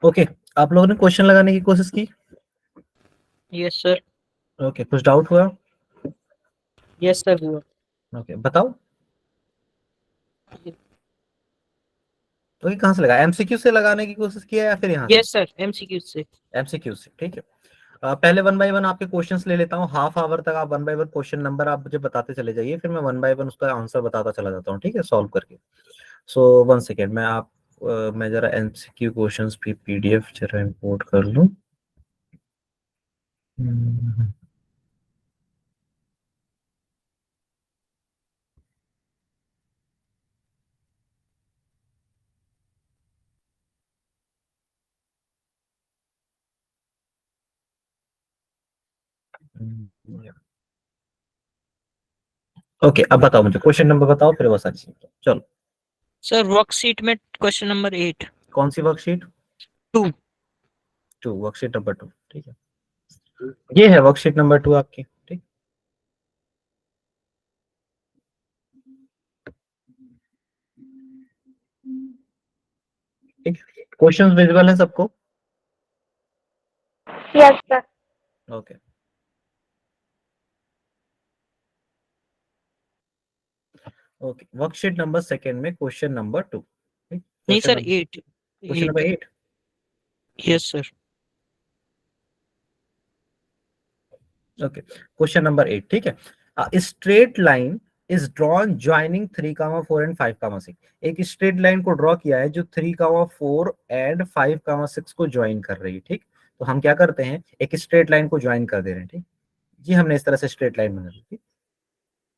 Okay, आप लोगों ने क्वेश्चन लगाने की कोशिश की? Yes sir. ओके, कुछ डाउट हुआ? यस सर हुआ। ओके, बताओ। तो ये कहाँ से लगा? एमसीक्यू से लगाने की कोशिश किया या फिर यहाँ से? यस सर, एमसीक्यू से। एमसीक्यू से, ठीक है। पहले वन बाय वन आपके क्वेश्चंस ले लेता हूँ। हाफ आवर तक आप one by one question number आप मुझे बताते चले जाइए, फिर मैं वन बाय वन उसका आंसर बताता चला जाता हूँ, ठीक है, सॉल्व करके। सो वन सेकेंड, मैं जरा एमसीक्यू क्वेश्चंस भी पीडीएफ जरा इंपोर्ट कर लूँ। ओके, अब बताओ मुझे क्वेश्चन नंबर बताओ, फिर बस अच्छी चलो। सर वर्कशीट में क्वेश्चन नंबर 8। कौन सी वर्कशीट? 2। वर्कशीट नंबर 2, ठीक है। ये है वर्कशीट नंबर 2 आपकी, ठीक। ठीक, क्वेश्चंस विजिबल है सबको? Yes sir. Okay, okay, worksheet number second में क्वेश्चन नंबर 2। नहीं sir, 8। Question number 8। Yes sir. Okay, question number 8, ठीक है। Straight line is drawn joining 3, 4 and 5, 6। एक स्ट्रेट लाइन को ड्रॉ किया है जो 3, 4 एंड 5, 6 को ज्वाइन कर रही है, ठीक। तो हम क्या करते हैं, एक स्ट्रेट लाइन को ज्वाइन कर दे रहे हैं, ठीक। जी, हमने इस तरह से स्ट्रेट लाइन बना ली, ठीक।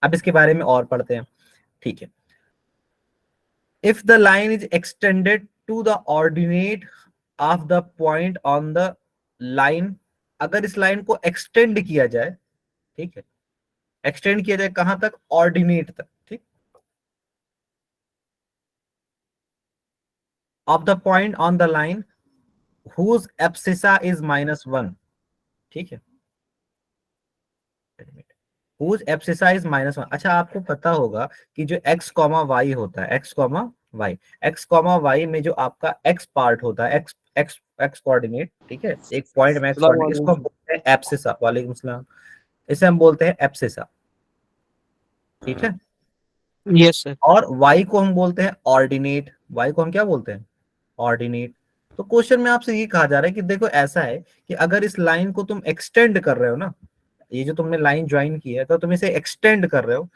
अब इसके बारे में और पढ़ते हैं, ठीक है। If the line is extended to the ordinate of the point on the line, अगर इस लाइन को एक्सटेंड किया जाए, ठीक है, एक्सटेंड किया जाए कहां तक? ऑर्डिनेट तक, ठीक। Of the point on the line whose abscissa is -1, ठीक है। Whose abscissa is -1। अच्छा, आपको पता होगा कि जो x कॉमा वाई होता है, x comma y, x comma y में जो आपका x पार्ट होता है, x x x कोऑर्डिनेट, ठीक है, एक पॉइंट में x कोऑर्डिनेट, इसको हम बोलते हैं एब्सिसा। वालेकुम सलाम। इसे हम बोलते हैं एब्सिसा, ठीक है। Yes sir. और y को हम बोलते हैं ऑर्डिनेट। y को हम क्या बोलते हैं? ऑर्डिनेट। तो क्वेश्चन में आपसे ये कहा जा रहा है कि देखो, ऐसा है कि अगर इस लाइन को तुम एक्सटेंड कर रहे हो ना, ये जो तुमने लाइन ज्वाइन की है, तो तुम इसे एक्सटेंड कर रहे हो,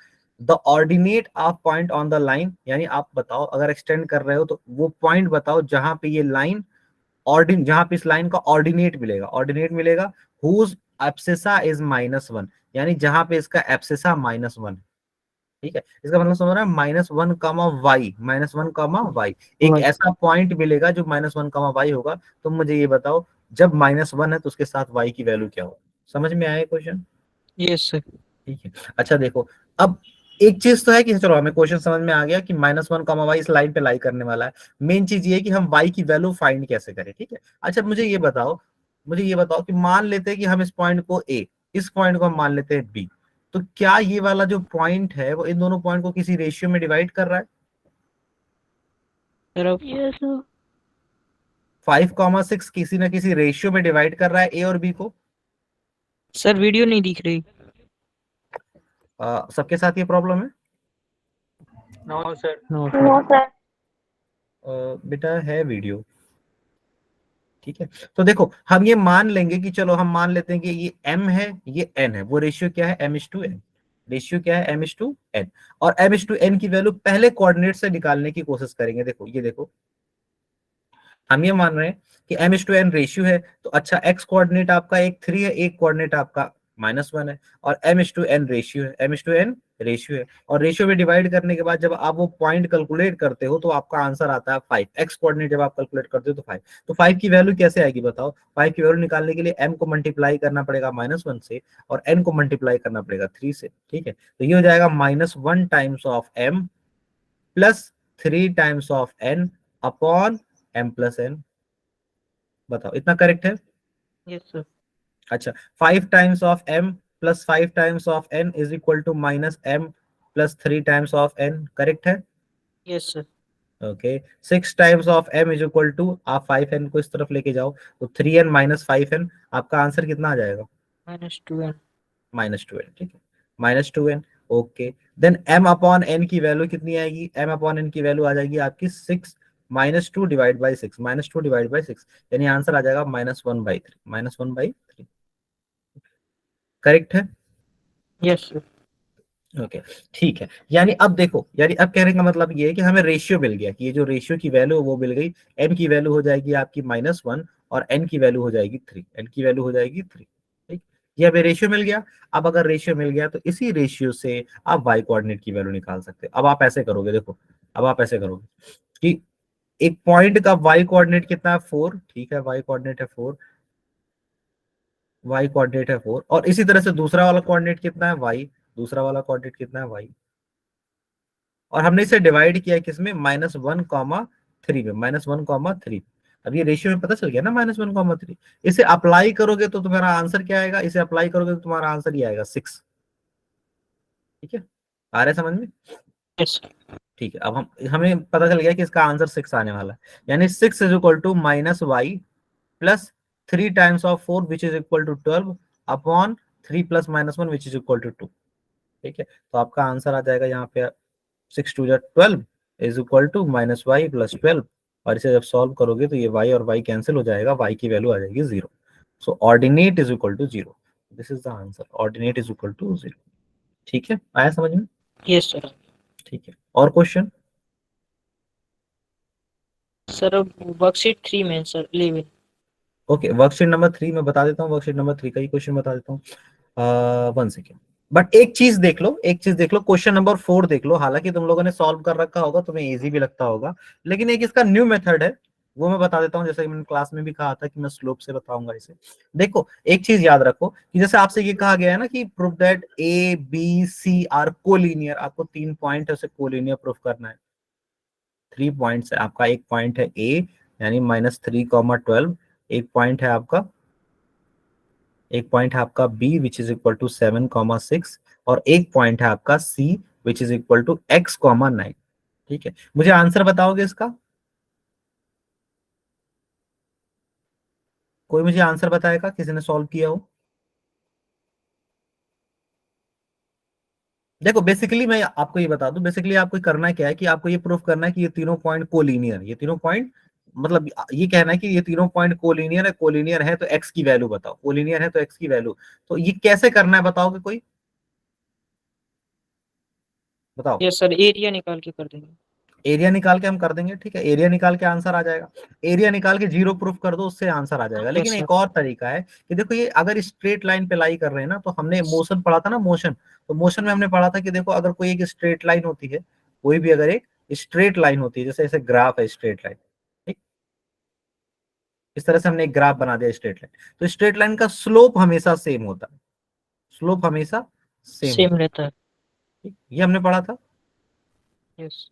the ordinate of point on the line, यानी आप बताओ, अगर एक्सटेंड कर रहे हो तो वो पॉइंट बताओ जहां पे ये लाइन जहां पे इस लाइन का ऑर्डिनेट मिलेगा, ऑर्डिनेट मिलेगा, हुज एब्सिसा इज -1, यानी जहां पे इसका एब्सिसा -1, ठीक है। इसका मतलब समझ रहा है, -1, -1, एक ऐसा पॉइंट मिलेगा जो -1, होगा। तो मुझे ये बताओ, जब -1 है तो उसके साथ y की वैल्यू क्या होगी? समझ में आया क्वेश्चन? Yes sir. ठीक है। अच्छा देखो, अब एक चीज तो है कि चलो हमें क्वेश्चन समझ में आ गया कि -1, इस लाइन पे लाई करने वाला है। मेन चीज ये है कि हम y की वैल्यू फाइंड कैसे करें, ठीक है। अच्छा मुझे ये बताओ कि मान लेते हैं कि हम इस पॉइंट को a, इस पॉइंट को हम मान लेते हैं b, तो क्या ये वाला जो पॉइंट है वो इन दोनों पॉइंट को किसी रेशियो में डिवाइड कर रहा है? Yes sir. 5, 6 किसी ना किसी रेशियो में डिवाइड कर रहा है a और b को। सर वीडियो नहीं दिख रही। सबके साथ ये प्रॉब्लम है? No sir. No sir. बेटा है वीडियो, ठीक है। तो देखो, हम ये मान लेंगे कि चलो हम मान लेते हैं कि ये m है, ये n है। वो रेशियो क्या है? m:n। रेशियो क्या है? m:n। और m:n की वैल्यू पहले कोऑर्डिनेट से निकालने की कोशिश करेंगे। देखो, ये देखो, हम ये मान रहे हैं कि m:n रेशियो है, तो अच्छा, x कोऑर्डिनेट आपका एक 3 है, एक कोऑर्डिनेट आपका -1 है, और m:n रेशियो है, m:n रेशियो है। और रेशियो में डिवाइड करने के बाद जब आप वो पॉइंट कैलकुलेट करते हो तो आपका आंसर आता है 5। x कोऑर्डिनेट जब आप कैलकुलेट करते हो तो 5। तो 5 की वैल्यू कैसे आएगी बताओ? 5 की वैल्यू निकालने के लिए m को मल्टीप्लाई करना पड़ेगा -1 से, और n को मल्टीप्लाई करना पड़ेगा 3 से, ठीक है। तो ये हो जाएगा -1 times of m plus 3 times of n upon m plus n। बताओ, इतना करेक्ट है? Yes sir. अच्छा, 5 times of m plus 5 times of n is equal to -m plus 3 times of n, correct है? Yes sir. Okay, 6 times of m is equal to, आप 5n को इस तरफ लेके जाओ तो 3n माइनस 5n, आपका आंसर कितना आ जाएगा? -2n। -2n, ठीक है, -2n। Okay, then m upon n की वैल्यू कितनी आएगी? m अपॉन n की वैल्यू आ जाएगी आपकी 6 -2 डिवाइड बाई 6, -2 डिवाइड बाई 6, यानी आंसर आ जाएगा -1/3, -1/3। करेक्ट है? Yes sir. ओके, ठीक है। यानी अब देखो, यानी अब कहने का मतलब ये है कि हमें रेशियो मिल गया कि ये जो रेशियो की वैल्यू है वो मिल गई। m की वैल्यू हो जाएगी आपकी -1 और n की वैल्यू हो जाएगी 3, n की वैल्यू हो जाएगी 3। ठीक, ये हमें रेशियो मिल गया। अब अगर रेशियो मिल गया तो इसी रेशियो से आप y कोऑर्डिनेट की वैल्यू निकाल सकते हैं। अब आप ऐसे करोगे, देखो, अब आप ऐसे करोगे कि एक पॉइंट का y कोऑर्डिनेट कितना है? 4, ठीक है, y कोऑर्डिनेट है 4, y कोऑर्डिनेट है 4, और इसी तरह से दूसरा वाला कोऑर्डिनेट कितना है? y, दूसरा वाला कोऑर्डिनेट कितना है? y, और हमने इसे डिवाइड किया किसमें? -1,3 में, -1,3। अब ये रेशियो में पता चल गया ना, -1,3। इसे अप्लाई करोगे तो तुम्हारा आंसर क्या आएगा? इसे अप्लाई करोगे तो तुम्हारा आंसर ये आएगा 6। ठीक है, आ रहा है समझ में? यस। ठीक है, अब हम हमें पता चल गया कि इसका आंसर 6 आने वाला है। यानी 6 is equal to -y plus 3 times of 4 which is equal to 12 upon 3 plus -1 which is equal to 2। ठीक है, तो आपका आंसर आ जाएगा यहाँ पे 6 to 12 is equal to -y plus 12, और इसे जब सॉल्व करोगे तो ये y और y कैंसिल हो जाएगा, y की वैल्यू आ जाएगी 0। So ordinate is equal to 0। This is the answer, ordinate is equal to 0। ठीक है, आया समझ में? Yes sir. ठीक है, और क्वेश्चन? सर अब वर्कशीट 3 में सर 11। ओके, वर्कशीट नंबर 3 में बता देता हूँ, वर्कशीट नंबर 3 का ही क्वेश्चन बता देता हूँ। 1 सेकेंड, बट एक चीज देख लो, एक चीज देख लो, क्वेश्चन नंबर 4 देख लो। हालांकि तुम लोगों ने सॉल्व कर रखा होगा, तुम्हें इजी भी लगता होगा, लेकिन एक इसका न्यू मेथड है, वो मैं बता देता हूँ। जैसे कि मैंने क्लास में भी कहा था कि मैं स्लोप से बताऊंगा इसे। देखो, एक चीज याद रखो कि जैसे आपसे ये कहा गया है ना कि prove that A B C are collinear, आपको 3 पॉइंट है उसे कोलिनियर प्रूफ करना है। 3 पॉइंट्स है आपका, एक पॉइंट है ए यानी -3,12, एक पॉइंट है आपका, एक पॉइंट है आपका B which is equal to 7,6, और एक पॉइंट है आपका C which is equal to x,9। ठीक है, मुझे आंसर बताओगे इसका? कोई मुझे आंसर बताएगा, किसी ने सॉल्व किया हो? देखो, बेसिकली मैं आपको ये बता दूं, बेसिकली आपको करना क्या है कि आपको ये प्रूफ करना है कि ये तीनों पॉइंट कोलिनियर, ये तीनों पॉइंट, मतलब ये कहना है कि ये तीनों पॉइंट कोलिनियर है। कोलिनियर है तो x की वैल्यू बताओ, कोलिनियर है तो x की वैल्यू। तो ये कैसे करना है बताओगे कोई? बताओ। यस सर, एरिया निकाल के कर देंगे। एरिया निकाल के हम कर देंगे, ठीक है, एरिया निकाल के आंसर आ जाएगा। एरिया निकाल के 0 प्रूफ कर दो, उससे आंसर आ जाएगा। लेकिन यस सर। एक और तरीका है कि देखो, ये अगर स्ट्रेट लाइन पे लाई कर रहे हैं ना, तो हमने मोशन पढ़ा था ना, मोशन। तो मोशन में हमने पढ़ा था कि देखो, अगर कोई एक स्ट्रेट लाइन होती है, कोई भी अगर एक स्ट्रेट लाइन होती है, जैसे ऐसे ग्राफ है स्ट्रेट लाइन, ठीक, इस तरह से हमने एक ग्राफ बना दिया स्ट्रेट लाइन, तो स्ट्रेट लाइन का स्लोप हमेशा सेम होता है, स्लोप हमेशा सेम सेम होता रहता है। है, ठीक? ये हमने पढ़ा था। यस।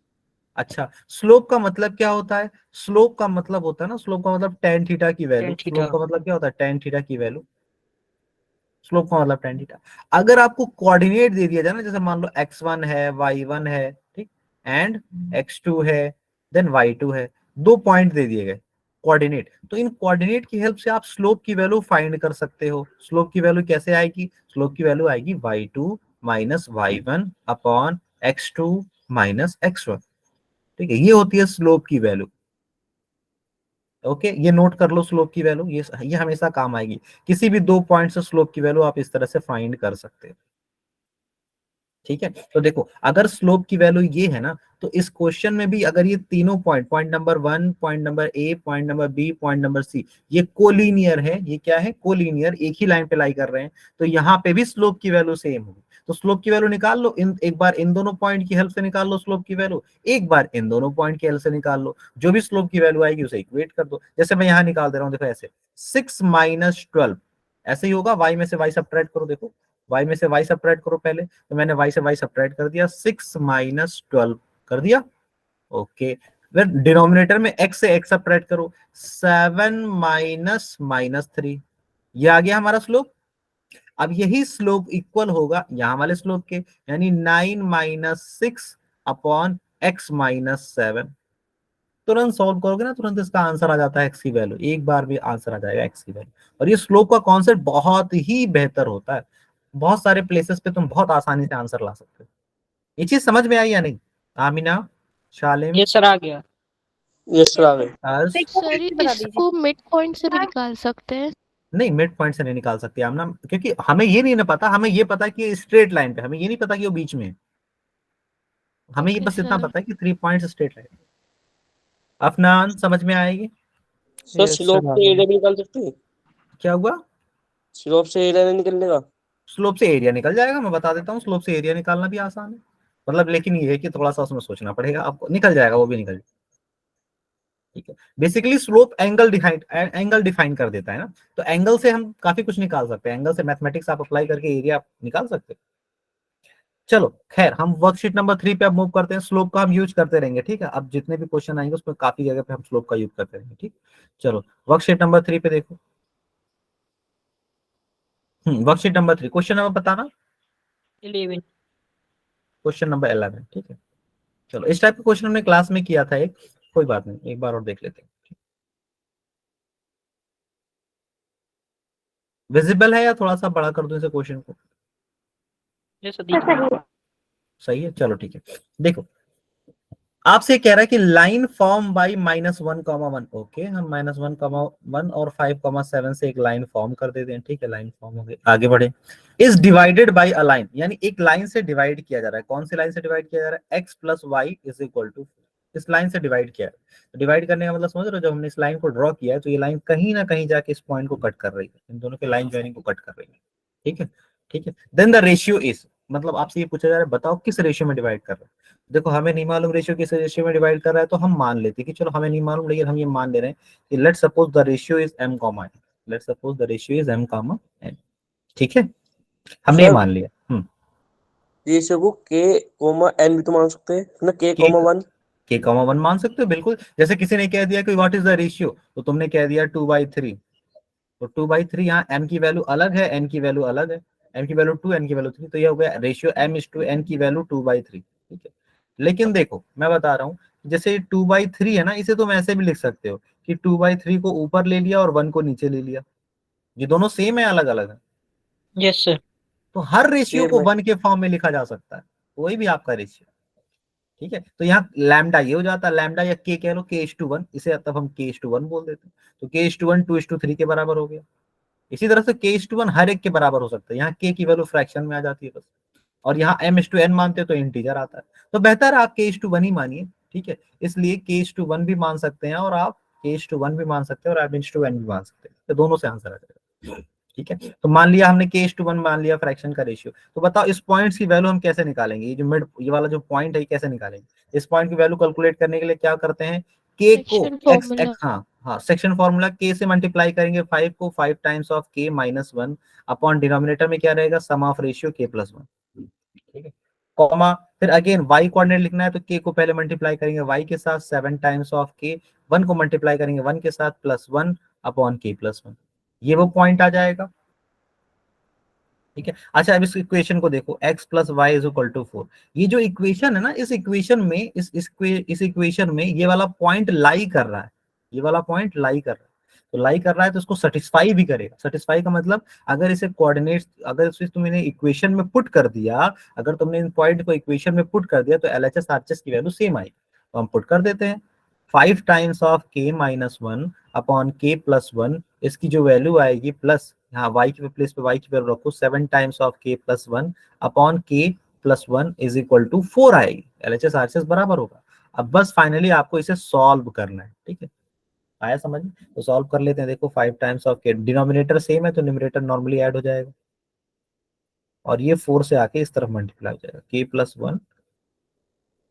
अच्छा, स्लोप का मतलब क्या होता है? स्लोप का मतलब होता है ना, स्लोप का मतलब टेन थीटा की वैल्यू। Tan theta. स्लोप का मतलब क्या होता है? टेन थीटा की वैल्यू। स्लोप का मतलब टेन थीटा। अगर आपको कोऑर्डिनेट दे दिया जाए ना, जैसे मान लो x1 है, y1 है, ठीक, एंड x2 है, देन y2 है, 2 पॉइंट दे दिए गए कोऑर्डिनेट, तो इन कोऑर्डिनेट की हेल्प से आप स्लोप की वैल्यू फाइंड कर सकते हो। स्लोप की वैल्यू कैसे आएगी? स्लोप की वैल्यू आएगी y2 minus y1 upon x2 minus x1। ठीक है, ये होती है स्लोप की वैल्यू। ओके, ये नोट कर लो, स्लोप की वैल्यू ये हमेशा काम आएगी। किसी भी 2 पॉइंट से स्लोप की वैल्यू आप इस तरह से फाइंड कर सकते हो। ठीक है, तो देखो, अगर स्लोप की वैल्यू ये है ना, तो इस क्वेश्चन में भी अगर ये तीनों point, point number 1, point number A, point number B, point number C, ये कोलिनियर है, ये क्या है? कोलिनियर, एक ही लाइन पे लाई कर रहे हैं, तो यहाँ पे भी स्लोप की वैल्यू सेम होगी। तो स्लोप की वैल्यू निकाल लो, इन एक बार इन दोनों पॉइंट की हेल्प से निकाल लो स्लोप की वैल्यू, एक बार इन दोनों पॉइंट की हेल्प से निकाल लो, जो भी स्लोप की वैल्यू आएगी उसे इक्वेट कर दो। जैसे मैं यहाँ निकाल दे रहा हूँ, देखो ऐसे 6 - 12, ऐसे ही होगा। y में से y सब्ट्रैक्ट करो, देखो y में से y सब्ट्रैक्ट करो पहले, तो मैंने y से y सब्ट्रैक्ट कर दिया, 6 - 12 कर दिया। ओके, फिर डिनोमिनेटर में x से x सब्ट्रैक्ट करो, 7 - -3, ये आ गया हमारा स्लोप। अब यही स्लोप इक्वल होगा यहां वाले स्लोप के, यानी 9 - 6 अपॉन x - 7। तुरंत सॉल्व करोगे ना, तुरंत इसका आंसर आ जाता है एक्स की वैल्यू, एक बार भी आंसर आ जाएगा एक्स की वैल्यू। और ये स्लोप का कॉन्सेप्ट बहुत ही बेहतर होता है, बहुत सारे प्लेसेस पे तुम बहुत आसानी से आंसर ला सकते हो। ये चीज समझ में आई या नहीं? आमिना, शालिम, ये सर आ गया। यस सर आ गए। अर्श? सर इसको मिड पॉइंट से भी निकाल सकते हैं? नहीं, मिड पॉइंट से नहीं निकाल सकते आमना, क्योंकि हमें ये नहीं ना पता, हमें ये पता कि स्ट्रेट लाइन पे, हमें ये नहीं पता कि वो बीच में है। हमें ये ओके बस इतना सर। पता है कि 3 पॉइंट स्ट्रेट लाइन। अफनान, समझ में आएगी? सर यस स्लोप सर आ से गया। एरिया भी निकाल सकते हैं? क्या हुआ? स्लोप से एरिया नहीं निकलने का? स्लोप से एरिया निकल जाएगा, मैं बता देता हूँ, स्लोप से एरिया निकालना भी आसान है, मतलब लेकिन ये है कि थोड़ा सा उसमें सोचना पड़ेगा आपको, निकल जाएगा, वो भी निकल जाएगा। ठीक है, बेसिकली स्लोप एंगल डिफाइन कर देता है ना, तो एंगल से हम काफी कुछ निकाल सकते हैं, एंगल से मैथमेटिक्स आप अप्लाई करके एरिया आप निकाल सकते हैं। चलो खैर, हम वर्कशीट नंबर 3 पे अब मूव करते हैं। स्लोप का हम यूज करते रहेंगे, ठीक है, अब जितने भी क्वेश्चन आएंगे उसमें काफी जगह पे हम स्लोप का यूज करते रहेंगे, ठीक। चलो वर्कशीट नंबर 3 पे देखो। वर्कशीट नंबर 3, क्वेश्चन नंबर बताना। 11। क्वेश्चन नंबर 11, ठीक है। चलो इस टाइप का क्वेश्चन हमने क्लास में किया था एक, कोई बात नहीं, एक बार और देख लेते हैं। विजिबल है या थोड़ा सा बड़ा कर दूं इसे क्वेश्चन को? ये सर दिख रहा है। सही है, चलो ठीक है। देखो आपसे कह रहा है कि लाइन फॉर्म बाई -1, ओके, हम -1, और 5, 7 से एक लाइन फॉर्म कर देते हैं, ठीक है, लाइन फॉर्म हो गई, आगे बढ़े। Is divided by a line, यानी एक लाइन से डिवाइड किया जा रहा है, कौन सी लाइन से डिवाइड किया जा रहा है? x plus y is equal to, इस लाइन से डिवाइड किया है। तो डिवाइड करने का मतलब समझ रहे हो, जब हमने इस लाइन को ड्रॉ किया है तो ये लाइन कहीं ना कहीं जाके इस पॉइंट को कट कर रही है, इन दोनों के लाइन ज्वाइनिंग को कट कर रही है, ठीक है। ठीक है, देन द रेशियो इज, मतलब आपसे ये पूछा जा रहा है बताओ किस रेशियो में डिवाइड कर रहा है। देखो हमें नहीं मालूम रेशियो किस रेशियो में डिवाइड कर रहा है, तो हम मान लेते हैं कि चलो हमें नहीं मालूम, लेकिन हम ये मान ले रहे हैं कि let suppose the ratio is m comma n, let suppose the ratio is m comma n, ठीक है, हमने ये सर मान लिया। रेशियो को के कोमा एन भी तो मान सकते हैं ना, के के कोमा वन। के कॉमा 1 मान सकते हो, बिल्कुल। जैसे किसी ने कह दिया कि व्हाट इज द रेशियो, तो तुमने कह दिया 2/3, तो 2/3, यहाँ m की वैल्यू अलग है, n की वैल्यू अलग है, m की वैल्यू 2, n की वैल्यू 3, तो ये हो गया ratio m is to n की वैल्यू 2/3, ठीक है। लेकिन देखो मैं बता रहा हूँ, जैसे 2/3 है ना, इसे तुम ऐसे भी लिख सकते हो कि 2/3 को ऊपर ले लिया और 1 को नीचे ले लिया, ये दोनों सेम है अलग अलग है, यस सर। तो हर रेशियो फिर को मैं 1 के फॉर्म में लिखा जा सकता है, कोई भी आपका रेशियो, ठीक है। तो यहाँ लैम्डा ये हो जाता है, लैम्डा या के कह लो, k:1, इसे तब हम k:1 बोल देते हैं, तो k:1 2:3 के बराबर हो गया। इसी तरह से k:1 हर एक के बराबर हो सकता है, यहाँ k की वैल्यू फ्रैक्शन में आ जाती है बस, और यहाँ m:n मानते हो तो इंटीजर आता है, तो बेहतर है आप k:1 ही मानिए, ठीक है। इसलिए k:1 भी मान सकते हैं, और आप k:1 भी मान सकते हैं, और m:n भी मान सकते हैं, तो दोनों से आंसर आ जाएगा, ठीक है। तो मान लिया हमने k:1 मान लिया फ्रैक्शन का रेशियो, तो बताओ इस पॉइंट्स की वैल्यू हम कैसे निकालेंगे, ये जो मिड, ये वाला जो पॉइंट है कैसे निकालेंगे? इस पॉइंट की वैल्यू कैलकुलेट करने के लिए क्या करते हैं, k को सेक्शन x फॉर्मूला। x, हाँ हाँ, सेक्शन फॉर्मूला, k से मल्टीप्लाई करेंगे 5 को, 5 times of k minus 1 upon denominator में क्या रहेगा, सम ऑफ रेशियो k+1, ठीक है, कॉमा, फिर अगेन y कोऑर्डिनेट लिखना है, तो k को पहले मल्टीप्लाई करेंगे y के साथ 7 टाइम्स ऑफ k, 1 को मल्टीप्लाई करेंगे 1 के साथ +1 अपॉन k+1, ये वो पॉइंट आ जाएगा, ठीक है। अच्छा अब इस इक्वेशन को देखो, x plus y is equal to 4, ये जो इक्वेशन है ना, इस इक्वेशन में इस इक्वेशन में ये वाला पॉइंट लाई कर रहा है, ये वाला पॉइंट लाई कर रहा है, तो लाई कर रहा है तो इसको सेटिस्फाई भी करेगा। सेटिस्फाई का मतलब अगर इसे कोऑर्डिनेट्स, अगर इसे तुमने इक्वेशन में पुट कर दिया, अगर तुमने इन पॉइंट को इक्वेशन में पुट कर दिया तो एलएचएस आरएचएस की वैल्यू सेम आएगी, तो हम पुट कर देते हैं 5 times of k-1 upon k+1, इसकी जो वैल्यू आएगी प्लस, यहाँ y के प्लेस पे y की वैल्यू रखो, 7 times of k+1 upon k+1 is equal to 4 आएगी, एलएचएस आरएचएस बराबर होगा। अब बस फाइनली आपको इसे सॉल्व करना है, ठीक है, आया समझ में? तो सॉल्व कर लेते हैं, देखो 5 times of k, denominator same है तो न्यूमरेटर नॉर्मली ऐड हो जाएगा, और ये 4 से आके इस तरफ मल्टीप्लाई हो जाएगा k+1,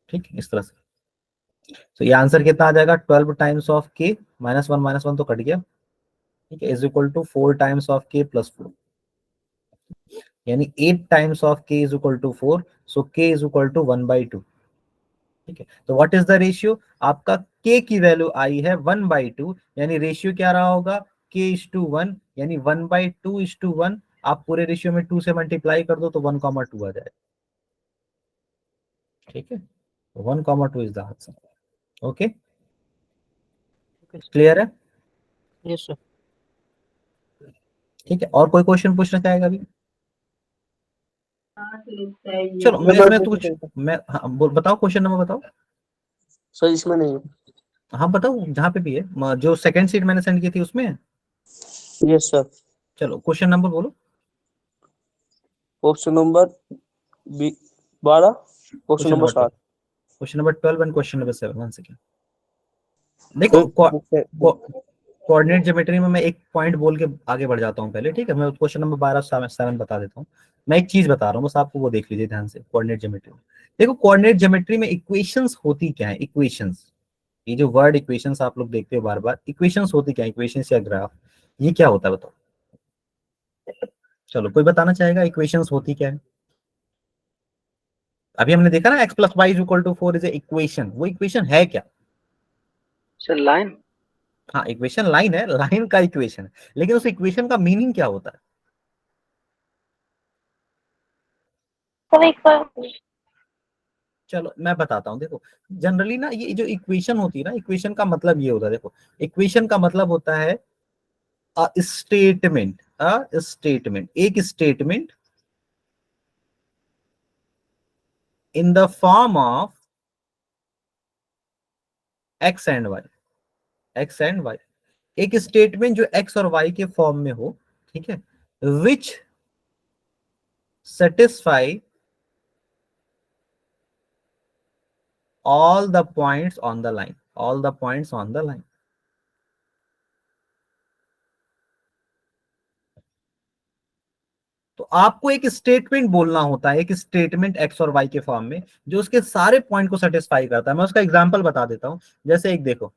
ठीक है, इस तरह से। तो ये आंसर कितना आ जाएगा, 12 टाइम्स ऑफ k, -1 तो कट गया, ठीक है, is equal to 4 times of k+4, यानी 8 times of k is equal to 4, so k is equal to 1/2, ठीक है। तो व्हाट इज द रेशियो, आपका k की वैल्यू आई है 1/2, यानी रेशियो क्या रहा होगा, k:1, यानी 1/2:1, आप पूरे रेशियो में 2 से मल्टीप्लाई कर दो तो 1,2 आ जाएगा, ठीक है, 1,2 is the answer, okay. Clear है? Yes sir. ठीक है, और कोई क्वेश्चन पूछना चाहेगा अभी? चलो मैं नंबर इसमें तो पूछ कुछ मैं हाँ, बताओ क्वेश्चन नंबर बताओ। सर इसमें नहीं है। हाँ बताओ, जहाँ पे भी है, जो सेकंड सीट मैंने सेंड की थी उसमें है। Yes sir. चलो क्वेश्चन नंबर बोलो। Option number 12, option question number number 12, 7। Question number 12 and question number 7, one second. देखो कोऑर्डिनेट ज्योमेट्री में मैं एक पॉइंट बोल के आगे बढ़ जाता हूँ पहले, ठीक है? मैं क्वेश्चन नंबर 12 7 बता देता हूँ। मैं एक चीज बता रहा हूँ, बस आपको वो देख लीजिए ध्यान से। कोऑर्डिनेट ज्योमेट्री में देखो, कोऑर्डिनेट ज्योमेट्री में इक्वेशंस होती क्या है? इक्वेशंस, ये जो वर्ड इक्वेशंस आप लोग देखते हो बार बार, इक्वेशंस होती क्या है? इक्वेशंस या ग्राफ, ये क्या होता है बताओ? चलो कोई बताना चाहेगा इक्वेशंस होती क्या है? अभी हमने देखा ना, x plus y is equal to 4 is a equation. वो इक्वेशन है क्या? Sir line. हाँ, इक्वेशन लाइन है, लाइन का इक्वेशन है, लेकिन उस इक्वेशन का मीनिंग क्या होता है? चलो मैं बताता हूँ। देखो जनरली ना, ये जो इक्वेशन होती है ना, इक्वेशन का मतलब ये होता है, देखो इक्वेशन का मतलब होता है स्टेटमेंट, स्टेटमेंट, एक statement in the form of x and y, x and y, एक स्टेटमेंट जो एक्स और वाई के फॉर्म में हो, ठीक है? Which satisfy all the points on the line, all the points on the line। तो आपको एक स्टेटमेंट बोलना होता है, एक स्टेटमेंट एक्स और वाई के फॉर्म में, जो उसके सारे पॉइंट को सेटिस्फाई करता है। मैं उसका एग्जांपल बता देता हूं। जैसे एक देखो,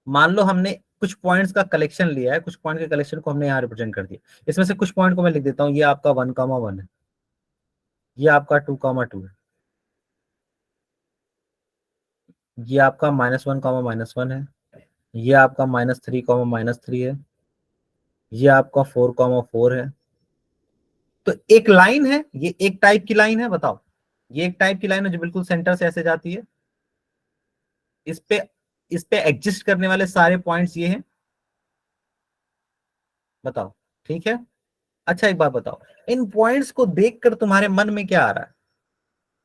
मान लो हमने कुछ पॉइंट्स का कलेक्शन लिया है, कुछ पॉइंट के कलेक्शन को हमने यहाँ रिप्रेजेंट कर दिया। इसमें से कुछ पॉइंट को मैं लिख देता हूँ, ये आपका 1,1 है, ये आपका 2,2 है, ये आपका -1, -1 है, ये आपका -3, है, ये आपका 4,4 है। तो एक लाइन है, ये एक टाइप की लाइन है, बताओ। ये एक टाइप की लाइन है जो बिल्कुल सेंटर से ऐसे जाती है। इस पे इस पे एग्जिस्ट करने वाले सारे पॉइंट्स ये हैं, बताओ। ठीक है, अच्छा एक बात बताओ, इन पॉइंट्स को देखकर तुम्हारे मन में क्या आ रहा है?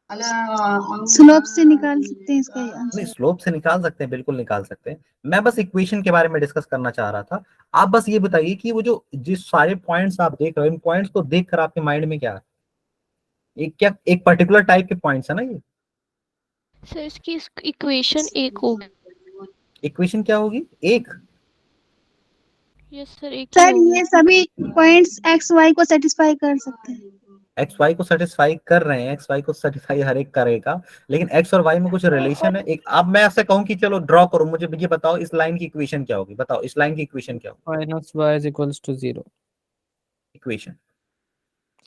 स्लोप से निकाल सकते हैं इसका नहीं, आंसर। स्लोप से निकाल सकते हैं, बिल्कुल निकाल सकते हैं। मैं बस इक्वेशन के बारे में डिस्कस करना चाह रहा था। आप बस ये बताइए कि वो जो जिस सारे पॉइंट्स आप देख रहे हो, इन पॉइंट्स को देखकर आपके माइंड में क्या आ रहा है? एक क्या, एक पर्टिकुलर टाइप के पॉइंट्स है ना ये? सर इसकी इक्वेशन एक होगी। इक्वेशन क्या होगी? एक। यस सर, एक ही सर होगी। ये सभी पॉइंट्स एक्स वाई को सेटिस्फाई कर सकते हैं। एक्स वाई को सेटिस्फाई कर रहे हैं, एक्स वाई को सेटिस्फाई हर एक करेगा, लेकिन एक्स और वाई में कुछ रिलेशन है। एक, अब मैं आपसे कहूं कि चलो ड्रॉ करो, मुझे ये बताओ इस लाइन की इक्वेशन क्या होगी? बताओ इस लाइन की इक्वेशन क्या होगी? -y is equals to 0। Equation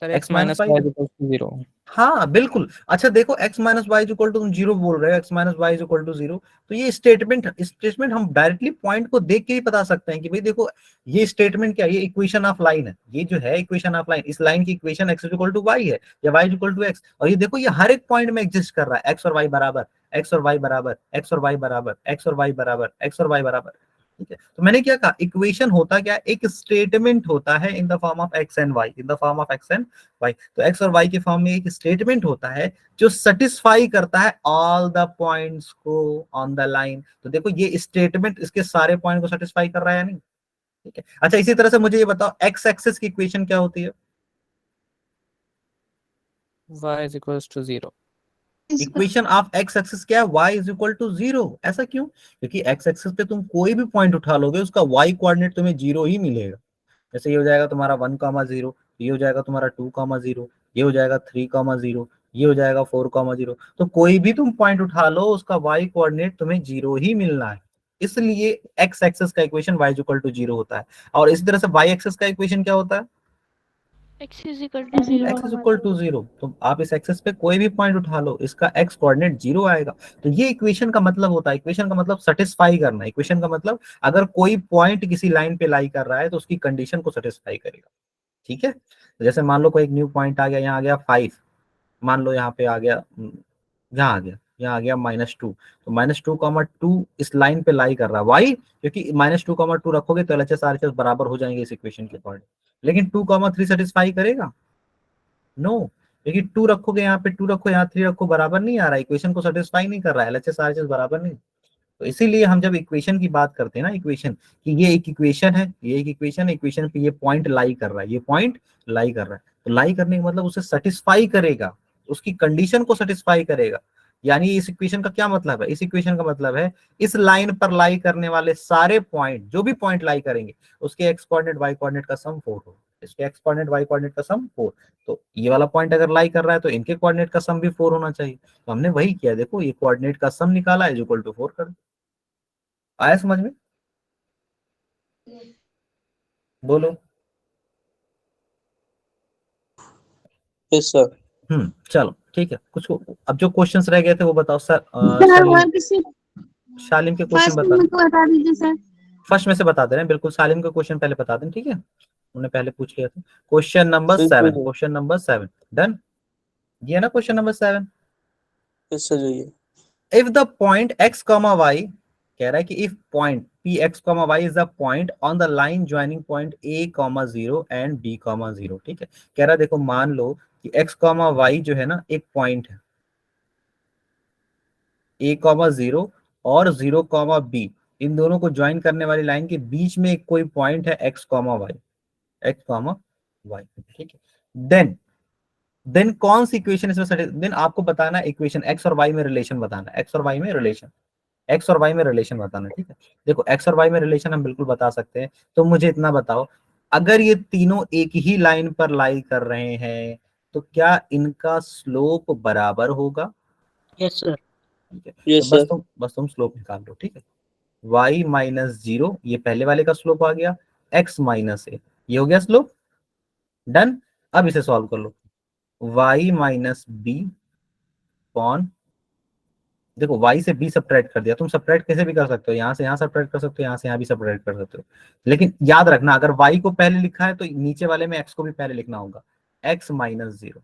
sir x x minus minus y. y is equals to 0। हाँ बिल्कुल। अच्छा देखो, x minus y equal to, तुम जीरो बोल रहे हो, x minus y equal to zero. तो ये स्टेटमेंट हम डायरेक्टली पॉइंट को देख के ही बता सकते हैं कि भाई देखो, ये स्टेटमेंट क्या है? ये इक्वेशन ऑफ लाइन है, ये जो है इक्वेशन ऑफ लाइन, इस लाइन की equation x equal to y है, या y इक्वल टू एक्स। और ये देखो, ये हर एक पॉइंट में एग्जिस्ट कर रहा है, एक्स और वाई बराबर, एक्स और वाई बराबर, एक्स और वाई बराबर, एक्स और वाई बराबर, एक्स और वाई बराबर। ठीक है, तो मैंने क्या कहा, इक्वेशन होता क्या है? एक स्टेटमेंट होता है in the form of x and y, in the form of x and y. तो एक्स और वाई के फॉर्म में एक स्टेटमेंट होता है जो सेटिस्फाई करता है ऑल द पॉइंट्स को ऑन द लाइन। तो देखो, ये स्टेटमेंट इसके सारे पॉइंट को सेटिस्फाई कर रहा है या नहीं? ठीक है, अच्छा इसी तरह से मुझे ये बताओ, एक्स एक्सिस की इक्वेशन क्या होती है? y is equals to 0। Equation of x axis क्या है? y is equal to zero. ऐसा क्यों? क्योंकि एक्स एक्सिस पे तुम कोई भी पॉइंट उठा लोगे, उसका y कोऑर्डिनेट तुम्हें जीरो ही मिलेगा। जैसे ये हो जाएगा तुम्हारा 1,0, ये हो जाएगा तुम्हारा 2,0, ये हो जाएगा 3,0, ये हो जाएगा 4,0। तो कोई भी तुम पॉइंट उठा लो, उसका y कोऑर्डिनेट तुम्हें जीरो ही मिलना है। इसलिए x एक्सिस का equation y equal to zero होता है। और इसी तरह से y एक्सिस का इक्वेशन क्या होता है? X is equal to zero. x is equal to zero. तो आप इस एक्सिस पे कोई भी पॉइंट उठा लो, इसका x कोऑर्डिनेट जीरो आएगा। तो ये इक्वेशन का मतलब होता है। इक्वेशन का मतलब सेटिस्फाई करना। इक्वेशन का मतलब अगर कोई पॉइंट किसी लाइन पे लाई कर रहा है तो उसकी कंडीशन को सेटिस्फाई करेगा। ठीक है, तो जैसे मान लो कोई एक न्यू पॉइंट आ गया, यहाँ आ गया 5, मान लो यहाँ पे आ गया, यहाँ आ गया यहाँ आ गया -2, तो -2, इस लाइन पे लाई कर रहा है। वाई? क्योंकि -2, 2 रखोगे तो LHS RHS बराबर हो जाएंगे इस इक्वेशन के अकॉर्डिंग। लेकिन 2, 3 सेटिस्फाई करेगा? नो, क्योंकि 2 रखोगे यहाँ पे, 2 रखो यहाँ 3 रखो, बराबर नहीं आ रहा है, इक्वेशन को सेटिस्फाई नहीं कर रहा है, LHS RHS बराबर नहीं। तो इसीलिए हम जब इक्वेशन की बात करते हैं ना, इक्वेशन कि ये एक इक्वेशन है, ये एक इक्वेशन है, इक्वेशन पे ये पॉइंट लाई कर रहा है, ये पॉइंट लाई कर रहा है, तो लाई करने का मतलब उसे सेटिस्फाई करेगा, उसकी कंडीशन को सेटिस्फाई करेगा। यानी इस इक्वेशन का क्या मतलब है? इस इक्वेशन का मतलब है इस लाइन पर लाई करने वाले सारे पॉइंट, जो भी पॉइंट लाई करेंगे, उसके एक्स कोऑर्डिनेट वाई कोऑर्डिनेट का सम 4 होगा, इसके एक्स कोऑर्डिनेट वाई कोऑर्डिनेट का सम 4। तो ये वाला पॉइंट अगर लाई कर रहा है तो इनके कोऑर्डिनेट का सम भी 4 होना चाहिए। तो हमने वही किया, देखो ये कोऑर्डिनेट का सम निकाला इज इक्वल टू 4 कर। आया समझ में? बोलो। Yes sir. चलो ठीक है, कुछ अब जो क्वेश्चंस रह गए थे वो बताओ सर। सर वन से शालिम के क्वेश्चन फर्स्ट बता, में को बता दीजिए सर। फर्स्ट में से बता दे रहे हैं, बिल्कुल सालिम के क्वेश्चन पहले बता दें, ठीक है, उन्होंने पहले पूछ लिया था। क्वेश्चन नंबर ठीक 7, है। क्वेश्चन नंबर 7 डन, ये है ना क्वेश्चन नंबर 7। यस सर जाइए। If the point x comma y, कह रहा है कि if point px comma y is the point on the line joining point a comma 0 and b comma 0, ठीक है। कह रहा है देखो मान लो कि x कॉमा y जो है ना एक पॉइंट है, a कॉमा 0 और 0 कॉमा b, इन दोनों को ज्वाइन करने वाली लाइन के बीच में एक कोई पॉइंट है x comma y, x comma y, ठीक है। देन कौन सी इक्वेशन इसमें, देन आपको बताना इक्वेशन x और y में रिलेशन बताना, x और y में रिलेशन, x और y में रिलेशन बताना, ठीक है। देखो x और y में रिलेशन हम बिल्कुल बता सकते हैं। तो मुझे इतना बताओ, अगर ये तीनों एक ही लाइन पर लाई कर रहे हैं तो क्या इनका स्लोप बराबर होगा? Yes sir. ठीक है, तो यस सर। बस तुम स्लोप निकाल लो, ठीक है। y -0 ये पहले वाले का स्लोप आ गया, x -a ये हो गया स्लोप, डन। अब इसे सॉल्व कर लो, y -b अपॉन, देखो y से b सब्ट्रैक्ट कर दिया, तुम सब्ट्रैक्ट कैसे भी कर सकते हो, यहाँ से यहाँ सब्ट्रैक्ट कर सकते हो, यहाँ से यहाँ भी सब्ट्रैक्ट कर सकते हो, लेकिन याद रखना अगर y को पहले लिखा है तो नीचे वाले में x को भी पहले लिखना होगा, x -0,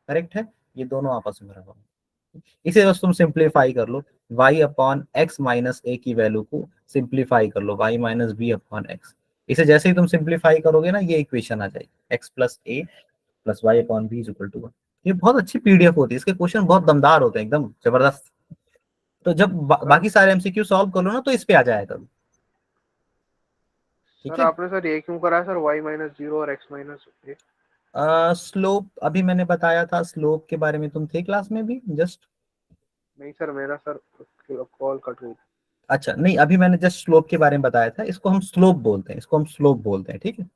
करेक्ट है, ये दोनों आपस में बराबर हैं। इसे बस तुम सिंप्लीफाई कर लो, y upon x minus a की वैल्यू को सिंप्लीफाई कर लो, y minus b upon x। इसे जैसे ही तुम सिंप्लीफाई करोगे ना, ये इक्वेशन आ जाएगी, x plus a plus y upon b is equal to 1। ये बहुत अच्छी पीडीएफ होती है, इसके क्वेश्चन बहुत दमदार होते हैं, एकदम जबरदस्त। तो जब बाकी सारे एमसीक्यू सॉल्व कर लो ना तो इस पे आ जाएगा, ठीक सर है। आपने सर ये क्यों करा है सर y -0 और x -a? स्लोप अभी मैंने बताया था, स्लोप के बारे में तुम थे क्लास में भी जस्ट? नहीं सर, मेरा सर कॉल कट गई। अच्छा नहीं, अभी मैंने जस्ट स्लोप के बारे में बताया था, इसको हम स्लोप बोलते हैं, इसको हम स्लोप बोलते हैं, ठीक है।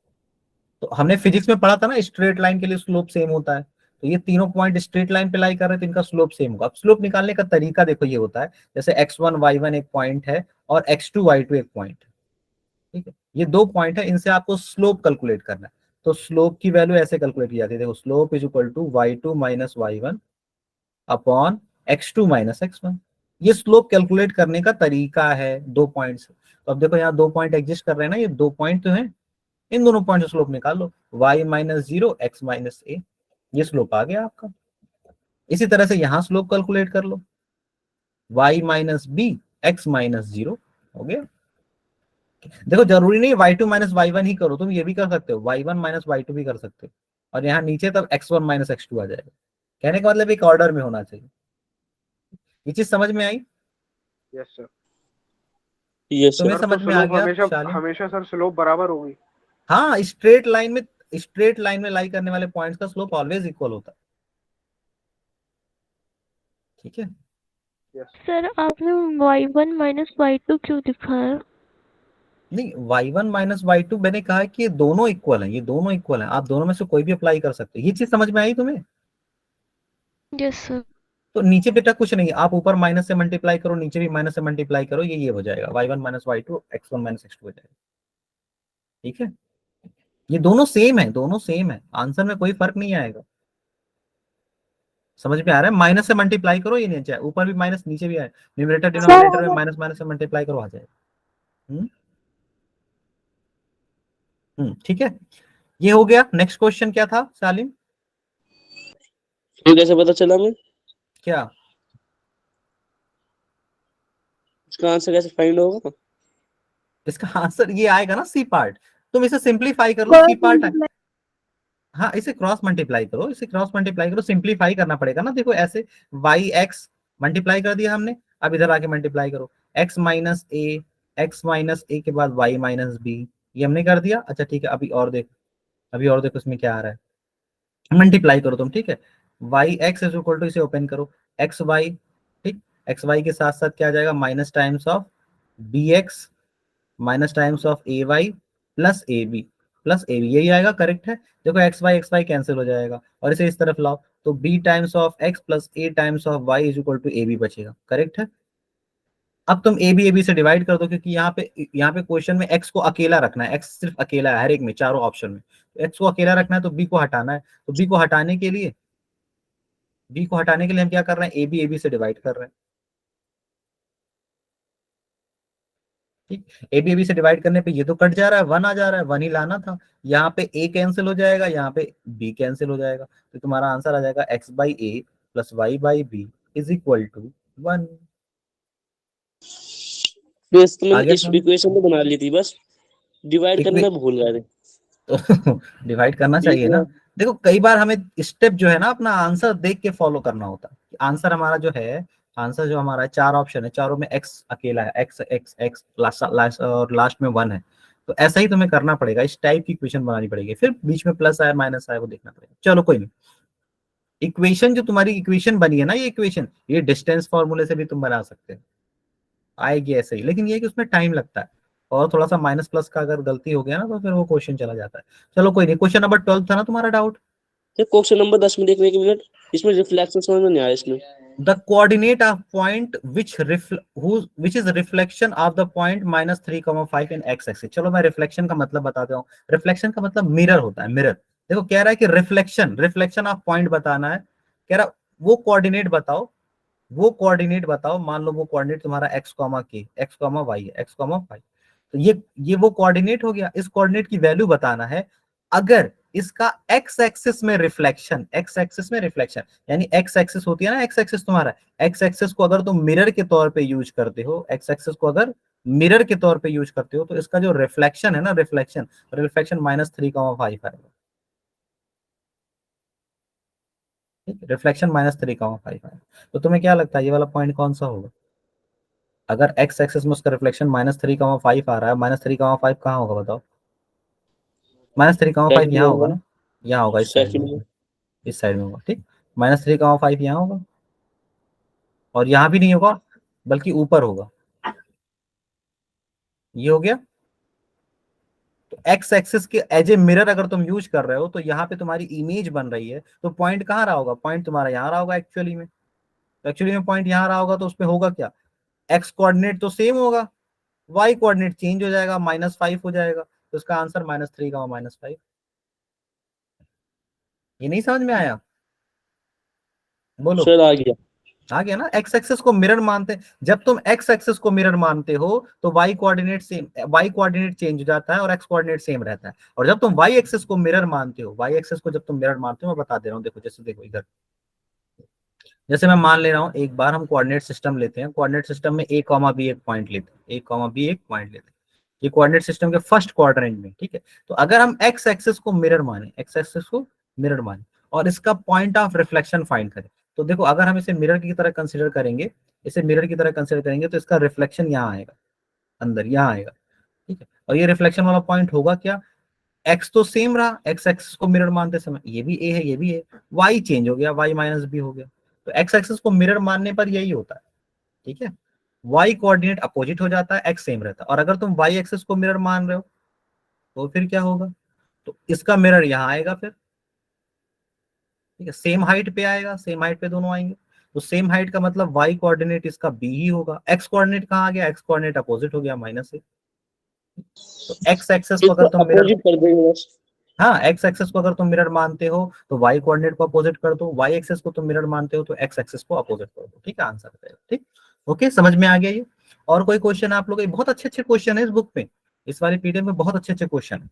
तो हमने फिजिक्स में पढ़ा था ना, स्ट्रेट लाइन के लिए स्लोप सेम होता है, तो ये तीनों पॉइंट स्ट्रेट लाइन पे लाई कर रहे हैं तो इनका स्लोप सेम होगा। अब स्लोप निकालने का तरीका देखो ये होता है, जैसे x1 y1 एक पॉइंट है और x2 y2 एक पॉइंट है, ठीक है, ये दो पॉइंट है, इनसे आपको स्लोप कैलकुलेट करना है। तो स्लोप की वैल्यू ऐसे कैलकुलेट की जाती है, देखो slope is equal to y2 minus y1 upon x2 minus x1। ये स्लोप कैलकुलेट करने का तरीका है दो पॉइंट से। तो अब देखो यहाँ दो पॉइंट एग्जिस्ट कर रहे हैं ना, ये दो पॉइंट तो हैं, इन दोनों पॉइंट से स्लोप निकाल लो, y minus 0 x minus a, ये स्लोप आ गया आपका। इसी तरह से यहाँ स्लोप कैलकुलेट कर लो, y minus b x minus 0 हो गया। देखो जरूरी नहीं y2 माइनस y1 ही करो, तुम ये भी कर सकते हो, y1 माइनस y2 भी कर सकते हो, और यहाँ नीचे तब x1 माइनस x2 आ जाएगा। कहने का मतलब एक ऑर्डर में होना चाहिए। ये चीज समझ में आई? Yes sir. यस तुम्हें सर। सर तो समझ में आ स्लोप गया हमेशा शालिम? हमेशा सर स्लोप बराबर होगी। हाँ, स्ट्रेट लाइन में लाई करने वाले पॉइंट्स का स्लोप ऑलवेज इक्वल होता है, ठीक है। यस सर आपने y1 माइनस y2 क्यों दिखाया? नहीं, y1 माइनस y2 मैंने कहा है कि ये दोनों इक्वल हैं, ये दोनों इक्वल हैं, आप दोनों में से कोई भी अप्लाई कर सकते हो। ये चीज समझ में आई तुम्हें? Yes sir. तो नीचे बेटा कुछ नहीं, आप ऊपर माइनस से मल्टीप्लाई करो, नीचे भी माइनस से मल्टीप्लाई करो, ये हो जाएगा y1 minus y2 x1 minus x2 हो जाएगा, ठीक है। ये दोनों सेम है, दोनों सेम है, आंसर में कोई फर्क नहीं आएगा। समझ में आ रहा है? माइनस से मल्टीप्लाई करो, ये नीचे ऊपर भी माइनस नीचे भी आए, न्यूमरेटर डिनोमिनेटर में माइनस माइनस से मल्टीप्लाई करो, आ जाएगा। ठीक है, ये हो गया। नेक्स्ट क्वेश्चन क्या था सालिम? तो कैसे पता चला मैं? क्या? इसका आंसर कैसे फाइंड होगा? इसका आंसर ये आएगा ना, सी पार्ट। तुम इसे सिंप्लीफाई कर लो, सी पार्ट। हाँ, इसे क्रॉस मल्टीप्लाई करो, इसे क्रॉस मल्टीप्लाई करो, सिंप्लीफाई करना पड़ेगा ना। देखो ऐसे वाई एक्स मल्टीप्लाई कर दिया हमने, अब इधर आके मल्टीप्लाई करो, एक्स माइनस ए के बाद वाई माइनस बी, ये हमने कर दिया। अच्छा ठीक है, अभी और देखो इसमें क्या आ रहा है, मल्टीप्लाई करो तुम, ठीक है। Y x is equal to, इसे ओपन करो, एक्स वाई, ठीक, एक्स वाई के साथ साथ क्या आ जाएगा, minus times of b x minus times of a y plus a b, यही आएगा, करेक्ट है। देखो एक्स वाई कैंसिल हो जाएगा और इसे इस तरफ लाओ, तो b times of x plus a times of y is equal to a b बचेगा, करेक्ट है। अब तुम ए बी से डिवाइड कर दो, क्योंकि यहाँ पे क्वेश्चन में एक्स को अकेला रखना है, एक्स सिर्फ अकेला है हर एक में, चारों ऑप्शन में। तो एक्स को अकेला रखना है तो बी को हटाना है, तो बी को हटाने के लिए हम क्या कर रहे हैं, ए बी से डिवाइड कर रहे हैं, ठीक। ए बी से डिवाइड करने पे ये तो कट जा रहा है, 1 आ जा रहा है, 1 ही लाना था। यहाँ पे ए कैंसिल हो जाएगा, यहाँ पे बी कैंसिल हो जाएगा, तो तुम्हारा आंसर आ जाएगा x by a plus y by b is equal to 1। तो इसको मैंने आगे इस इक्वेशन में बना ली थी, बस डिवाइड करना भूल गए थे। तो डिवाइड करना चाहिए ना। देखो कई बार हमें स्टेप जो है ना अपना आंसर देख के फॉलो करना होता है। आंसर हमारा जो है, आंसर जो हमारा है, 4 ऑप्शन है, चारों में एक्स अकेला है, एक्स एक्स एक्स और लास्ट में 1 है। तो ऐसा ही तुम्हें करना पड़ेगा, इस टाइप की इक्वेशन बनानी पड़ेगी, फिर बीच में प्लस आए माइनस आए वो देखना पड़ेगा। चलो कोई नहीं, इक्वेशन जो तुम्हारी इक्वेशन बनी है ना, ये इक्वेशन, ये डिस्टेंस फॉर्मूले से भी तुम बना सकते हो, आएगी ऐसे ही, लेकिन ये है कि उसमें टाइम लगता है, और थोड़ा सा माइनस प्लस का अगर गलती हो गया ना तो फिर वो क्वेश्चन चला जाता है। चलो कोई नहीं, क्वेश्चन नंबर 12 था ना तुम्हारा डाउट। क्वेश्चन नंबर 10 में देखने, एक मिनट, इसमें रिफ्लेक्शन समझ में नहीं आया इसमें। The coordinate of point which is reflection of the point minus 3,5 in x axis। चलो मैं रिफ्लेक्शन का मतलब बताता हूँ। रिफ्लेक्शन का मतलब मिरर होता है, मिरर। देखो कह रहा है कि रिफ्लेक्शन ऑफ पॉइंट बताना है, कह रहा वो कोऑर्डिनेट बताओ, मान लो वो कोऑर्डिनेट तुम्हारा x, k, x, y है, x, y। तो ये वो कोऑर्डिनेट हो गया। इस कोऑर्डिनेट की वैल्यू बताना है अगर इसका x एक्सिस में रिफ्लेक्शन, यानी x एक्सिस होती है ना, x एक्सिस तुम्हारा, x एक्सिस को अगर तुम मिरर के तौर पे यूज करते हो, तो इसका जो रिफ्लेक्शन है ना, रिफ्लेक्शन माइनस 3,5 आएगा, रिफ्लेक्शन माइनस 3,5 आएगा। तो तुम्हें क्या लगता है ये वाला पॉइंट कौन सा होगा? अगर x एक्सिस में उसका रिफ्लेक्शन माइनस 3,5 आ रहा है, माइनस 3,5 कहाँ होगा बताओ? माइनस 3,5 यहाँ होगा ना, यहाँ होगा, इस साइड में होगा, इस साइड में होगा, ठीक। माइनस 3,5 यहाँ होगा, और यहाँ भी नहीं होगा बल्कि ऊपर होगा, ये हो गया। तो एक्स एक्सिस के एज ए मिरर अगर तुम यूज कर रहे हो तो यहाँ पे तुम्हारी इमेज बन रही है, तो पॉइंट कहाँ रहा होगा? पॉइंट तुम्हारा यहाँ रहा होगा एक्चुअली में, तो एक्चुअली में पॉइंट यहाँ रहा होगा, तो उसपे होगा क्या? एक्स कोऑर्डिनेट तो सेम होगा, वाई कोऑर्डिनेट चेंज हो जाएगा, -5 हो जाएगा, तो इसका आंसर -3, -5। ये नहीं समझ में आया? बोलो। सर आ गया। आ गया ना। एक्स एक्सिस को मिरर मानते, जब तुम एक्स एक्सिस को मिरर मानते हो तो वाई कोऑर्डिनेट चेंज हो जाता है और एक्स कोऑर्डिनेट सेम रहता है। और जब तुम वाई एक्सिस को मिरर मानते हो, जब तुम मिरर मानते हो, मैं बता दे रहा हूँ, देखो जैसे देखो इधर, जैसे मैं मान ले रहा हूँ, एक बार हम कोऑर्डिनेट सिस्टम लेते हैं, कोऑर्डिनेट सिस्टम में a, b एक पॉइंट लेते हैं, ये कोऑर्डिनेट सिस्टम के फर्स्ट क्वाड्रेंट में, ठीक है। तो अगर हम एक्स एक्सिस को मिरर माने, और इसका पॉइंट ऑफ रिफ्लेक्शन फाइंड करें, तो देखो अगर हम इसे मिरर की तरह कंसीडर करेंगे, तो इसका रिफ्लेक्शन यहाँ आएगा, अंदर यहाँ आएगा, ठीक है। और ये रिफ्लेक्शन वाला पॉइंट होगा क्या? एक्स तो सेम रहा, एक्स एक्सिस को मिरर मानते समय, ये भी ए है, ये भी है, वाई चेंज हो गया, वाई माइनस बी हो गया। तो एक्स एक्सिस को मिरर मानने पर यही होता है, ठीक है। वाई कोऑर्डिनेट अपोजिट हो जाता है, एक्स सेम रहता है। और अगर तुम वाई एक्सिस को मिरर मान रहे हो तो फिर क्या होगा? तो इसका मिरर यहाँ आएगा फिर, ठीक है, सेम हाइट पे आएगा, सेम हाइट पे दोनों आएंगे। तो सेम हाइट का मतलब वाई कोऑर्डिनेट इसका बी ही होगा। एक्स कोऑर्डिनेट कहाँ आ गया? एक्स कोऑर्डिनेट अपोजिट हो गया, -1। तो एक्स एक्सिस को अगर तुम मिरर, अपोजिट कर देंगे बस। हाँ, एक्स एक्सिस को अगर तुम मिरर मानते हो तो वाई कोऑर्डिनेट को अपोजिट कर दो, वाई एक्सिस को तुम मिरर मानते हो तो एक्स एक्सिस को अपोजिट कर दो, ठीक है, आंसर रहेगा, ठीक। ओके, समझ में आ गया ये? और कोई क्वेश्चन आप लोग? बहुत अच्छे अच्छे क्वेश्चन है इस बुक में, इस वाली पीडीएफ में बहुत अच्छे अच्छे क्वेश्चन है।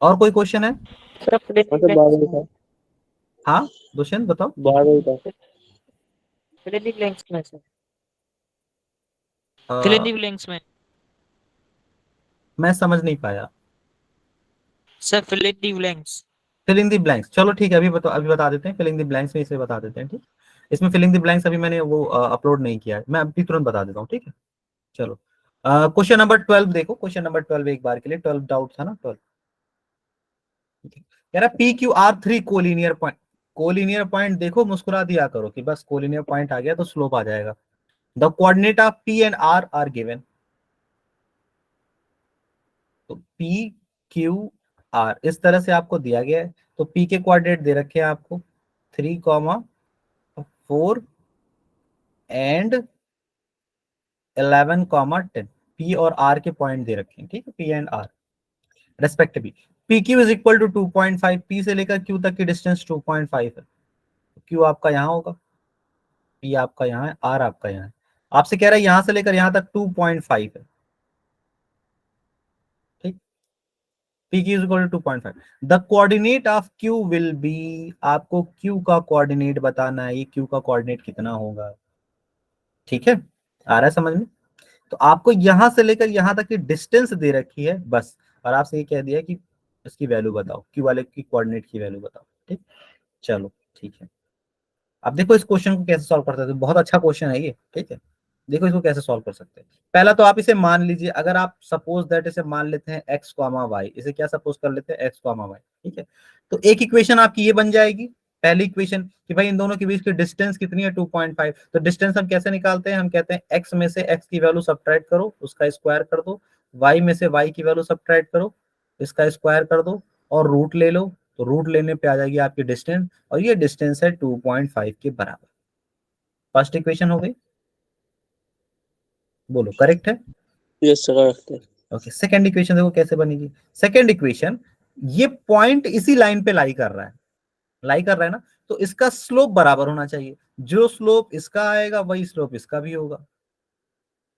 और कोई क्वेश्चन है? हाँ दुष्यंत बताओ। फिल इन द ब्लैंक्स में मैं समझ नहीं पाया। Sir, fill in the blanks. Filling the blanks, चलो ठीक है, अभी बता देते हैं, फिलिंग द ब्लैंक्स में इसे बता देते हैं, ठीक। इसमें फिलिंग द ब्लैंक्स अभी मैंने वो अपलोड नहीं किया है, मैं अभी तुरंत बता देता हूँ, ठीक है। चलो क्वेश्चन नंबर 12 देखो, क्वेश्चन नंबर 12 एक बार के लिए, 12 डाउट था ना, 12 कह रहा P Q are three collinear point. Collinear point देखो, मुस्कुरा दिया करो कि बस कोलिनियर पॉइंट आ गया तो स्लोप आ जाएगा। The coordinate of P and R given. तो पी क्यू आर इस तरह से आपको दिया गया है, तो पी के कोऑर्डिनेट दे रखे हैं आपको 3,4 एंड 11,10। पी और आर के पॉइंट दे रखे हैं, ठीक है, P and R respectively. P Q is equal to 2.5, P से लेकर क्यू तक की डिस्टेंस 2.5 है। क्यू आपका यहाँ होगा, पी आपका यहाँ है, आर आपका यहाँ है। आपसे कह रहा है यहां से लेकर यहां तक 2.5 है, ठीक। P Q is equal to 2.5। The coordinate of Q will be, आपको क्यू का कोऑर्डिनेट बताना है, ये क्यू का कोऑर्डिनेट कितना होगा, ठीक है, आ रहा है समझ में। तो आपको यहां से लेकर यहां तक की डिस्टेंस दे रखी है बस, और आपसे ये कह दिया कि इसकी वैल्यू बताओ, क्यू वाले की कोऑर्डिनेट की वैल्यू बताओ, ठीक। चलो ठीक है, अब देखो इस क्वेश्चन को कैसे सॉल्व कर सकते हैं, बहुत अच्छा क्वेश्चन है ये, ठीक है। देखो इसको कैसे सॉल्व कर सकते हैं। पहला तो आप इसे मान लीजिए, अगर आप सपोज दैट इसे मान लेते हैं एक्स कॉमा वाई, इसे क्या सपोज कर लेते हैं एक्स कॉमा वाई, ठीक है। तो एक इक्वेशन आपकी ये बन जाएगी, पहली इक्वेशन कि भाई इन दोनों के बीच की डिस्टेंस कितनी है 2.5। तो डिस्टेंस हम कैसे निकालते हैं, हम कहते हैं एक्स में से एक्स की वैल्यू सब्ट्रैक्ट करो, उसका स्क्वायर कर दो, वाई में से वाई की वैल्यू सब्ट्रैक्ट करो, इसका स्क्वायर कर दो, और रूट ले लो। तो रूट लेने पे आ जाएगी आपकी डिस्टेंस, और ये डिस्टेंस है 2.5 के बराबर। फर्स्ट इक्वेशन हो गई, बोलो करेक्ट है। यस सर, करेक्ट है। ओके, सेकंड इक्वेशन देखो कैसे बनेगी। सेकंड इक्वेशन, ये पॉइंट इसी लाइन पे लाई कर रहा है, ना, तो इसका स्लोप बराबर होना चाहिए। जो स्लोप इसका आएगा वही स्लोप इसका भी होगा,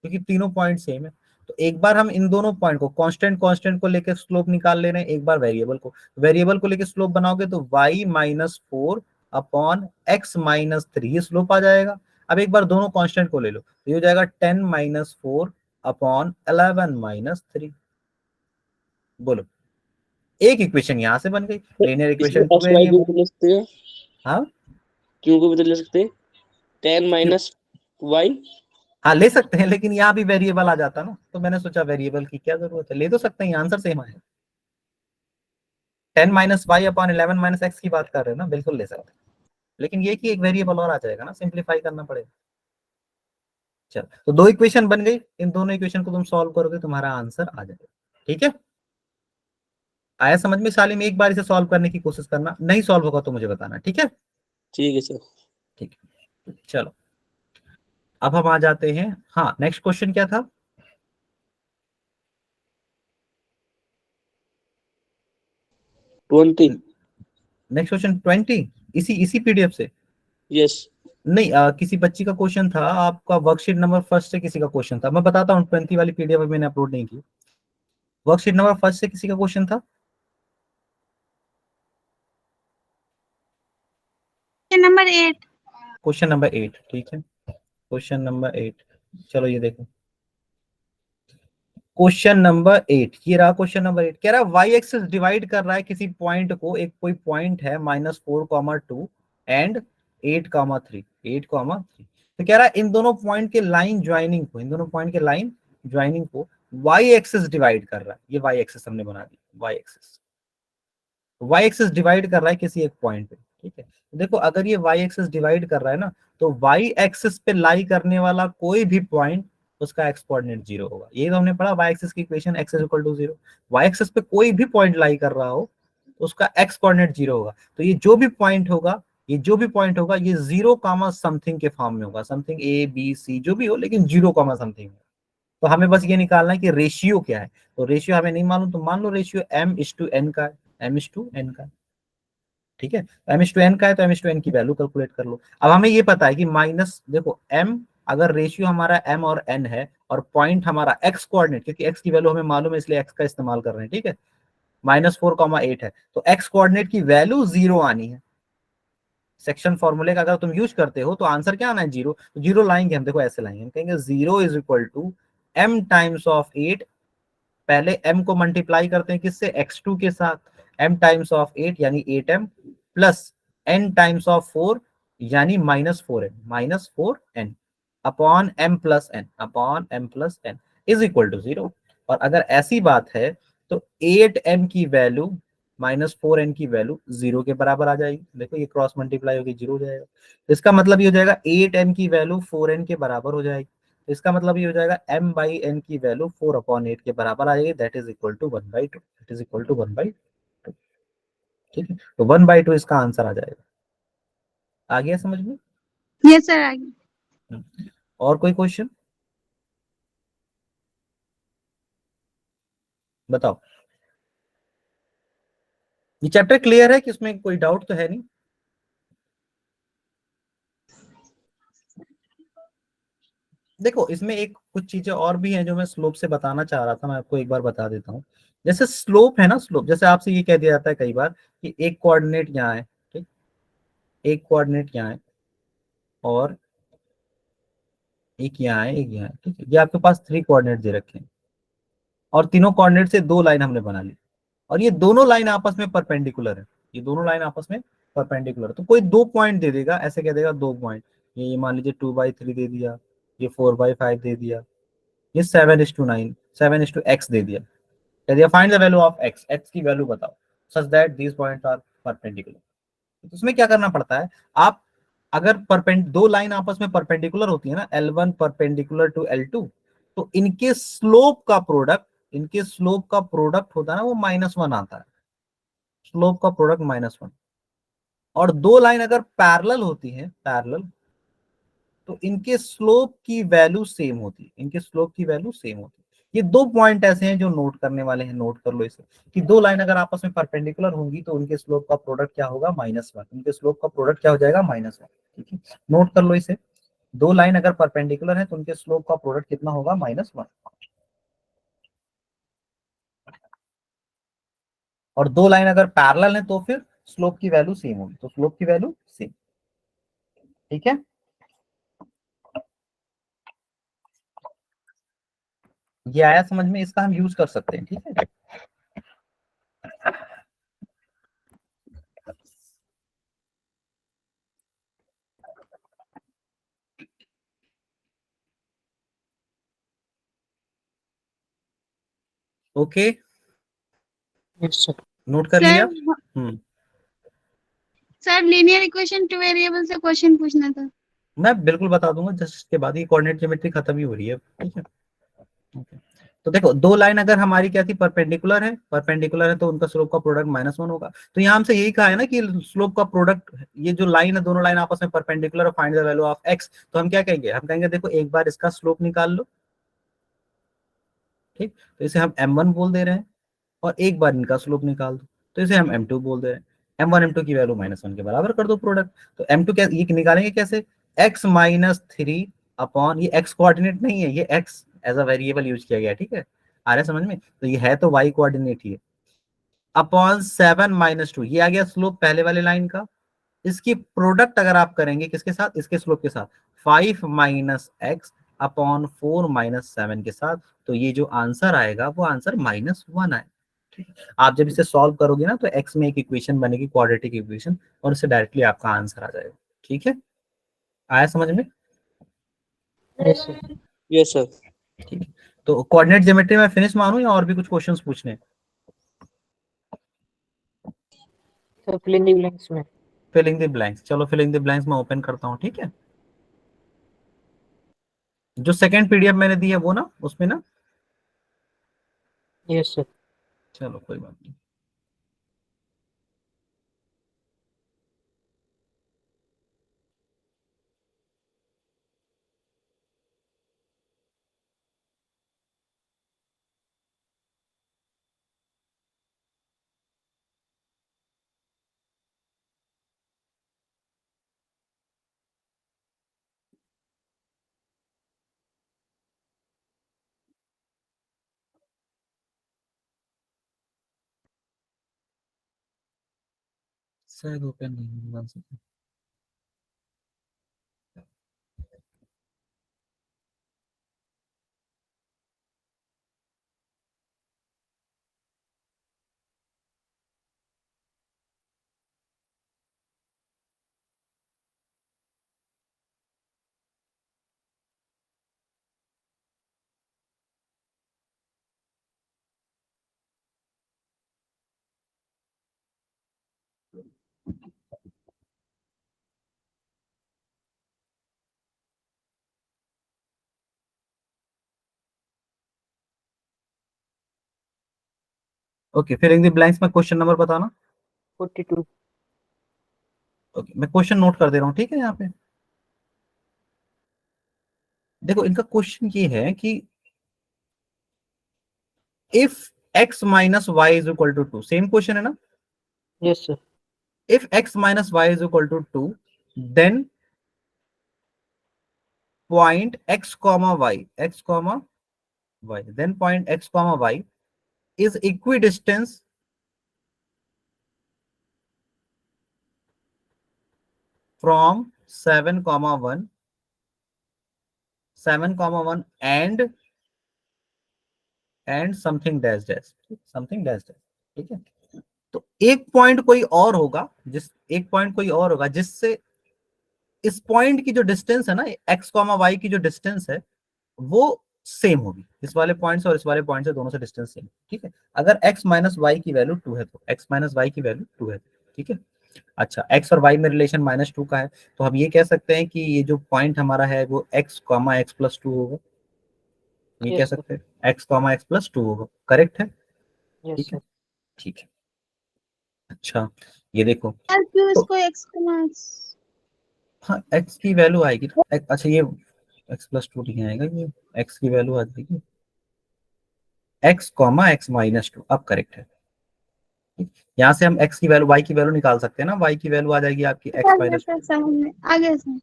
क्योंकि तीनों पॉइंट सेम है। तो एक बार हम इन दोनों पॉइंट को कांस्टेंट को लेकर स्लोप निकाल ले रहे हैं, एक बार वेरिएबल को लेकर स्लोप बनाओगे तो y-4 अपॉन x-3 ये स्लोप आ जाएगा। अब एक बार दोनों कांस्टेंट को ले लो, तो ये हो जाएगा 10-4 अपॉन 11-3। बोलो, एक इक्वेशन यहां से बन गई, linear equation two x y को वेरिएबल। बदल सकते हैं, हाँ क्यू को बदल सकते हैं, 10 माइनस वाई। हाँ ले सकते हैं, लेकिन यहाँ भी वेरिएबल आ जाता ना, तो मैंने सोचा वेरिएबल की क्या जरूरत है, ले तो सकते हैं, आंसर सेम आएगा। 10-y अपॉन 11-x की बात कर रहे हैं ना, बिल्कुल ले सकते हैं, लेकिन ये कि एक वेरिएबल और आ जाएगा ना, सिंप्लीफाई करना पड़ेगा। चल, तो दो इक्वेशन बन गई, इन दोनों इक्वेशन को तुम सॉल्व करोगे तुम्हारा आंसर आ जाएगा, ठीक है। आया समझ में सालिम, एक बार इसे सॉल्व करने की कोशिश करना, नहीं सॉल्व होगा तो मुझे बताना, ठीक है। ठीक है सर। ठीक है, चलो अब हम आ जाते हैं, हाँ नेक्स्ट क्वेश्चन क्या था। 20। नेक्स्ट क्वेश्चन 20, इसी पीडीएफ से। यस। नहीं किसी बच्ची का क्वेश्चन था आपका, वर्कशीट नंबर फर्स्ट से किसी का क्वेश्चन था, मैं बताता हूँ, 20 वाली पीडीएफ मैंने अपलोड नहीं की। वर्कशीट नंबर फर्स्ट से किसी का क्वेश्चन था। नंबर 8। क्वेश्चन नंबर 8, ठीक है, क्वेश्चन नंबर 8, चलो ये देखो क्वेश्चन नंबर 8, ये रहा क्वेश्चन नंबर 8। कह रहा है वाई एक्सिस डिवाइड कर रहा है किसी पॉइंट को, एक कोई पॉइंट है -4,2 एंड 8,3। तो कह रहा है इन दोनों पॉइंट के लाइन ज्वाइनिंग को वाई एक्सिस डिवाइड कर रहा है। ये वाई एक्सिस हमने बना दी, वाई एक्सिस डिवाइड कर रहा है किसी एक पॉइंट पे, ठीक है। तो देखो अगर ये वाई एक्सिस डिवाइड कर रहा है ना, तो वाई एक्सिस पे लाई करने वाला कोई भी पॉइंट, उसका एक्स कोऑर्डिनेट 0 होगा। ये तो हमने पढ़ा वाई एक्सिस की equation, x is equal to 0। Y axis पे कोई भी पॉइंट लाई कर रहा हो तो उसका एक्स कोऑर्डिनेट 0 होगा। तो ये जो भी पॉइंट होगा ये 0, समथिंग के फॉर्म में होगा, समथिंग a b c जो भी हो, लेकिन 0, समथिंग। तो हमें बस ये निकालना है कि रेशियो क्या है। तो रेशियो हमें नहीं मालूम, तो मान लो रेशियो m:n का है, m:n का, ठीक है। m:n का है तो m:n की वैल्यू कैलकुलेट कर लो। अब हमें ये पता है कि माइनस, देखो m, अगर रेशियो हमारा m और n है और पॉइंट हमारा x कोऑर्डिनेट, क्योंकि x की वैल्यू हमें मालूम है इसलिए x का इस्तेमाल कर रहे हैं, ठीक है, -4,8 है, तो x कोऑर्डिनेट की वैल्यू 0 आनी है। सेक्शन फॉर्मूले का अगर तुम यूज करते हो तो आंसर क्या आना है, जीरो। तो जीरो लाएंगे हम, देखो ऐसे लाएंगे, हम कहेंगे zero is equal to m times of 8, पहले m को मल्टीप्लाई करते हैं किससे, x2 के साथ, m टाइम्स ऑफ 8 यानी 8m plus n times of 4 यानी -4n upon m plus n is equal to zero. और अगर ऐसी बात है तो 8m की वैल्यू -4n की वैल्यू जीरो के बराबर आ जाएगी। देखो ये क्रॉस मल्टीप्लाई होकर जीरो हो जाएगा। इसका मतलब ये हो जाएगा 8m की वैल्यू 4n के बराबर हो जाएगी। इसका मतलब ये हो जाएगा m बाई n की वैल्यू 4/8 के बराबर आ जाएगी, that is equal to 1/2, that is equal to 1/2। ठीक है, तो 1/2 इसका आंसर आ जाएगा। आ गया समझ में? यस सर, आगे। और कोई क्वेश्चन बताओ। ये चैप्टर क्लियर है कि इसमें कोई डाउट तो है नहीं? देखो इसमें एक कुछ चीजें और भी हैं जो मैं स्लोप से बताना चाह रहा था, मैं आपको एक बार बता देता हूँ। जैसे स्लोप है ना, स्लोप जैसे आपसे ये कह दिया जाता है कई बार कि एक कोऑर्डिनेट यहाँ है, ठीक, एक कोऑर्डिनेट यहाँ है और एक यहाँ है, एक यहाँ है, ठीक है, ये आपके पास 3 कोऑर्डिनेट दे रखे हैं और तीनों कोऑर्डिनेट से 2 लाइन हमने बना ली और ये दोनों लाइन आपस में परपेंडिकुलर है, ये दोनों लाइन आपस में परपेंडिकुलर है। तो कोई 2 पॉइंट दे देगा, ऐसे कह देगा 2 पॉइंट, ये मान लीजिए 2/3 दे दिया, ये 4/5 दे दिया, ये 7:9 7:x दे दिया, कह दिया find the value of x, x की वैल्यू बताओ such that these points are perpendicular. तो उसमें क्या करना पड़ता है, आप अगर दो लाइन आपस में परपेंडिकुलर होती है ना, L1 परपेंडिकुलर टू L2, तो इनके स्लोप का प्रोडक्ट होता है ना, वो -1 आता है, स्लोप का प्रोडक्ट -1। और दो लाइन अगर पैरेलल होती है, पैरेलल, तो इनके स्लोप की वैल्यू सेम होती है, इनके स्लोप की वैल्यू सेम होती है। ये 2 पॉइंट ऐसे हैं जो नोट करने वाले हैं, नोट कर लो इसे, कि दो लाइन अगर आपस में परपेंडिकुलर होंगी तो उनके स्लोप का प्रोडक्ट क्या होगा, -1, उनके स्लोप का प्रोडक्ट क्या हो जाएगा, -1। ठीक है, नोट कर लो इसे, दो लाइन अगर परपेंडिकुलर है तो उनके स्लोप का प्रोडक्ट कितना होगा, -1। और दो लाइन अगर पैरेलल है तो फिर स्लोप की वैल्यू सेम होगी, तो स्लोप की वैल्यू सेम। ठीक है, ये आया समझ में, इसका हम यूज कर सकते हैं। ठीक है, ओके, Yes, sir. नोट कर सर, लिया। Hmm, sir linear equation two variable से क्वेश्चन पूछना था। मैं बिल्कुल बता दूंगा, जस्ट इसके बाद ये कोऑर्डिनेट ज्योमेट्री खत्म ही हो रही है। ठीक है, तो देखो दो लाइन अगर हमारी क्या थी, परपेंडिकुलर है तो उनका स्लोप का प्रोडक्ट -1 होगा। तो यहाँ हमसे यही कहा है ना कि स्लोप का प्रोडक्ट, ये जो लाइन है, दोनों लाइन आपस में perpendicular, find the value of x, तो हम क्या कहेंगे, हम कहेंगे देखो एक बार इसका स्लोप निकाल लो, ठीक, तो इसे हम m1 बोल दे रहे हैं, और एक बार इनका स्लोप निकाल दो तो इसे हम m2 बोल दे रहे हैं। m1 m2 की वैल्यू -1 के बराबर कर दो प्रोडक्ट, तो m2 क्या, ये निकालेंगे कैसे, x-3 अपॉन, ये x कोऑर्डिनेट नहीं है, ये x as a variable use किया गया। ठीक है, आ रहा है समझ में, तो ये है तो y कोऑर्डिनेट ही है, अपॉन 7-2, ये आ गया स्लोप पहले वाले लाइन का। इसकी प्रोडक्ट अगर आप करेंगे किसके साथ, इसके स्लोप के साथ, 5 - x अपॉन 4 - 7 के साथ, तो ये जो आंसर आएगा वो आंसर -1 आए। ठीक है? आप जब इसे सॉल्व करोगे ना तो x में एक इक्वेशन बनेगी, क्वाड्रेटिक इक्वेशन, और इससे डायरेक्टली आपका आंसर आ जाएगा। ठीक है, आया समझ में? Yes, sir. Yes sir. ठीक है, तो कोऑर्डिनेट ज्योमेट्री में फिनिश मानूं या और भी कुछ क्वेश्चंस पूछने हैं? Sir, fill in the blanks में. फिलिंग द ब्लैंक्स, चलो फिलिंग द ब्लैंक्स में ओपन करता हूँ। ठीक है, जो सेकंड पीडीएफ मैंने दी है वो ना, उसमें ना, Yes, sir. चलो कोई बात नहीं। शायद ओपन नहीं, 1 सेकंड। ओके, फिर इन द ब्लैंक्स में क्वेश्चन नंबर बताना। 42. ओके, मैं क्वेश्चन नोट कर दे रहा हूँ, ठीक है। यहाँ पे देखो, इनका क्वेश्चन ये है कि if x minus y is equal to 2, same question है ना। Yes, sir. If x minus y is equal to 2, then point x comma y, then point x comma y is equidistant from 7 comma 1 and something dash dash, something dash dash, ठीक है। तो एक point कोई और होगा जिससे इस point की जो डिस्टेंस है ना, x कॉमा y की जो डिस्टेंस है वो सेम होगी। इस वाले पॉइंट से और इस वाले पॉइंट से दोनों से डिस्टेंस सेम, ठीक है। अगर x माइनस वाई की वैल्यू 2 है तो x माइनस वाई की वैल्यू 2 है, ठीक है। अच्छा, x और y में रिलेशन -2 का है, तो हम ये कह सकते हैं कि ये जो पॉइंट हमारा है वो x कॉमा x प्लस 2 होगा। ये Yes, कह sir. सकते हैं x कॉमा x प्लस 2 होगा, करेक्ट है। Yes, ठीक है, sir. ठीक है। अच्छा, ये देखो, सर क्यों तो इसको x को मार्क्स? हाँ x की वैल्यू आएगी ना। अच्छा, ये x प्लस 2 नहीं आएगा, ये x की वैल्यू आ जाएगी x कॉमा x माइनस 2, अब करेक्ट है। यहाँ से हम x की वैल्यू y की वैल्यू निकाल सकते हैं ना, y की वैल्यू आ जाएगी आपकी x माइनस 2। समझ में आ गया सर।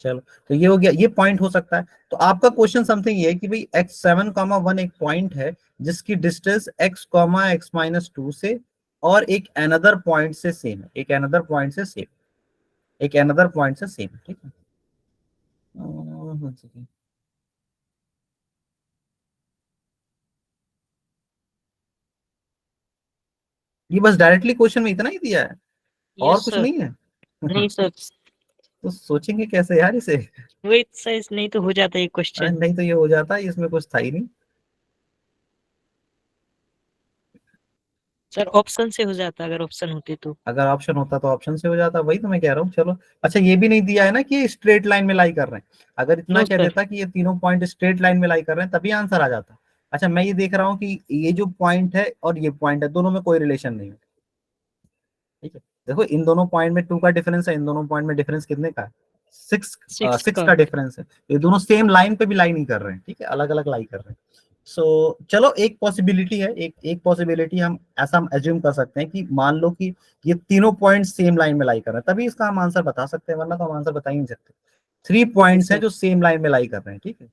चलो, तो ये हो गया, ये पॉइंट हो सकता है। तो आपका क्वेश्चन समथिंग ये है कि भाई x7 कॉमा 1 एक पॉइंट है जिसकी distance x comma x minus 2 से और एक अनदर पॉइंट से सेम है, एक अनदर पॉइंट से सेम, एक अनदर पॉइंट से सेम, ठीक है। ये बस डायरेक्टली क्वेश्चन में इतना ही दिया है और Yes, कुछ sir. नहीं है। नहीं सर, तो सोचेंगे कैसे यार इसे। वही साइज नहीं तो हो जाता है अरे क्वेश्चन। नहीं तो ये हो जाता है, इसमें कुछ था ही नहीं। सर ऑप्शन से हो जाता अगर ऑप्शन होते तो। अगर ऑप्शन होता तो ऑप्शन से हो जाता, वही तो मैं कह रहा हूँ। चलो, अच्छा, ये भी नहीं दिया है ना कि ये स्ट्रेट लाइन में लाई कर रहे हैं। अगर इतना नो कह सर। देता कि ये तीनों पॉइंट स्ट्रेट लाइन में लाई कर रहे हैं तभी आंसर आ जाता। अच्छा, मैं ये देख रहा हूँ कि ये जो पॉइंट है और ये पॉइंट है, दोनों में कोई रिलेशन नहीं है, ठीक है। देखो, इन दोनों पॉइंट में 2 का डिफरेंस है, इन दोनों पॉइंट में डिफरेंस कितने का है, 6 का। का डिफरेंस है। ये दोनों सेम लाइन पे भी लाई नहीं कर रहे हैं, ठीक है, अलग अलग लाई कर रहे हैं। सो चलो, एक पॉसिबिलिटी है, एक पॉसिबिलिटी हम ऐसा हम एज्यूम कर सकते हैं कि मान लो कि ये तीनों पॉइंट सेम लाइन में लाई कर रहे हैं, तभी इसका हम आंसर बता सकते हैं, वरना तो हम आंसर बता ही नहीं सकते। 3 पॉइंट्स हैं जो सेम लाइन में लाई कर रहे हैं, ठीक है।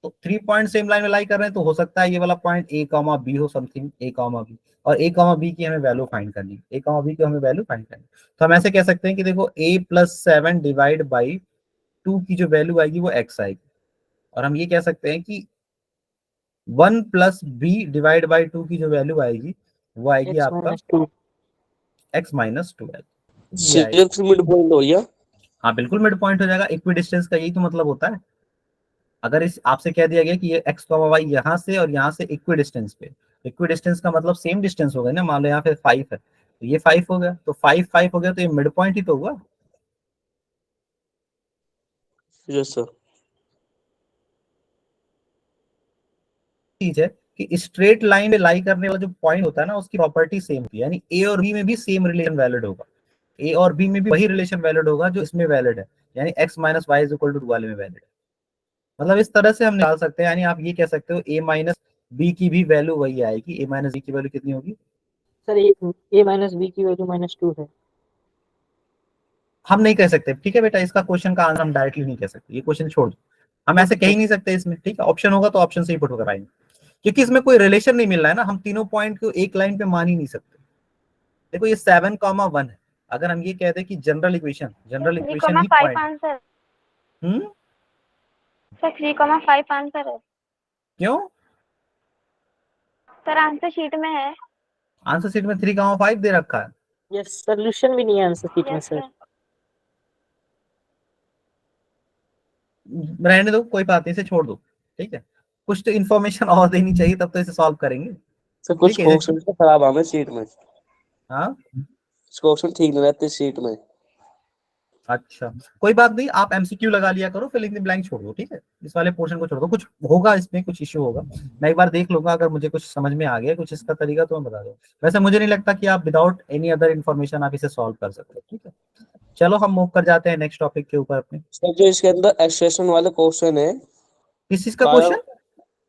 तो 3 पॉइंट सेम लाइन में लाई कर रहे हैं, तो हो सकता है ये वाला पॉइंट ए कॉमा बी हो, समथिंग ए कॉमा बी, और ए कॉमा बी की हमें वैल्यू फाइंड करनी है, ए कॉमा बी की हमें वैल्यू फाइंड करनी है। तो हम ऐसे कह सकते हैं कि देखो, a प्लस 7 डिवाइड बाई 2 की जो वैल्यू आएगी वो x आएगी, और हम ये कह सकते हैं कि 1 प्लस बी डिवाइड बाई 2 की जो वैल्यू आएगी वो आएगी X आपका minus 2. x माइनस 2 आएगी, ये आएगी। सिक्स मिड पॉइंट हो गया। हाँ, बिल्कुल मिड पॉइंट हो जाएगा। इक्विडिस्टेंस का यही तो मतलब होता है। अगर इस आपसे कह दिया गया कि ये x कॉमा y यहाँ से और यहाँ से इक्वी डिस्टेंस पे, इक्वी डिस्टेंस का मतलब सेम डिस्टेंस हो गया ना। मान लो यहाँ पे 5 है तो ये 5 हो गया, तो 5 5 हो गया, तो ये मिड पॉइंट ही तो हुआ। Yes sir. चीज है कि स्ट्रेट लाइन में लाई करने वाला जो पॉइंट होता है ना, उसकी प्रॉपर्टी सेम होती है, यानी ए और बी में भी सेम रिलेशन वैलिड होगा, ए और बी में भी वही रिलेशन वैलिड होगा जो इसमें वैलिड है, यानी x minus y is equal to वाले में वैलिड है। मतलब इस तरह से हम निकाल सकते हैं, यानी आप ये कह सकते हो a माइनस बी की भी वैल्यू वही आएगी। a माइनस बी की वैल्यू कितनी होगी? सर a minus b की वैल्यू -2 है। हम नहीं कह सकते, ठीक है बेटा, इसका क्वेश्चन का आंसर हम डायरेक्टली नहीं कह सकते, ये क्वेश्चन छोड़ दो, हम ऐसे कह ही नहीं सकते इसमें, ठीक है। ऑप्शन होगा तो ऑप्शन से ही पुट कराएंगे, क्योंकि इसमें कोई रिलेशन नहीं मिल रहा है ना, हम तीनों पॉइंट को एक लाइन पे मान ही नहीं सकते। देखो, ये 7 कॉमा 1 है, अगर हम ये कहते हैं कि जनरल इक्वेशन ही 3,5 पॉइंट। आंसर। हम्म, सर 3,5 आंसर है। क्यों? सर आंसर शीट में है। आंसर शीट में 3,5 दे रखा है। यस, सोल्यूशन भी नहीं है आंसर शीट में यस सर। सर। रहने दो, कोई बात नहीं, इसे छोड़ दो, ठीक है। कुछ तो इन्फॉर्मेशन और देनी चाहिए, तब तो इसे सॉल्व करेंगे, सर कुछ ठीक है। क्वेश्चन तो खराब आ में सीट में, हाँ, क्वेश्चन ठीक नहीं रहते सीट में। अच्छा, कोई बात नहीं, आप एमसीक्यू लगा लिया करो, फिलिंग द ब्लैंक छोड़ दो, ठीक है, इस वाले पोर्शन को छोड़ दो, कुछ होगा इसमें, कुछ इश्यू होगा, मैं एक बार देख लूंगा, अगर मुझे कुछ समझ में आ गया कुछ इसका तरीका तो मैं बता दूँ। वैसे मुझे नहीं लगता कि आप विदाउट एनी अदर इन्फॉर्मेशन आप इसे सॉल्व कर सकते हो, ठीक है। चलो हम मूव कर जाते हैं नेक्स्ट टॉपिक के ऊपर अपने। सर जो इसके अंदर एक्सप्रेशन वाले क्वेश्चन है, किस चीज का कारण क्वेश्चन?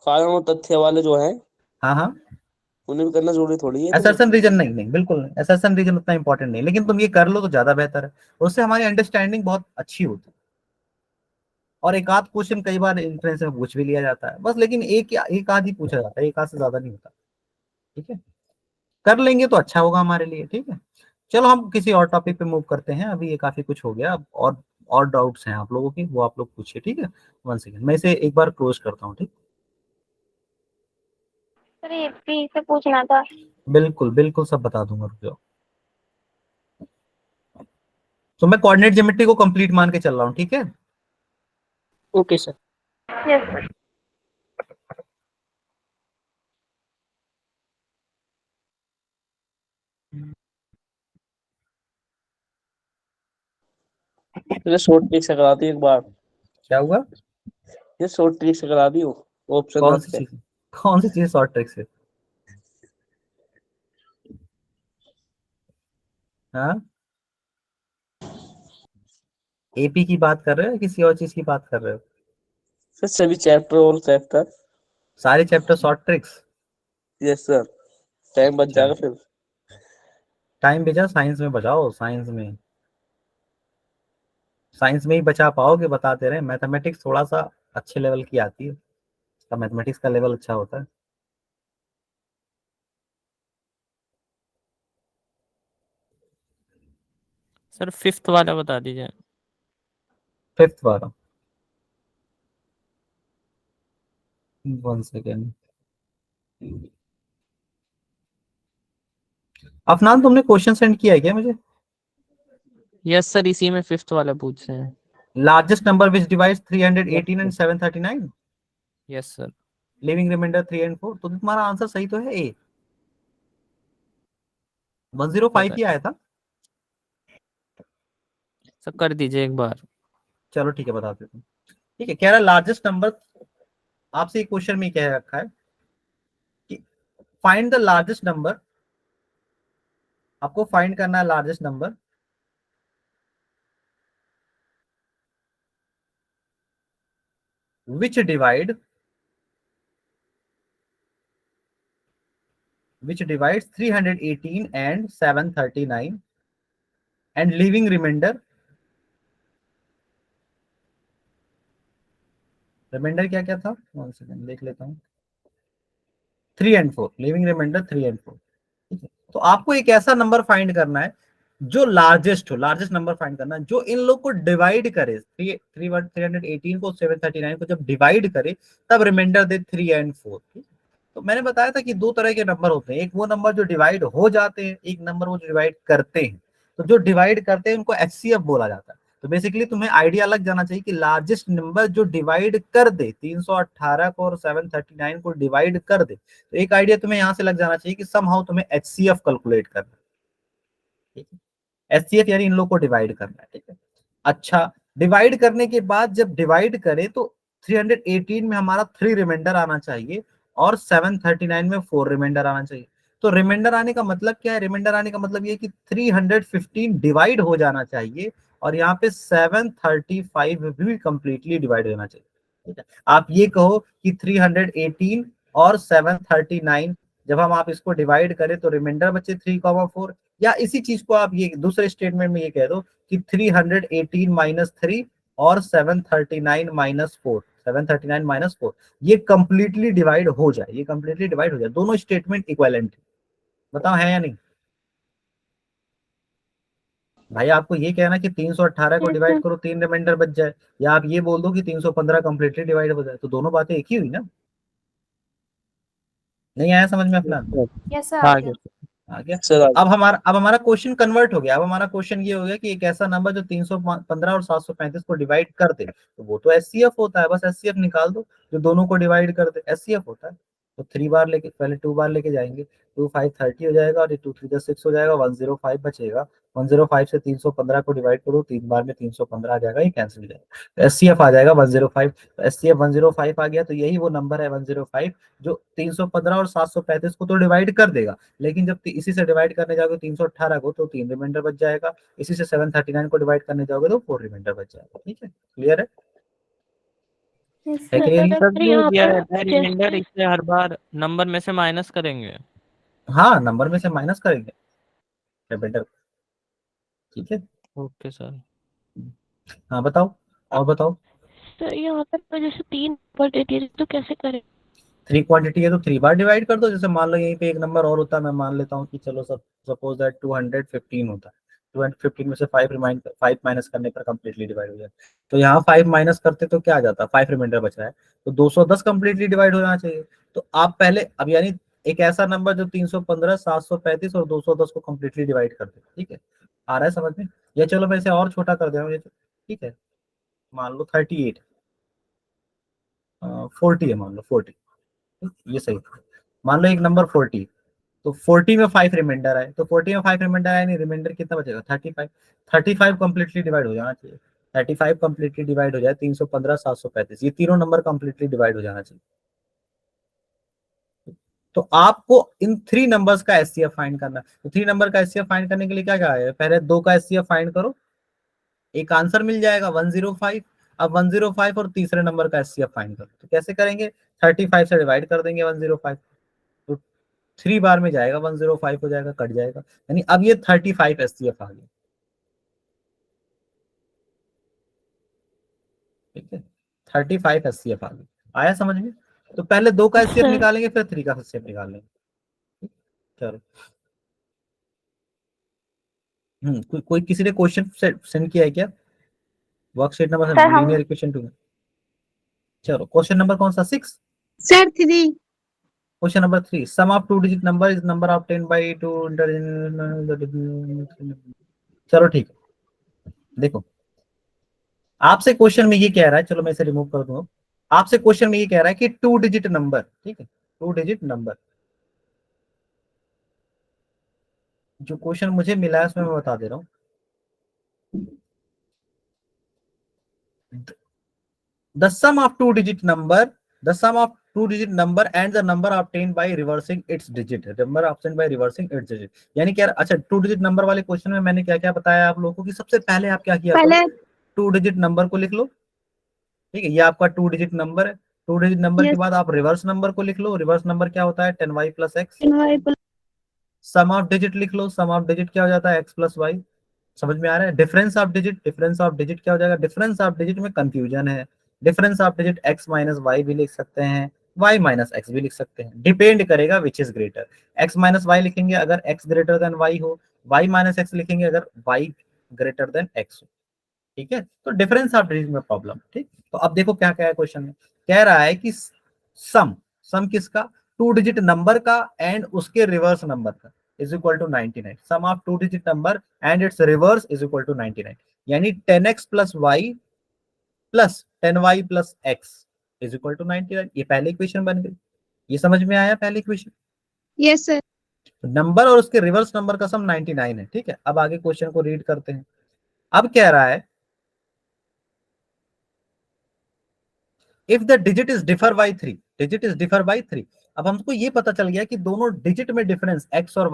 कारण और तथ्य वाले जो है, हाँ हाँ, उन्हें भी करना जरूरी थोड़ी है। असर्शन रीजन नहीं, नहीं बिल्कुल नहीं, असर्शन रीजन उतना इंपॉर्टेंट नहीं, लेकिन तुम ये कर लो तो ज्यादा बेहतर है, उससे हमारी अंडरस्टैंडिंग बहुत अच्छी होती है। और एक आध क्वेश्चन कई बार एंट्रेंस में पूछ भी लिया जाता है बस, लेकिन एक आध ही पूछा जाता है, एक आध से ज्यादा नहीं होता, ठीक है। कर लेंगे तो अच्छा होगा हमारे लिए, ठीक है। चलो हम किसी और टॉपिक पे मूव करते हैं, अभी ये काफी कुछ हो गया, अब और डाउट्स हैं आप लोगों की, वो आप लोग पूछिए, ठीक है। 1 सेकेंड, मैं इसे एक बार क्लोज करता हूँ, ठीक। सर एपी से पूछना था। बिल्कुल बिल्कुल सब बता दूंगा, रुक जाओ। तो मैं कोऑर्डिनेट ज्योमेट्री को कंप्लीट मान के चल रहा हूँ, ठीक है। Okay sir. Yes sir. तो शॉर्ट ट्रिक से करा दी एक बार, क्या हुआ? ये शॉर्ट ट्रिक से करा दी हो, ऑप्शन कौन रख सी के। चीज? कौन सी चीज शॉर्ट ट्रिक से? हाँ, एपी की बात कर रहे हो या किसी और चीज की बात कर रहे हो? सर सभी चैप्टर और चैप्टर। सारे chapter short tricks? Yes sir, time बच अच्छा, जाएगा फिर। टाइम भेजा, साइंस में बचाओ, साइंस में ही बचा पाओगे, बताते रहे, मैथमेटिक्स थोड़ा सा अच्छे लेवल की आती है, इसका मैथमेटिक्स का लेवल अच्छा होता है। सर फिफ्थ वाला बता दीजिए। फिफ्थ वाला, 1 सेकेंड। अफनान तुमने क्वेश्चन सेंड किया है क्या मुझे? यस सर, इसी में फिफ्थ वाला पूछ रहे हैं। Largest number which divides 318 and 739, yes sir. Leaving remainder 3 and 4, तो तुम्हारा आंसर सही तो है, ए 105 ही आया था। सर कर दीजिए एक बार। चलो ठीक है, बता देता हूँ, ठीक है। कह रहा लार्जेस्ट नंबर, आपसे एक क्वेश्चन में कह रखा है कि फाइंड द लार्जेस्ट नंबर, आपको फाइंड करना है largest number which divide which divides 318 and 739 and leaving remainder क्या क्या था, 1 सेकंड देख लेता हूँ, 3 and 4, लिविंग रिमाइंडर 3 and 4, ठीक है। तो आपको एक ऐसा नंबर फाइंड करना है जो लार्जेस्ट हो, लार्जेस्ट नंबर फाइंड करना है जो इन लोग को डिवाइड करे, 318 को 739 को जब डिवाइड करे तब रिमाइंडर दे 3 and 4, ठीक है। तो मैंने बताया था कि दो तरह के नंबर होते हैं, एक वो नंबर जो डिवाइड हो जाते हैं, एक नंबर वो जो डिवाइड करते हैं। तो जो डिवाइड करते हैं उनको एचसीएफ बोला जाता है। तो बेसिकली तुम्हें आइडिया लग जाना चाहिए कि लार्जेस्ट नंबर जो डिवाइड कर दे, 318 को और 739 को डिवाइड कर दे, तो एक आइडिया तुम्हें यहां से लग जाना चाहिए कि समहाउ तुम्हें एचसीएफ कैलकुलेट करना है, ठीक है। एचसीएफ यानी इन लोग को डिवाइड करना है, ठीक है। अच्छा, डिवाइड करने के बाद जब डिवाइड करे तो 318 में हमारा 3 रिमाइंडर आना चाहिए और 739 में 4 रिमाइंडर आना चाहिए। तो रिमाइंडर आने का मतलब क्या है? रिमाइंडर आने का मतलब ये कि 315 डिवाइड हो जाना चाहिए और यहाँ पे 735 भी कंप्लीटली डिवाइड होना चाहिए, ठीक है। आप ये कहो कि 318 और 739 जब हम आप इसको डिवाइड करें तो रिमाइंडर बचे 3,4, या इसी चीज को आप ये दूसरे स्टेटमेंट में ये कह दो कि 318 माइनस 3 और 739 माइनस 4, 739 माइनस 4 ये कंप्लीटली डिवाइड हो जाए, ये कंप्लीटली डिवाइड हो जाए, दोनों स्टेटमेंट इक्विवेलेंट है। बताओ है या नहीं? भाई आपको ये कहना कि 318 को यस डिवाइड सर। करो 3 रिमाइंडर बच जाए, या आप ये बोल दो कि 315 कंप्लीटली डिवाइड हो जाए, तो दोनों बातें एक ही हुई ना? नहीं आया समझ में अपना? Yes sir. आ गया। आ गया। सर अब हमारा क्वेश्चन कन्वर्ट हो गया, अब हमारा क्वेश्चन ये हो गया कि एक ऐसा नंबर जो 315 और 735 को डिवाइड कर दे, तो वो तो एचसीएफ होता है, बस एचसीएफ निकाल दो, जो दोनों को डिवाइड कर दे एचसीएफ होता है। तो 3 बार लेके, पहले 2 बार लेके जाएंगे, 2 5 30 हो जाएगा, और ये 2 3 6 हो जाएगा, 105 बचेगा। 105 से 315 को डिवाइड करो, 3 बार में 315 आ जाएगा, ये कैंसिल हो जाएगा, तो एचसीएफ आ जाएगा 105। तो एचसीएफ 105 आ गया, तो यही वो नंबर है 105 जो 315 और 735 को तो डिवाइड कर देगा, लेकिन जब इसी से डिवाइड करने जाओगे 318 को, तो 3 रिमाइंडर बच जाएगा, इसी से 739 को डिवाइड करने जाओगे तो 4 रिमाइंडर बच जाएगा। ठीक है, क्लियर है यस है क्लियर ये? सर सर जो यहाँ दिया पर है रिमाइंडर, जैसे इसे हर बार नंबर में से माइनस करेंगे। हाँ, नंबर में से माइनस करेंगे रिमाइंडर। ठीक है, ओके सर। हाँ बताओ, और बताओ। सर यहाँ पर जैसे 3 नंबर दे दिए तो कैसे करें? 3 क्वांटिटी है तो 3 बार डिवाइड कर दो। जैसे मान लो यहीं पे एक नंबर और होता है, मैं मान लेता हूँ कि चलो सपोज दैट 215 होता है, 215 में से 5 माइनस करने पर कंप्लीटली डिवाइड हो जाए, तो यहाँ 5 माइनस करते तो क्या आ जाता है, 5 रिमाइंडर बच रहा है, तो 210 कंप्लीटली डिवाइड हो जाना चाहिए। तो आप पहले, अब यानी एक ऐसा नंबर जो 315, 735 और 210 को कंप्लीटली डिवाइड कर दे। ठीक है, आ रहा है समझ में? या चलो मैं इसे और छोटा कर दे रहा हूँ, ठीक है, मान लो 38, 40 है, मान लो 40, ये सही है। मान लो एक नंबर 40, तो 40 में 5 रिमाइंडर आए, तो 40 में 5 रिमाइंडर आए, नहीं रिमाइंडर कितना बचेगा, 35। 35 कंप्लीटली डिवाइड हो जाना चाहिए, 35 कंप्लीटली डिवाइड हो जाए, 315, 735, ये तीनों नंबर कंप्लीटली डिवाइड हो जाना चाहिए। तो आपको इन 3 नंबर्स का एचसीएफ फाइंड करना है। तो 3 नंबर का एचसीएफ फाइंड करने के लिए क्या क्या है, पहले 2 का एचसीएफ फाइंड करो, एक आंसर मिल जाएगा 105। अब 105 और तीसरे नंबर का एचसीएफ फाइंड करो, तो कैसे करेंगे, 35 से डिवाइड कर देंगे 105, तो 3 बार में जाएगा, 105 हो जाएगा, कट जाएगा, यानी अब ये 35 एचसीएफ आ गया। ठीक है, 35 एचसीएफ आ गया, आया समझ में? तो पहले 2 का एचसीएफ सर निकालेंगे, फिर 3 का एचसीएफ निकाल लेंगे। चलो, कोई किसी ने क्वेश्चन सेंड किया है क्या, वर्कशीट नंबर सर हम लीनियर इक्वेशन 2 में? चलो, क्वेश्चन नंबर कौन सा, 6? Sir 3। Question number 3, sum of 2 digit number is number obtained by 2 चलो ठीक है, देखो आपसे क्वेश्चन में ये कह रहा है, चलो मैं इसे रिमूव कर दूंगा। आपसे क्वेश्चन में ये कह रहा है कि 2 डिजिट नंबर, ठीक है, 2 डिजिट नंबर, जो क्वेश्चन मुझे मिला है उसमें मैं बता दे रहा हूँ। The sum of 2 digit number, the sum of 2 digit number and the number obtained by reversing its digit, number obtained by reversing its digit, यानी क्या, अच्छा 2 डिजिट नंबर वाले क्वेश्चन में मैंने क्या क्या बताया आप लोगों को कि सबसे पहले आप क्या किया पहले करो, 2 डिजिट नंबर को लिख लो। ठीक है, ये आपका 2 डिजिट नंबर है। 2 डिजिट नंबर के यस बाद आप रिवर्स नंबर को लिख लो। रिवर्स नंबर क्या होता है, 10y प्लस एक्स। इनवाइबल सम ऑफ डिजिट लिख लो। सम ऑफ डिजिट क्या हो जाता है, एक्स प्लस वाई। समझ में आ रहा है? Difference of digit, difference of digit क्या हो जाएगा, डिफरेंस ऑफ डिजिट में कंफ्यूजन है, difference of digit x minus y भी लिख सकते हैं, वाई माइनस एक्स भी लिख सकते हैं, डिपेंड करेगा which is greater. X minus y लिखेंगे अगर एक्स ग्रेटर देन वाई हो, वाई माइनस एक्स लिखेंगे अगर वाई ग्रेटर देन एक्स हो। ठीक है, तो डिफरेंस ऑफ डिजिट में प्रॉब्लम। ठीक, तो अब देखो क्या क्या है क्वेश्चन में, कह रहा है कि सम, सम किसका, 2 डिजिट नंबर का एंड उसके रिवर्स नंबर का is equal to 99। Sum of 2 digit number and its reverse is equal to 99, यानी 10x plus y plus 10y plus x is equal to 99। ये पहले इक्वेशन बन गई। ये समझ में आया पहले इक्वेशन? Yes sir. नंबर और उसके रिवर्स नंबर का सम 99 है। ठीक है, अब आगे क्वेश्चन को रीड करते हैं। अब कह रहा है if the digit is differ by 3, digit is differ by 3। अब हमको ये पता चल गया कि दोनों डिजिट में डिफरेंस एक्स और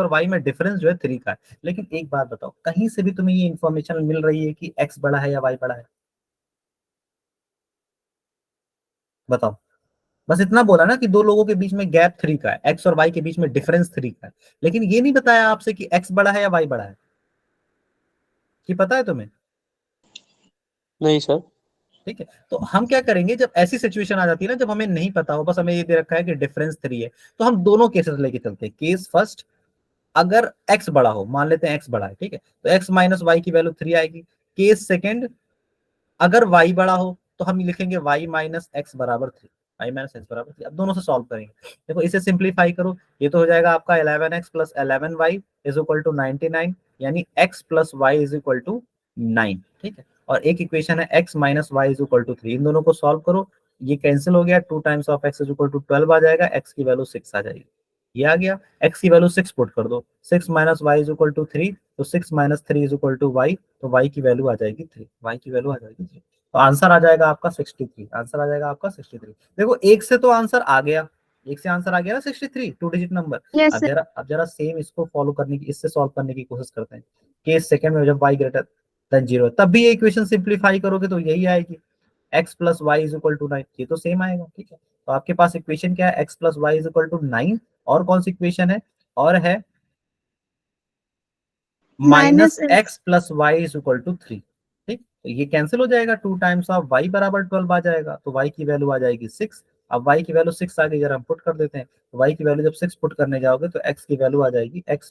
वाई में डिफरेंस जो है 3 का है। लेकिन एक बात बताओ, कहीं से भी तुम्हें ये इंफॉर्मेशन मिल रही है कि एक्स बड़ा है या वाई बड़ा है? बताओ, बस इतना बोला ना कि दो लोगों के बीच में गैप 3 का है, एक्स और वाई के बीच में डिफरेंस 3 का है, लेकिन ये नहीं बताया आपसे कि एक्स बड़ा है या वाई बड़ा है। कि पता है तुम्हें? नहीं सर। ठीक है, तो हम क्या करेंगे जब ऐसी सिचुएशन आ जाती है ना, जब हमें नहीं पता हो, बस हमें ये दे रखा है कि डिफरेंस 3 है, तो हम दोनों केसेस लेके चलते हैं। केस फर्स्ट, अगर x बड़ा हो, मान लेते हैं x बड़ा है, ठीक है, तो x माइनस वाई की वैल्यू 3 आएगी। केस सेकंड, अगर y बड़ा हो तो हम लिखेंगे y माइनस एक्स बराबर 3, y माइनस एक्स बराबर 3। अब दोनों से सॉल्व करेंगे। देखो इसे सिंप्लीफाई करो, ये तो हो जाएगा आपका 11x plus 11y is equal to 99, यानी x plus y is equal to 9। ठीक है, और एक इक्वेशन है x minus y is equal to 3, इन दोनों को सॉल्व करो ये कैंसिल हो गया, 2 times of x is equal to 12 आ जाएगा, x की वैल्यू 6 आ जाएगी। ये आ गया, x की वैल्यू 6 पुट कर दो, 6 minus y is equal to 3, तो 6 minus 3 is equal to y, तो y की वैल्यू आ जाएगी 3, y की वैल्यू आ जाएगी 3। तो आंसर आ जाएगा आपका 63, आंसर आ जाएगा आपका 63। देखो एक से तो आंसर आ गया, एक से आंसर आ गया ना 63, 2 डिजिट नंबर। यस अब सर। जरा सेम इसको फॉलो करने की, इससे सॉल्व करने की कोशिश करते हैं। केस सेकंड में जब y ग्रेटर देन 0 तब भी ये इक्वेशन सिंप्लीफाई करोगे तो यही आएगी, x plus y is equal to 9, ये तो सेम आएगा। ठीक है, तो आपके पास इक्वेशन क्या है, x plus y is equal to 9, और कौन सी इक्वेशन है, और है minus minus x plus y is equal to 3। ठीक, तो ये कैंसिल हो जाएगा, 2 टाइम्स ऑफ y बराबर 12 आ जाएगा, तो y की वैल्यू आ जाएगी 6। अब y की वैल्यू 6 आ गई, जरा हम पुट कर देते हैं, तो y की वैल्यू जब 6 पुट करने जाओगे तो x की वैल्यू आ जाएगी, x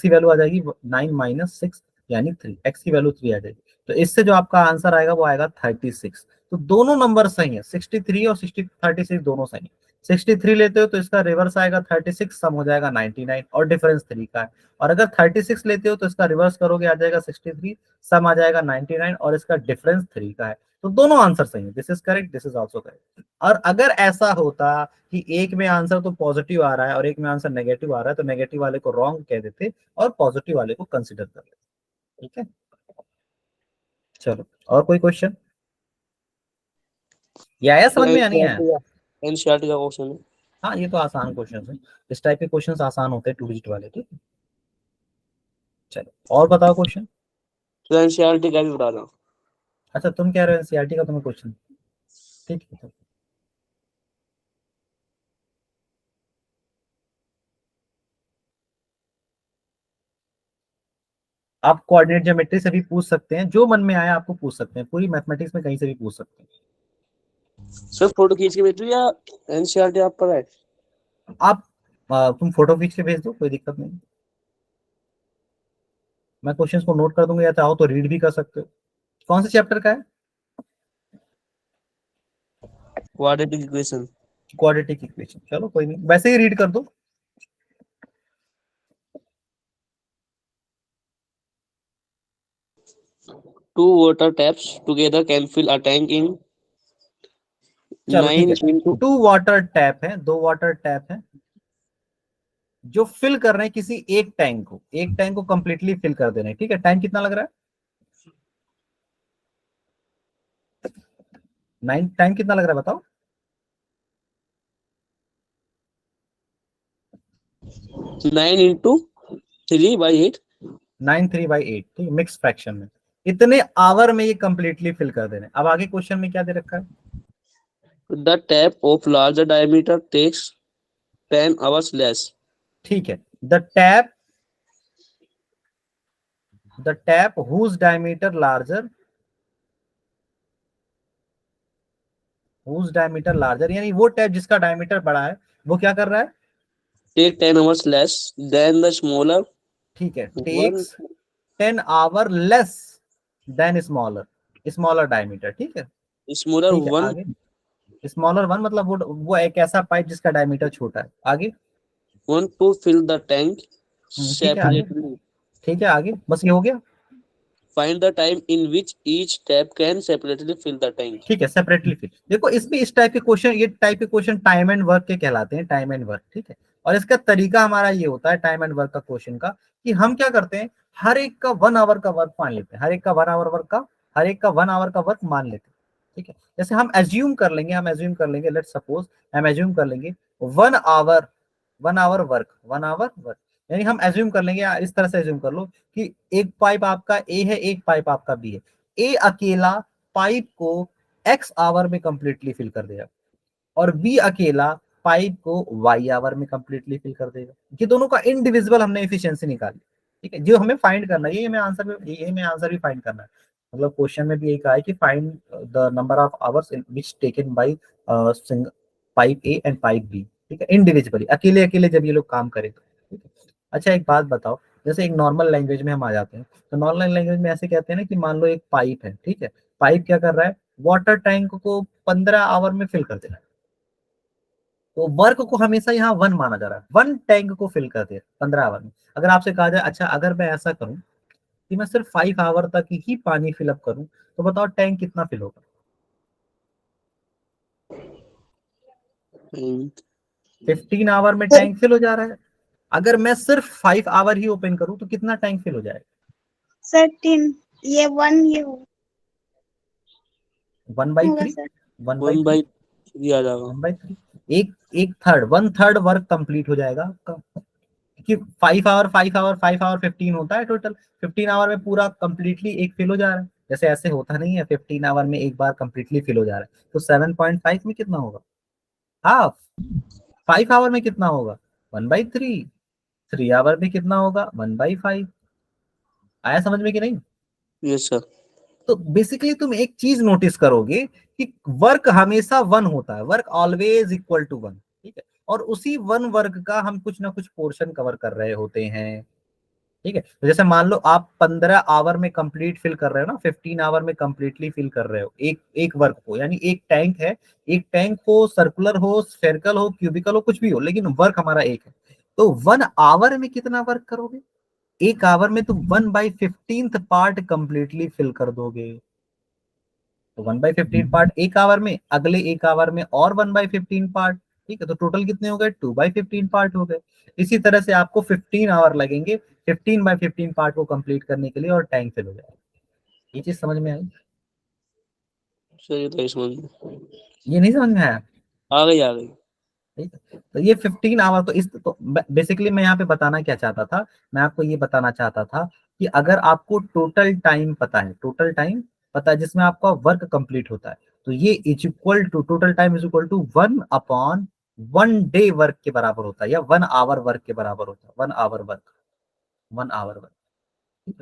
की वैल्यू आ जाएगी 9 माइनस 6 यानी 3, x की वैल्यू 3 आ जाएगी। तो इससे जो आपका आंसर आएगा वो आएगा 36। तो दोनों नंबर सही है, 63 और 36 दोनों सही है। 63 लेते हो तो इसका रिवर्स आएगा 36, सम हो जाएगा 99 और डिफरेंस 3 का है। और अगर 36 लेते हो तो इसका रिवर्स करोगे आ जाएगा 63, सम आ जाएगा 99 और इसका डिफरेंस 3 का है। तो दोनों आंसर सही है, this is correct, this is also correct. और अगर ऐसा होता कि एक में आंसर तो पॉजिटिव आ रहा है और एक में आंसर नेगेटिव आ रहा है, तो नेगेटिव वाले को रॉन्ग कह देते और पॉजिटिव वाले को कंसिडर कर लेते। ठीक है, चलो और कोई क्वेश्चन, ये आया समझ में या नहीं आया? एनसीईआरटी का क्वेश्चन है। हाँ ये तो आसान क्वेश्चन है, इस टाइप के क्वेश्चन आसान होते हैं 2 डिजिट वाले। ठीक है, चलो और बताओ क्वेश्चन। तो एनसीईआरटी का भी बता रहा हूँ। अच्छा तुम कह रहे हो एनसीईआरटी का तुम्हें क्वेश्चन, ठीक है। तो आप कोऑर्डिनेट ज्योमेट्री से भी पूछ सकते हैं, जो मन में आया आपको पूछ सकते हैं, पूरी मैथमेटिक्स में कहीं से भी पूछ सकते हैं। सर फोटो खींच के भेजूँ या एनसीईआरटी आप पर है? आप तुम फोटो खींच के भेज दो, कोई दिक्कत नहीं, मैं क्वेश्चंस को नोट कर दूंगा, या चाहो तो रीड भी कर सकते हो। कौन से चैप्टर का है? Quadratic equation. क्वाड्रेटिक इक्वेशन, चलो कोई नहीं, वैसे ही रीड कर दो। Two water taps together can fill a tank in चलो ठीक 9 है, into 2 वाटर टैप है, 2 वाटर टैप है जो फिल कर रहे हैं किसी एक टैंक को कंप्लीटली फिल कर दे रहे हैं। ठीक है, टाइम कितना लग रहा है? 9, टाइम कितना लग रहा है बताओ? 9 into 3/8। 9/3/8, ठीक है, मिक्स फ्रैक्शन में इतने आवर में ये कंप्लीटली फिल कर दे रहे हैं। अब आगे क्वेश्चन में क्या दे रखा है? The tap of larger diameter takes 10 hours less। ठीक है, the tap whose diameter larger, यानी वो टैप जिसका डायमीटर बड़ा है वो क्या कर रहा है? Take 10 hours less than the smaller ठीक है, one। Takes 10 hour less than smaller diameter. ठीक है, Smaller ठीक है one आगे, स्मॉलर वन मतलब वो एक ऐसा पाइप जिसका डायमीटर छोटा है। आगे want to fill the tank ठीक है आगे, separately। ठीक है आगे, बस ये हो गया। Find the time in which each tap can separately fill the tank। ठीक है, सेपरेटली फिल। देखो इसमें इस टाइप के क्वेश्चन, ये टाइप के क्वेश्चन टाइम एंड वर्क के कहलाते हैं, टाइम एंड वर्क। ठीक है, और इसका तरीका हमारा ये होता है टाइम एंड वर्क का क्वेश्चन का, कि हम क्या करते हैं, हर एक का 1 आवर का वर्क मान लेते हैं, हर एक का 1 आवर का वर्क मान लेते हैं। ठीक है, जैसे हम एज्यूम कर लेंगे, लेट्स सपोज हम एज्यूम कर लेंगे 1 आवर वर्क, यानी हम एज्यूम कर लेंगे, इस तरह से एज्यूम कर लो कि एक पाइप आपका ए है, एक पाइप आपका बी है। ए अकेला पाइप को x आवर में कंप्लीटली फिल कर देगा और बी अकेला पाइप को y आवर में कंप्लीटली फिल कर देगा। ये दोनों का इंडिविजुअल हमने एफिशिएंसी निकाली। ठीक है, जो हमें फाइंड करना है, ये में आंसर भी फाइंड करना है। मतलब क्वेश्चन में भी यही कहा है कि find the number of hours in which taken by pipe A and pipe B. ठीक है, इंडिविजुअली अकेले अकेले जब ये लोग काम करें तो। ठीक है, अच्छा एक बात बताओ, जैसे एक नॉर्मल लैंग्वेज में हम आ जाते हैं, तो नॉर्मल लैंग्वेज में ऐसे कहते हैं ना कि मान लो एक पाइप है, ठीक है, पाइप क्या कर रहा है, वाटर टैंक को 15 आवर में फिल कर दे रहा है। तो वर्क को हमेशा यहाँ 1 माना जा रहा है, 1 टैंक को फिल कर दे 15 आवर में। अगर आपसे कहा जाए अच्छा अगर मैं ऐसा करूं कि मैं सिर्फ 5 आवर तक ही पानी फिलअप करूं, तो बताओ टैंक कितना फिल होगा? 15 आवर में टैंक फिल हो जा रहा है। अगर मैं सिर्फ 5 आवर ही ओपन करूं तो कितना टैंक फिल हो जाएगा? सर 10 ये 1 ये होगा 1/3 सर। 1/3 आ जाएगा। 1/3 एक थर्ड 1/3 वर्क कंप्लीट हो जाएगा आपका। कि 5 आवर 15 होता है टोटल। 15 आवर में पूरा कंप्लीटली एक फिल हो जा रहा है। जैसे ऐसे होता नहीं है 15 आवर में एक बार कंप्लीटली फिल हो जा रहा है। तो 7.5 में कितना होगा? हाफ। 5 आवर में कितना होगा? 1/3। 3 आवर में कितना होगा? 1/5। आया समझ में कि नहीं? Yes sir. तो बेसिकली तुम एक चीज नोटिस करोगे कि वर्क हमेशा 1 होता है। Work always equal to 1। ठीक है। और उसी 1 वर्क का हम कुछ ना कुछ पोर्शन कवर कर रहे होते हैं। ठीक है। तो जैसे मान लो आप 15 आवर में कंप्लीट फिल कर रहे हो ना, 15 आवर में कंप्लीटली फिल कर रहे हो एक एक वर्क को। यानी एक टैंक है, एक टैंक हो सर्कुलर हो स्फेरिकल हो क्यूबिकल हो कुछ भी हो, लेकिन वर्क हमारा एक है। तो 1 आवर में कितना वर्क करोगे? एक आवर में तुम 1/15 पार्ट कंप्लीटली फिल कर दोगे। तो 1/15 पार्ट एक आवर में, अगले एक आवर में और 1/15 पार्ट। ठीक है। तो टोटल कितने हो गए? 2/15 पार्ट हो गए। इसी तरह से आपको 15 आवर लगेंगे 15/15 पार्ट को कंप्लीट करने के लिए और टैंक फिल हो जाएगा। ये चीज समझ में आई? सर ये तो समझ में ये नहीं समझ में आया? आ गई। ठीक है। तो ये 15 आवर तो बेसिकली मैं यहाँ पे बताना क्या चाहता था, मैं आपको ये बताना चाहता था कि अगर आपको टोटल टाइम पता है, टोटल टाइम पता है जिसमें आपका वर्क कंप्लीट होता है, तो ये is equal to total time is equal to 1/1 day work के बराबर होता है, या 1 आवर वर्क के बराबर होता है। 1 hour work, 1 hour work.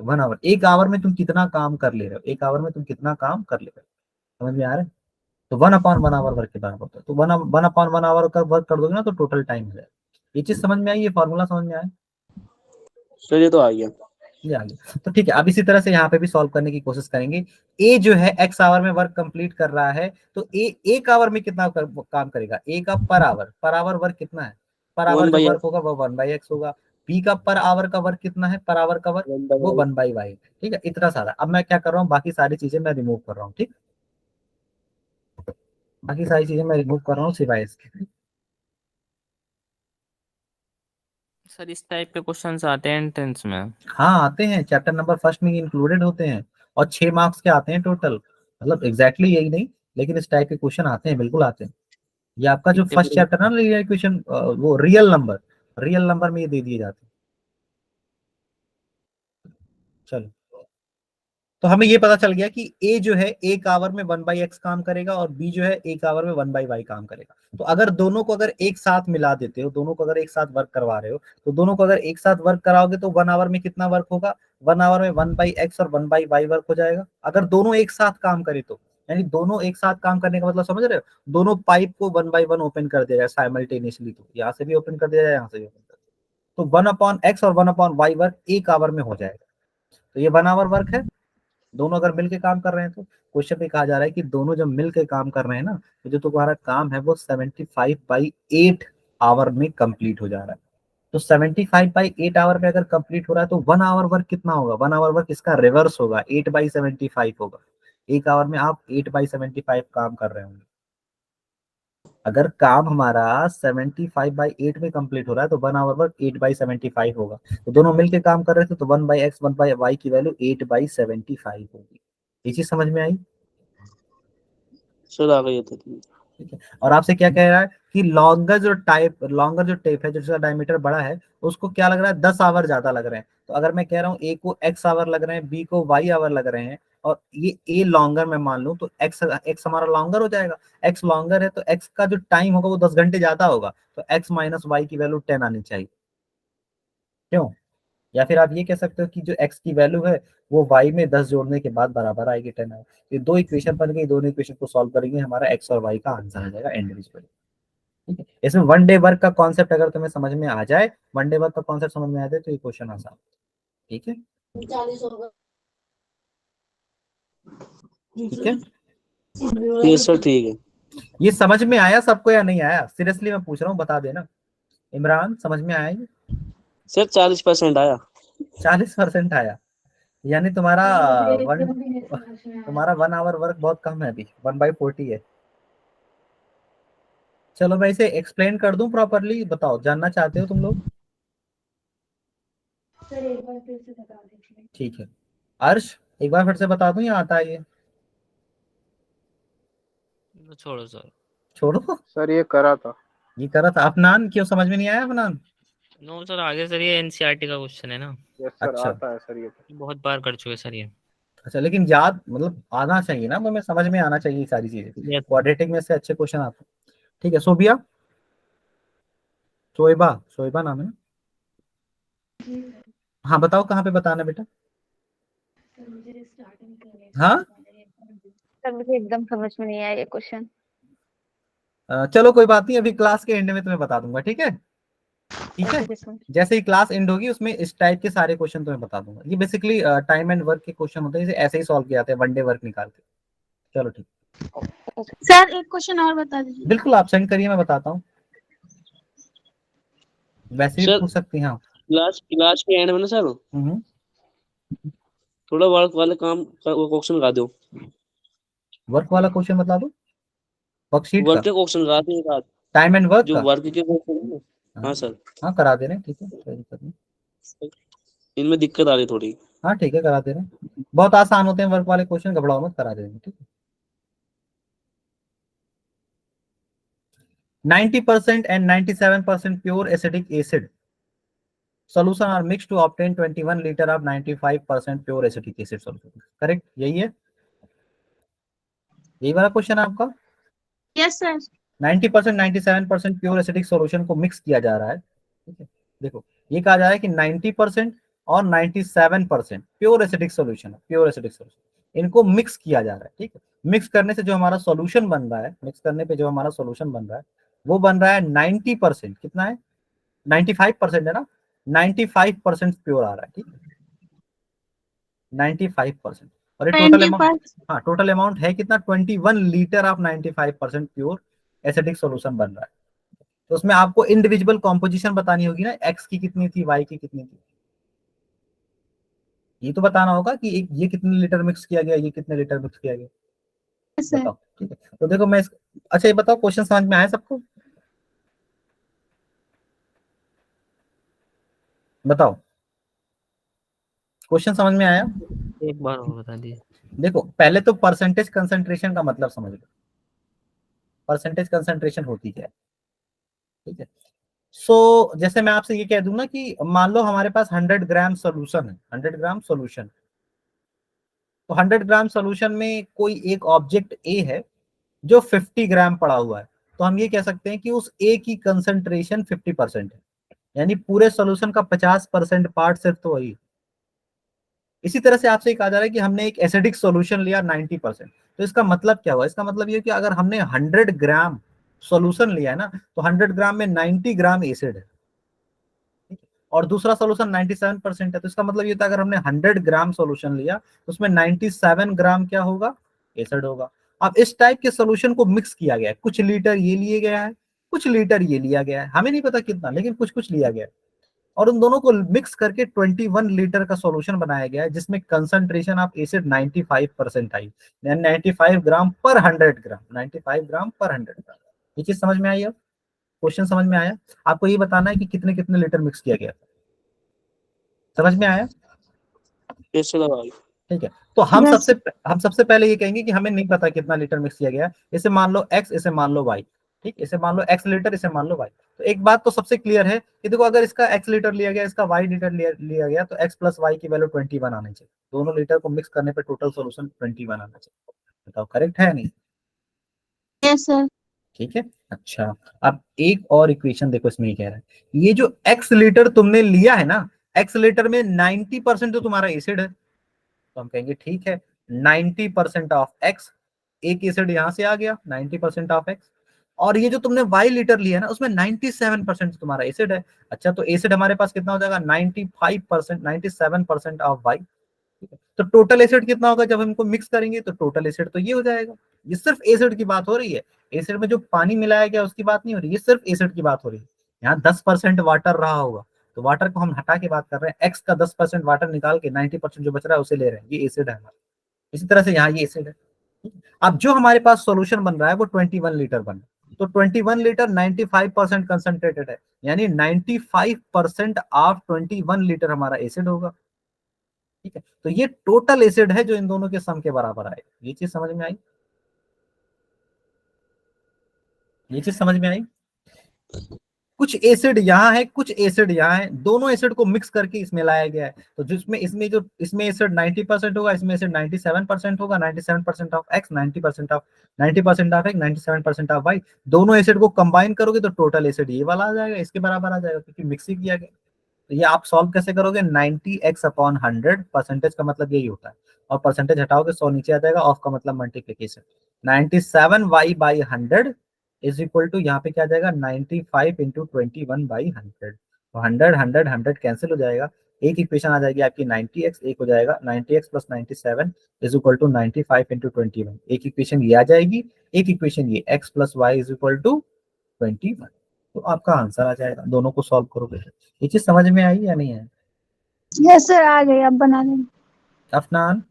1 hour, एक आवर में तुम कितना काम कर ले रहे हो, एक आवर में तुम कितना काम कर ले रहे हो, समझ में आ रहा है? तो 1/1 आवर वर्क के बराबर होता है। तो 1/1 आवर का वर्क कर दोगे ना तो टोटल टाइम हो जाएगा। ये चीज समझ में आई? ये फॉर्मूला समझ में आया? सर ये तो आ गया। ये आ गया। तो ठीक है, अब इसी तरह से यहाँ पे भी सॉल्व करने की कोशिश करेंगे। ए जो है x आवर में वर्क कंप्लीट कर रहा है, तो ए एक आवर में कितना काम करेगा? ए का पर आवर वर्क कितना है? पर आवर जो 1/x वर्क होगा वो 1/x होगा। बी का पर आवर का वर्क कितना है? पर आवर का वर्क वो 1/y 1/y। ठीक है, इतना सारा। अब मैं क्या कर रहा हूँ, बाकी सारी चीजें मैं रिमूव कर रहा हूँ। ठीक, बाकी सारी चीजें मैं रिमूव कर रहा हूँ सिवाय इसके। सर इस टाइप के क्वेश्चंस आते हैं एंट्रेंस में? हाँ आते हैं, चैप्टर नंबर फर्स्ट में इंक्लूडेड होते हैं। और 6 मार्क्स के आते हैं टोटल। मतलब एग्जैक्टली यही नहीं, लेकिन इस टाइप के क्वेश्चन आते हैं, बिल्कुल आते हैं। ये आपका जो कितने फर्स्ट बड़े? चैप्टर है ना, ये क्वेश्चन वो रियल नंबर में ये दे दिए जाते हैं। चलो, तो हमें ये पता चल गया कि ए जो है एक आवर में 1/x काम करेगा और बी जो है एक आवर में 1/y काम करेगा। तो अगर दोनों को अगर एक साथ मिला देते हो, दोनों को अगर एक साथ वर्क करवा रहे हो, तो दोनों को अगर एक साथ वर्क कराओगे तो 1 आवर में कितना वर्क होगा? 1 आवर में 1/x और 1/y वर्क हो जाएगा। अगर दोनों एक साथ काम करे तो, यानी दोनों एक साथ काम करने का मतलब समझ रहे हो? दोनों पाइप को 1/1 ओपन कर दिया जाए साइमल्टेनियसली, तो यहाँ से भी ओपन कर दिया जाए, यहाँ से भी ओपन कर दिया, तो 1/x और 1/y वर्क एक आवर में हो जाएगा। तो ये 1 आवर वर्क है, दोनों अगर मिलके काम कर रहे हैं। तो क्वेश्चन में कहा जा रहा है कि दोनों जब मिलके काम कर रहे हैं ना, तो जो तुम्हारा काम है वो 75/8 आवर में कंप्लीट हो जा रहा है। तो 75/8 आवर में अगर कंप्लीट हो रहा है तो 1 आवर वर्क कितना होगा? 1 आवर वर्क इसका रिवर्स होगा, 8/75 होगा। एक आवर में आप 8/75 काम कर रहे होंगे। अगर काम हमारा 75/8 में कंप्लीट हो रहा है तो 1 आवर वर्क 8/75 होगा। तो दोनों मिलके काम कर रहे थे, तो 1/x 1/y की वैल्यू 8/75 होगी। ये चीज समझ में आई? सर आ गई तो। ठीक है। और आपसे क्या कह रहा है कि लॉन्गर जो टेप है जिसका डायमीटर बड़ा है, उसको क्या लग रहा है? 10 आवर ज्यादा लग रहे हैं। तो अगर मैं कह रहा हूँ ए को x आवर लग रहे हैं, बी को y आवर लग रहे हैं, और ये ए लॉन्गर मैं मान लूं, तो x हमारा लॉन्गर हो जाएगा। x लॉन्गर है तो x का जो टाइम होगा वो 10 घंटे ज्यादा होगा। तो x माइनस वाई की वैल्यू 10 आनी चाहिए। क्यों? या फिर आप ये कह सकते हो कि जो x की वैल्यू है वो y में 10 जोड़ने के बाद बराबर आएगी 10 आएगी। ये दो इक्वेशन बन गई, दोनों इक्वेशन को सॉल्व करेंगे, हमारा x और y का आंसर आ जाएगा एंड रिजल्ट। ठीक है। इसमें 1 डे वर्क का कॉन्सेप्ट अगर तुम्हें समझ में आ जाए, 1 डे वर्क का कॉन्सेप्ट समझ में आ जाए तो ये क्वेश्चन आसान। ठीक है, ठीक है। ये सर ठीक है। ये समझ में आया सबको या नहीं आया? सीरियसली मैं पूछ रहा हूँ, बता देना। इमरान, समझ में आया ये? सर 40% आया। 40% आया? यानी तुम्हारा 1 आवर वर्क बहुत कम है, अभी 1/40 है। चलो मैं इसे एक्सप्लेन कर दूं प्रॉपरली, बताओ जानना चाहते हो तुम लोग? ठीक है, अर्श एक बार फिर से बता दूं या आता है ये? छोड़ो सर। छोड़ो, सर ये करा था। ये करा था। अफनान क्यों समझ में नहीं आया अफनान? नो सर, आगे सर ये एनसीईआरटी का क्वेश्चन है ना, यस सर, अच्छा आता है सर ये तो। बहुत बार कर चुके सर ये। अच्छा, लेकिन याद मतलब आना चाहिए ना, तुम्हें समझ में आना चाहिए ये सारी चीजें। यस। क्वाड्रेटिक में से अच्छे क्वेश्चन आते हैं। ठीक है, सोबिया, शोएबा, शोएबा नाम है ना? हाँ बताओ कहाँ पे बताना बेटा। हाँ सर मुझे एकदम समझ में नहीं आया ये क्वेश्चन। चलो कोई बात नहीं, अभी क्लास के एंड में तुम्हें बता दूंगा, ठीक है? ठीक है, जैसे ही क्लास एंड होगी उसमें इस टाइप के सारे क्वेश्चन तुम्हें बता दूंगा। ये बेसिकली टाइम एंड वर्क के क्वेश्चन होते हैं, इसे ऐसे ही सॉल्व किए जाते हैं, वनडे वर्क निकाल के। चलो ठीक, सर एक क्वेश्चन और बता दीजिए। बिल्कुल आप सेंड करिए, मैं बताता हूँ, वैसे भी सर पूछ सकती हैं आप। क्लास के एंड में ना सर हम्म, थोड़ा वर्क वाले काम का वो क्वेश्चन लगा दो। वर्क वाला क्वेश्चन बता दो, वर्कशीट वर्क का, के क्वेश्चन लगा दो एक आध, टाइम एंड वर्क जो का। वर्क के क्वेश्चन है ना। हाँ हाँ सर, हाँ करा दे रहे हैं, ठीक है, कोई दिक्कत नहीं। इनमें दिक्कत आ रही थोड़ी। हाँ ठीक है, करा दे रहे हैं, बहुत आसान होते हैं वर्क वाले क्वेश्चन, घबराओ मत, करा दे रहे हैं, ठीक है। 90% and 97% pure acetic acid solution are mixed to obtain 21 liter of 95% pure acetic acid solution. Correct, यही है, यही वाला क्वेश्चन है आपका। Yes sir. 90% 97% pure acidic solution को मिक्स किया जा रहा है, ठीक है। देखो ये कहा जा रहा है कि 90% और 97% प्योर एसिडिक सॉल्यूशन है, प्योर एसिडिक सॉल्यूशन, इनको मिक्स किया जा रहा है, ठीक है। मिक्स करने से जो हमारा सॉल्यूशन बन रहा है, मिक्स करने पे जो हमारा सॉल्यूशन बन रहा है वो बन रहा है 90%, कितना है, 95% है ना, 95% प्योर आ रहा है, ठीक है, 95%। और ये टोटल अमाउंट, 25। हाँ टोटल अमाउंट है कितना, 21 litre of 95% pure acidic solution बन रहा है। तो उसमें आपको इंडिविजुअल कॉम्पोजिशन बतानी होगी ना, एक्स की कितनी थी, वाई की कितनी थी, ये तो बताना होगा कि एक ये कितने लीटर मिक्स किया गया, ये कितने लीटर मिक्स किया गया, यस सर। बताओ, ठीक है। तो देखो मैं अच्छा ये बताओ, क्वेश्चन समझ में आया सबको? बताओ, क्वेश्चन समझ में आया? एक बार और बता दिए। देखो पहले तो परसेंटेज कंसंट्रेशन का मतलब समझ लो, परसेंटेज कंसंट्रेशन होती क्या है, ठीक है। सो जैसे मैं आपसे ये कह दूं ना कि मान लो हमारे पास 100 ग्राम सोल्यूशन है, 100 ग्राम सोल्यूशन, तो 100 ग्राम सोल्यूशन में कोई एक ऑब्जेक्ट ए है जो 50 ग्राम पड़ा हुआ है, तो हम ये कह सकते हैं कि उस ए की कंसंट्रेशन 50% है, यानी पूरे सोल्यूशन का 50% पार्ट सिर्फ तो वही। इसी तरह से आपसे कहा जा रहा है कि हमने एक एसिडिक सॉल्यूशन लिया 90%, तो इसका मतलब क्या हुआ, इसका मतलब ये कि अगर हमने 100 ग्राम सॉल्यूशन लिया है ना, तो 100 ग्राम में 90 ग्राम एसिड है, ठीक है? और दूसरा सॉल्यूशन 97% है, तो इसका मतलब ये था अगर हमने 100 ग्राम सॉल्यूशन लिया तो उसमें 97 ग्राम क्या होगा, एसिड होगा। अब इस टाइप के सॉल्यूशन को मिक्स किया गया है, कुछ लीटर ये लिए गया है, कुछ लीटर ये लिया गया है, हमें नहीं पता कितना, लेकिन कुछ कुछ लिया गया है, और उन दोनों को मिक्स करके 21 लीटर का सॉल्यूशन बनाया गया है, जिसमें कंसंट्रेशन ऑफ एसिड 95% आई, 95 ग्राम पर 100 ग्राम, 95 ग्राम पर 100 ग्राम। ये चीज समझ में आई? अब क्वेश्चन समझ में आया? आपको ये बताना है कि कितने कितने लीटर मिक्स किया गया, समझ में आया? कैसे लगा? ठीक है, तो हम Yes. सबसे पहले ये कहेंगे कि हमें नहीं पता कितना लीटर मिक्स किया गया, इसे मान लो x, इसे मान लो y, ठीक, इसे मान लो x लीटर, इसे मान लो y। तो एक बात तो सबसे क्लियर है कि देखो अगर इसका x लीटर लिया गया, इसका y लीटर लिया गया, तो x प्लस y की वैल्यू 21 आनी चाहिए, दोनों लीटर को मिक्स करने पे टोटल सोल्यूशन 21 आना चाहिए। बताओ करेक्ट है नहीं? Yes sir. ठीक है, अच्छा अब एक और इक्वेशन देखो, इसमें ये कह रहा है ये जो x लीटर तुमने लिया है ना, x लीटर में 90% तो तुम्हारा एसिड है, तो हम कहेंगे ठीक है 90% ऑफ x, एक एसिड यहां से आ गया 90% ऑफ x, और ये जो तुमने y लीटर लिया ना उसमें 97% तुम्हारा एसिड है। अच्छा तो एसिड हमारे पास कितना हो जाएगा, 95%, 97% ऑफ y, ठीक है। तो टोटल एसिड कितना होगा जब हम इनको मिक्स करेंगे, तो टोटल एसिड तो ये हो जाएगा। ये सिर्फ एसिड की बात हो रही है, एसिड में जो पानी मिलाया गया उसकी बात नहीं हो रही, ये सिर्फ एसिड की बात हो रही है। यहाँ 10% वाटर रहा होगा, तो वाटर को हम हटा के बात कर रहे हैं, एक्स का 10% वाटर निकाल के 90% जो बच रहा है उसे ले रहे हैं, ये एसिड है हमारा। इसी तरह से यहाँ ये एसिड है। अब जो हमारे पास सॉल्यूशन बन रहा है वो 21 लीटर बन रहा है, तो 21 लीटर 95% कंसंट्रेटेड है, यानी 95% ऑफ 21 लीटर हमारा एसिड होगा। ठीक है, तो ये टोटल एसिड है जो इन दोनों के सम के बराबर आए। ये चीज समझ में आई? ये चीज समझ में आई? कुछ एसिड यहाँ है, कुछ एसिड यहाँ है, दोनों एसिड को मिक्स करके इसमें लाया गया है। तो जिसमें इसमें एसिड 90% होगा, इसमें एसिड 97% होगा। 97% of x, 90% of 90% of x, 97% of y, दोनों एसिड को कंबाइन करोगे तो टोटल एसिड ये वाला आ जाएगा, इसके बराबर आ जाएगा, क्योंकि मिक्स ही किया गया। तो ये आप सॉल्व कैसे करोगे? 90x/100, परसेंटेज का मतलब यही होता है, और परसेंटेज हटाओगे 100 नीचे आ जाएगा, ऑफ का मतलब multiplication. 97y/100 is equal to, यहाँ पे क्या आ जाएगा, 95 इंटू 21/100। तो 100 कैंसिल हो जाएगा, एक इक्वेशन आ जाएगी आपकी 90x, एक हो जाएगा 90x plus 97 is equal to 95 into 21। एक इक्वेशन ये आ जाएगी, एक इक्वेशन ये x plus y is equal to 21। तो आपका आंसर आ जाएगा, दोनों को सॉल्व करोगे। ये चीज समझ में आई या नहीं है? यस सर, आ गई, अब बना लेंगे। अफनान?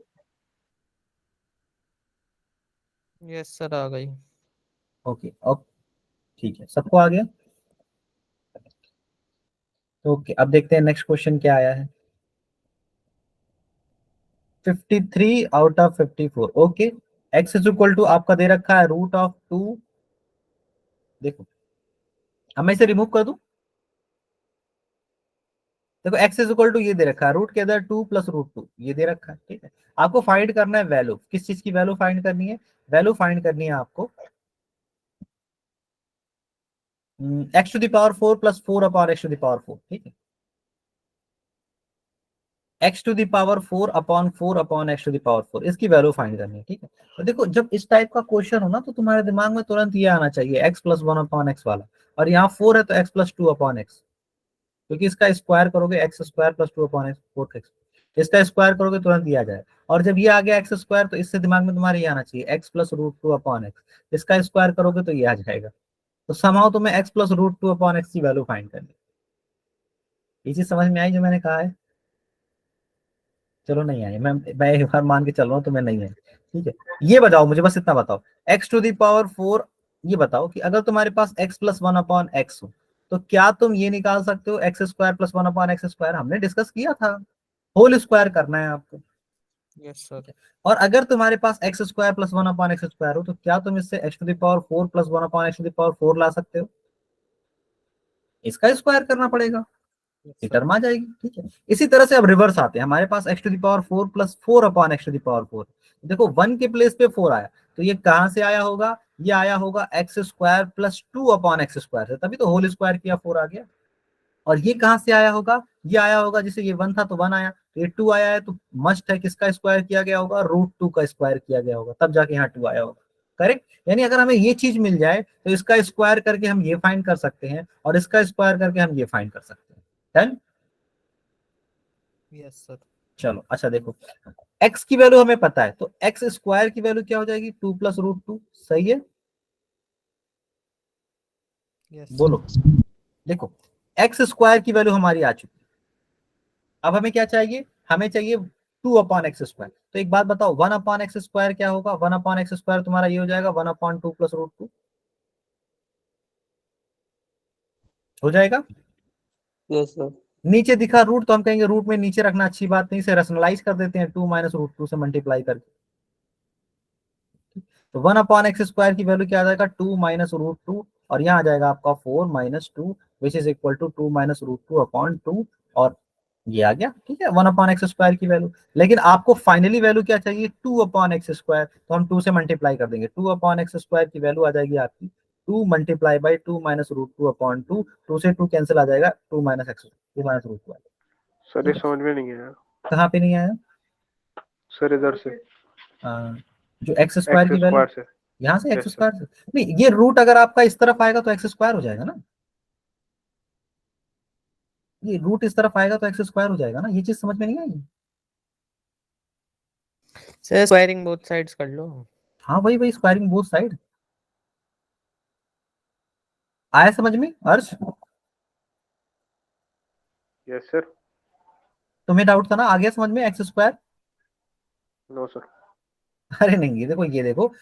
यस सर आ गई। ओके, अब ठीक है, सबको आ गया? ओके, अब देखते हैं नेक्स्ट क्वेश्चन क्या आया है। 53 out of 54। Okay, x is equal to आपका दे रखा है √2। देखो, अब मैं इसे रिमूव कर दूं। देखो x इज इक्वल टू ये दे रखा है, रूट के अंदर 2 प्लस √2 ये दे रखा है। ठीक है, आपको फाइंड करना है वैल्यू, किस चीज की वैल्यू फाइंड करनी है? वैल्यू फाइंड करनी है आपको x to the power 4 plus 4 upon x to the power 4। ठीक है, x to the power 4 upon 4 upon x to the power 4, इसकी वैल्यू फाइंड करनी है। ठीक है, तो देखो, जब इस टाइप का क्वेश्चन हो ना, तो तुम्हारे दिमाग में तुरंत ये आना चाहिए x प्लस 1 अपॉन x वाला, और यहाँ 4 है तो x प्लस 2 अपॉन x, क्योंकि इसका स्क्वायर करोगे x square plus 2 upon x, 4x, इसका स्क्वायर करोगे तुरंत ये आ जाए। और जब ये आ गया एक्स स्क्वायर, तो इससे दिमाग में तुम्हारे ये आना चाहिए x प्लस √2 अपॉन एक्स, इसका स्क्वायर करोगे तो ये आ जाएगा। तो समहाउ तुम्हें x प्लस √2 अपॉन एक्स की वैल्यू फाइंड करनी। ये चीज समझ में आई जो मैंने कहा है? चलो नहीं आई, मैं एक बार मान के चल रहा हूँ, तुम्हें नहीं आई। ठीक है, ये बताओ मुझे, बस इतना बताओ, x टू द पावर 4, ये बताओ कि अगर तुम्हारे पास x प्लस 1 अपॉन एक्स हो, तो क्या तुम ये निकाल सकते हो x square plus 1 upon x square? हमने डिस्कस किया था, होल स्क्वायर करना है आपको। Yes sir. और अगर तुम्हारे पास x square plus 1 upon x square हो, तो क्या तुम इससे x to the power 4 plus 1 upon x to the power 4 ला सकते हो? इसका स्क्वायर करना पड़ेगा, ये टर्म आ जाएगी। ठीक है, इसी तरह से अब रिवर्स आते हैं, हमारे पास x to the power 4 plus 4 upon x to the power 4। देखो 1 के प्लेस पे 4 आया, तो ये कहां से आया होगा? ये आया होगा x square plus 2 upon x square से, तभी तो होल स्क्वायर किया 4 आ गया। और ये कहां से आया होगा? ये आया होगा, जैसे ये 1 था तो 1 आया, तो ये 2 आया है, तो मस्ट है किसका स्क्वायर किया गया होगा? √2 का स्क्वायर किया गया होगा, तब जाके यहाँ 2 आया होगा। करेक्ट, यानी अगर हमें ये चीज मिल जाए तो इसका स्क्वायर करके हम ये फाइंड कर सकते हैं, और इसका स्क्वायर करके हम ये फाइंड कर सकते हैं। डन? Yes sir. चलो अच्छा, देखो x की वैल्यू हमें पता है, तो x स्क्वायर की वैल्यू क्या हो जाएगी? 2 प्लस √2। सही है, यस बोलो। देखो x स्क्वायर की वैल्यू हमारी आ चुकी है, अब हमें क्या चाहिए? हमें चाहिए 2 अपॉन एक्स स्क्वायर। तो एक बात बताओ, 1 अपॉन एक्स स्क्वायर क्या होगा? 1 अपॉन एक्स स्क्वायर तुम्हारा ये हो जाएगा 1 अपॉन 2 प्लस √2 हो जाएगा। Yes sir. नीचे दिखा रूट, तो हम कहेंगे रूट में नीचे रखना अच्छी बात नहीं, इसे रैशनलाइज कर देते हैं 2 माइनस √2 से मल्टीप्लाई करके। तो 1 अपॉन एक्स स्क्वायर की वैल्यू क्या आ जाएगा? 2 माइनस √2, और यहाँ आ जाएगा आपका 4 minus 2 which is equal to 2 minus √2 upon 2, और ये आ गया। ठीक है, 1 अपॉन एक्स स्क्वायर की वैल्यू। लेकिन आपको फाइनली वैल्यू क्या चाहिए? 2 अपॉन एक्स स्क्वायर, तो हम 2 से मल्टीप्लाई कर देंगे, 2 अपॉन एक्स स्क्वायर की वैल्यू आ जाएगी आपकी 2 मल्टीप्लाई बाई 2 माइनस √2 अपॉन 2, 2 से 2 कैंसिल आ जाएगा, 2 माइनस √2 आ सर ये समझ में नहीं आया। कहाँ पे नहीं आया? सर इधर से, जो एक्स स्क्वायर की एक्स वैल्यू, स्क्वायर से। यहाँ से एक्स Yes, sir. स्क्वायर से नहीं, ये रूट अगर आपका इस तरफ आएगा तो एक्स स्क्वायर हो जाएगा ना, ये रूट इस तरफ आएगा तो एक्स स्क्वायर हो जाएगा ना। ये चीज समझ में नहीं आई? सर स्क्वायरिंग बोथ साइड्स कर लो। हाँ वही वही, स्क्वायरिंग बोथ साइड। आया समझ में अर्श? Yes sir. तुम्हें डाउट था ना, आ गया समझ में एक्स स्क्वायर? No sir. अरे नहीं, ये देखो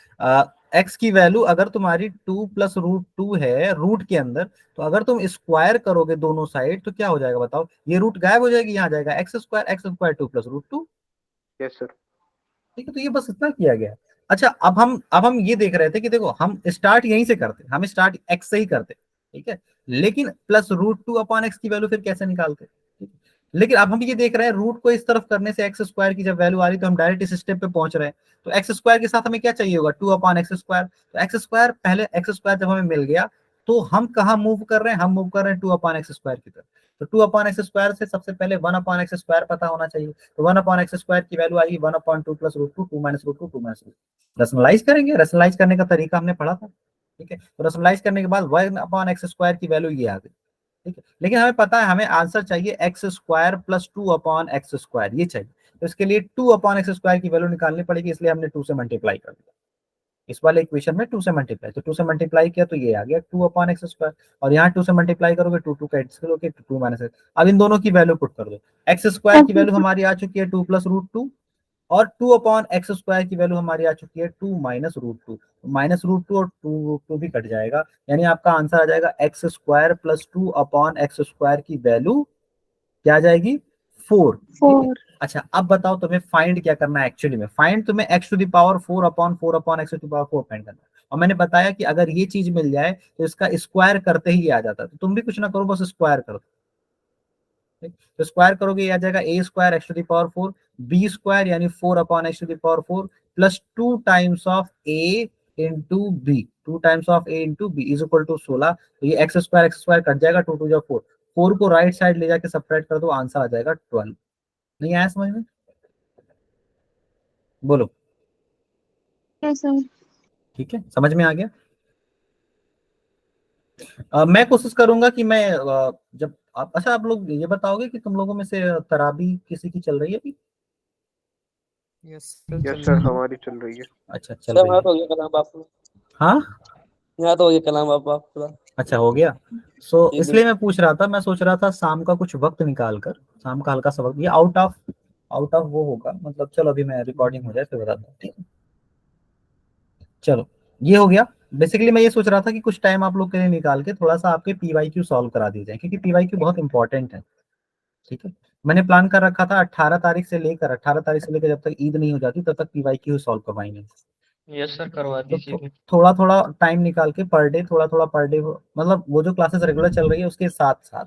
x की वैल्यू अगर तुम्हारी 2 प्लस रूट 2 है रूट के अंदर, तो अगर तुम स्क्वायर करोगे दोनों साइड तो क्या हो जाएगा बताओ, ये रूट गायब हो जाएगी, यहाँ जाएगा x square 2 plus root 2। Yes sir. ठीक है, तो ये बस इतना किया गया है। अच्छा, अब हम ये देख रहे थे कि देखो हम स्टार्ट यहीं से करते, हम स्टार्ट x से ही करते, ठीक है, लेकिन प्लस रूट 2 अपॉन एक्स की वैल्यू फिर कैसे निकालते, ठीक है? लेकिन अब हम ये देख रहे हैं रूट को इस तरफ करने से एक्स स्क्वायर की जब वैल्यू आ रही तो हम डायरेक्ट इस स्टेप पे पहुंच रहे हैं, तो एक्स स्क्वायर के साथ हमें क्या चाहिए होगा, 2 अपॉन एक्स स्क्वायर। तो एक्स स्क्वायर पहले, एक्स स्क्वायर जब हमें मिल गया तो हम कहाँ मूव कर रहे हैं, हम मूव कर रहे हैं 2 अपॉन एक्स स्क्वायर की तरफ। तो 2 अपॉन एक्स स्क्वायर से सबसे पहले 1 अपॉन एक्स स्क्वायर पता होना चाहिए, तो 1 अपॉन एक्स स्क्वायर की वैल्यू आएगी 1 upon 2 plus root 2, 2 minus root 2, 2 minus root. Rationalise करेंगे, रैशनलाइज करने का तरीका हमने पढ़ा था, ठीक है, तो रैशनलाइज करने के बाद 1 अपॉन एक्स स्क्वायर की वैल्यू ये आ गई, ठीक है, लेकिन हमें पता है हमें आंसर चाहिए x square plus 2 upon x square, ये चाहिए, तो इसके लिए 2 अपॉन एक्स स्क्वायर की वैल्यू निकालनी पड़ेगी, इसलिए हमने 2 से मल्टीप्लाई कर दिया, इस वाले इक्वेशन में 2 से मल्टीप्लाई, तो 2 से मल्टीप्लाई किया तो ये आ गया 2 अपॉन एक्स स्क्वायर, और यहाँ 2 से मल्टीप्लाई करोगे 2 2 कैंसिल होके 2 माइनस एक्स। अब इन दोनों की वैल्यू पुट कर दो, एक्स स्क्वायर की वैल्यू हमारी आ चुकी है 2 प्लस रूट 2, और 2 अपॉन एक्स स्क्वायर की वैल्यू हमारी आ चुकी है 2 माइनस रूट 2, माइनस रूट 2 और 2 रूट 2 भी कट जाएगा, यानी आपका आंसर आ जाएगा x square plus 2 upon x square की वैल्यू क्या आ जाएगी, 4। 4। अच्छा, अब बताओ तुम्हें फाइंड क्या करना है, एक्चुअली में फाइंड तुम्हें x to the power 4 upon x to the power 4 find करना है, और मैंने बताया कि अगर ये चीज मिल जाए तो इसका स्क्वायर करते ही ये आ जाता है, तो तुम भी कुछ ना करो, बस स्क्वायर करो, ठीक? तो स्क्वायर करोगे ये आ जाएगा a square x to the power 4, b square यानी 4 upon x to the power 4 plus 2 times of a into b, 2 times of a into b is equal to 16। तो ये एक्स स्क्वायर कट जाएगा, 2 2 जा 4, 4 को राइट साइड ले जाके subtract कर दो, आंसर आ जाएगा 12। नहीं आया समझ में, बोलो, यस सर। ठीक है, समझ में आ गया। मैं कोशिश करूंगा कि मैं जब आप, अच्छा आप लोग ये बताओगे कि तुम लोगों में से तराबी किसी की चल रही है अभी? यस यस सर, हमारी चल रही है। अच्छा, चल सर रही यहाँ है, तो हो गया कलाम बापू, हाँ, यहाँ तो हो गया कलाम बापू पूरा। अच्छा हो गया। सो जी इसलिए मैं पूछ रहा था, मैं सोच रहा था शाम का कुछ वक्त निकाल कर, शाम का हल्का सा वक्त, ये आउट ऑफ वो होगा, मतलब चलो अभी मैं रिकॉर्डिंग हो जाए फिर बताता हूँ, ठीक है, चलो ये हो गया। बेसिकली मैं ये सोच रहा था कि कुछ टाइम आप लोग के लिए निकाल के थोड़ा सा आपके पीवाईक्यू सॉल्व करा दिए जाए, क्योंकि पीवाईक्यू बहुत इंपॉर्टेंट है, ठीक है। मैंने प्लान कर रखा था 18 तारीख से लेकर जब तक ईद नहीं हो जाती तब तक पीवाईक्यू सॉल्व करवाएंगे। यस सर, करवा तो दीजिए। थोड़ा थोड़ा टाइम निकाल के पर डे, थोड़ा थोड़ा पर डे, मतलब वो जो क्लासेस रेगुलर चल रही है उसके साथ साथ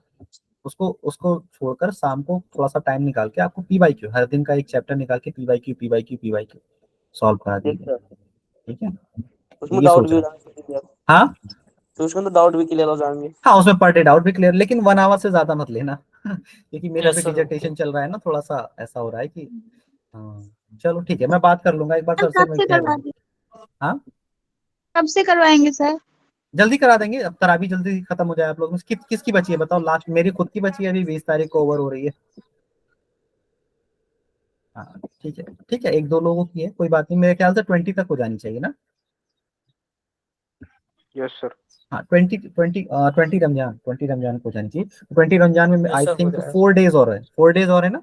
उसको उसको छोड़कर शाम को थोड़ा सा टाइम निकाल के आपको पीवाईक्यू हर दिन का एक चैप्टर निकाल के पीवाईक्यू सॉल्व करा ठीक दीजिए, है, ठीक है, उसमें ये डाउट सोच भी रहा हूँ। क्लियर, हाँ तो उसमें तो डाउट भी क्लियर हो जाएंगे। हाँ, उसमें पर डे डाउट भी क्लियर, लेकिन 1 आवर से ज्यादा मत लेना क्योंकि मेरा यस भी सर, डिजर्टेशन चल रहा है ना, थोड़ा सा ऐसा हो रहा है कि हाँ, चलो ठीक है, मैं बात कर लूंगा एक बार सर से, कब मैं से कह करवा दूंगा। दी, हाँ, कब से करवाएंगे सर? जल्दी करा देंगे, अब तरावी जल्दी खत्म हो जाए आप लोग में। किसकी बची है बताओ लास्ट, मेरी खुद की बची है, अभी 20 तारीख को ओवर हो रही है। हाँ ठीक है, ठीक है, एक दो लोगों की है, कोई बात नहीं, मेरे ख्याल से 20 तक हो जानी चाहिए ना। Yes sir. हाँ 20 रमजान, 20 रमजान को हो जानी चाहिए, 20 रमजान में यस आई सर, हो थिंक जाएगा। 4 डेज और है, 4 डेज और है ना,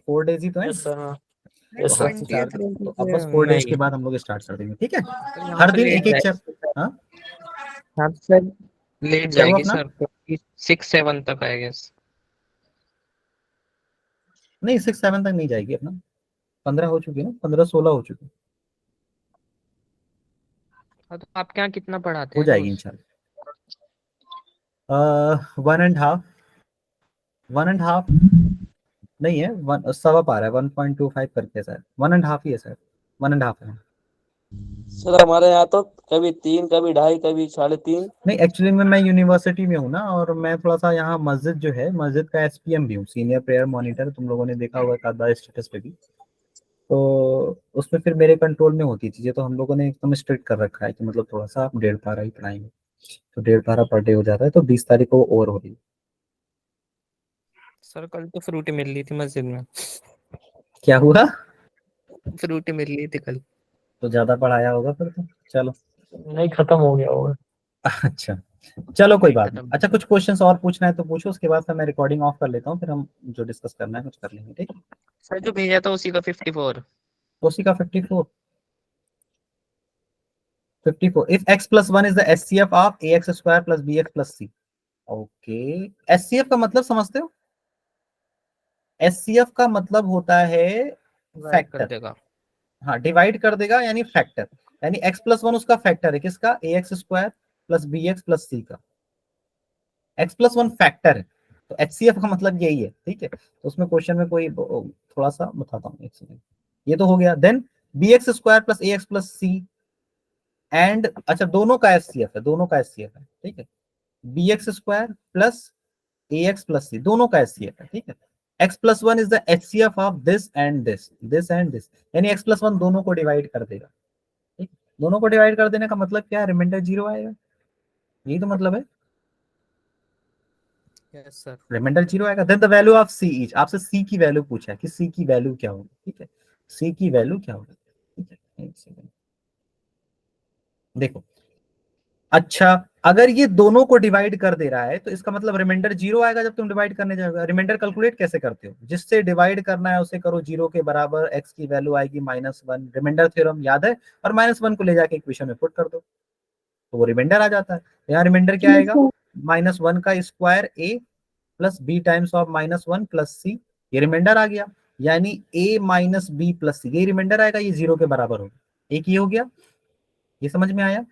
4 डेज ही तो है। यस सर, हाँ। तो यस हाँ, सर, तो अब बस 4 डेज के नहीं, बाद हम लोग स्टार्ट कर देंगे, ठीक है, यहाँ हर पे दिन लेट एक एक जाएगी। चैप्टर। हाँ हाँ सर, लेट क्या हुआ जाएगी अपना, सर, 6 7 तक आई गेस। नहीं 6 7 तक नहीं जाएगी अपना, 15 हो चुकी है ना, 15 16 हो चुकी, हाँ, तो आपके यहाँ कितना पढ़ाते हो हैं जाएगी रोज? इंशाल्लाह। 1.5, 1.5 नहीं है, 1 सवा पा रहा है, 1.25 करके सर, 1.5 ही है सर, 1.5 है। सर हमारे यहाँ तो कभी 3, कभी 2.5, कभी 3.5। नहीं एक्चुअली में मैं यूनिवर्सिटी में हूँ ना, और मैं थोड़ा सा यहाँ मस्जिद जो है, मस्जिद का एसपीएम भी हूँ, सीनियर प्रेयर मॉनिटर, तुम लोगों ने देखा होगा एक आध स्टेटस पे भी, तो उसमें फिर मेरे कंट्रोल में होती चीजें, तो हम लोगों ने एकदम स्ट्रिक्ट कर रखा है कि मतलब थोड़ा सा आप 1.5 पारा ही पढ़ाएंगे, तो 1.5 पारा पर डे हो जाता है, तो 20 तारीख को और हो रही है। सर कल तो फ्रूटी मिल रही थी मस्जिद में, क्या हुआ, फ्रूटी मिल रही थी कल। तो ज्यादा पढ़ाया होगा फिर तो, चलो नहीं, खत्म हो गया होगा। अच्छा, चलो कोई नहीं बात नहीं। खत्म। अच्छा कुछ क्वेश्चंस और पूछना है तो पूछो, उसके बाद फिर मैं रिकॉर्डिंग ऑफ कर लेता हूँ, फिर हम जो डिस्कस करना है कुछ कर लेंगे, ठीक है। सर जो भेजा था उसी का 54। कोशिका 54 if x plus 1 is the SCF of ax square plus bx plus c. Okay, SCF का मतलब समझते हो? SCF का मतलब होता है Divide कर फैक्टर। देगा। हाँ, डिवाइड कर देगा यानी फैक्टर, यानी x प्लस 1 उसका फैक्टर है, किसका? ax square plus bx plus c का। x प्लस 1 फैक्टर है, तो HCF का मतलब यही है, ठीक है। तो उसमें क्वेश्चन में कोई थोड़ा सा बताता हूँ, एक सेकंड। ये तो हो गया। Then bx square plus ax plus c and, अच्छा दोनों का HCF है, दोनों का HCF है, ठीक है। bx square plus ax plus c दोनों का HCF है, ठीक है। x plus 1 is the HCF of this and this, this and this, यानी x प्लस 1 दोनों को डिवाइड कर देगा, ठीक। दोनों को डिवाइड कर देने का मतलब क्या है? रिमाइंडर 0 आएगा, यही तो मतलब है, यस सर। रिमाइंडर 0 आएगा। Then the value of c each, आपसे c की वैल्यू पूछा है कि c की वैल्यू क्या होगी, ठीक है। c की वैल्यू क्या होगी, ठीक है। एक सेकंड देखो, अच्छा अगर ये दोनों को डिवाइड कर दे रहा है तो इसका मतलब रिमाइंडर 0 आएगा जब तुम डिवाइड करने जाओगे। रिमाइंडर कैलकुलेट कैसे करते हो? जिससे डिवाइड करना है उसे करो 0 के बराबर, x की वैल्यू आएगी -1, रिमाइंडर थ्योरम याद है, और -1 को ले जाके इक्वेशन में पुट कर दो तो वो रिमाइंडर आ जाता है। यहाँ रिमाइंडर क्या आएगा? -1 का square a plus b times of -1 plus c, ये रिमाइंडर आ गया, यानी a माइनस बी प्लस सी, ये रिमाइंडर आएगा, ये 0 के बराबर होगा। एक ये हो गया, ये समझ में आया?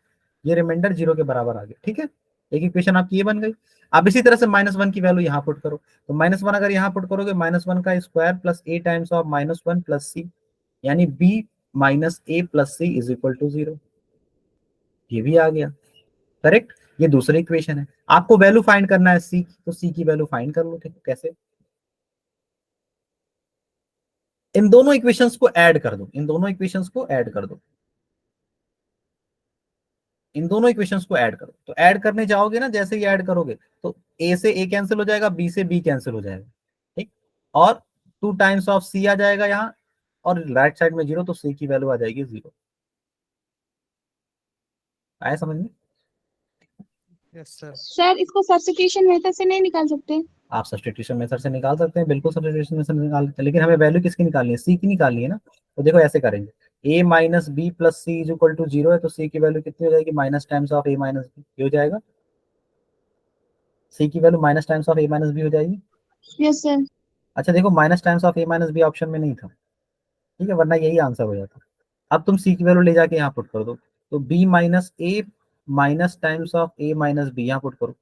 ये रिमाइंडर 0 के बराबर आ गया, ठीक है। एक इक्वेशन आपकी ये बन गई। अब इसी तरह से -1 की वैल्यू यहाँ पुट करो, तो -1 अगर यहाँ पुट करोगे, -1 का square plus a times of -1 plus c, यानी b minus a plus c is equal to 0, ये भी आ गया, करेक्ट। ये दूसरी इक्वेशन है। आपको वैल्यू फाइंड करना है c की, तो c की वैल्यू फाइंड कर लो, ठीक है। कैसे? इन दोनों इक्वेशंस को ऐड कर दो, इन दोनों इक्वेशंस को ऐड कर दो, इन दोनों इक्वेशंस को ऐड करो। तो ऐड करने जाओगे ना, जैसे ही ऐड करोगे तो a से a कैंसिल हो जाएगा, b से b कैंसिल हो जाएगा, ठीक। और 2 टाइम्स ऑफ c आ जाएगा यहाँ, और राइट साइड में 0, तो c की वैल्यू आ जाएगी 0। आया समझ में? Yes sir. सर इसको सब्स्टिट्यूशन मेथड से नहीं निकाल सकते? आप सब्स्टिट्यूशन मेथड से निकाल सकते हैं, बिल्कुल सब्स्टिट्यूशन मेथड से निकाल सकते हैं, लेकिन हमें वैल्यू किसकी निकालनी है? c की निकालनी है ना। तो देखो ऐसे करेंगे, a minus b plus c is equal to 0 है, तो c की वैल्यू कितनी हो जाएगी? Minus times of a minus b, ये हो जाएगा। c की value minus times of a minus b हो जाएगी। Yes sir. अच्छा देखो, minus times of a minus b option में नहीं था, ठीक है, वरना यही आंसर हो जाता। अब तुम c की वैल्यू ले जाके यहाँ पुट कर दो, तो b minus a minus times of a minus b यहाँ पुट करो,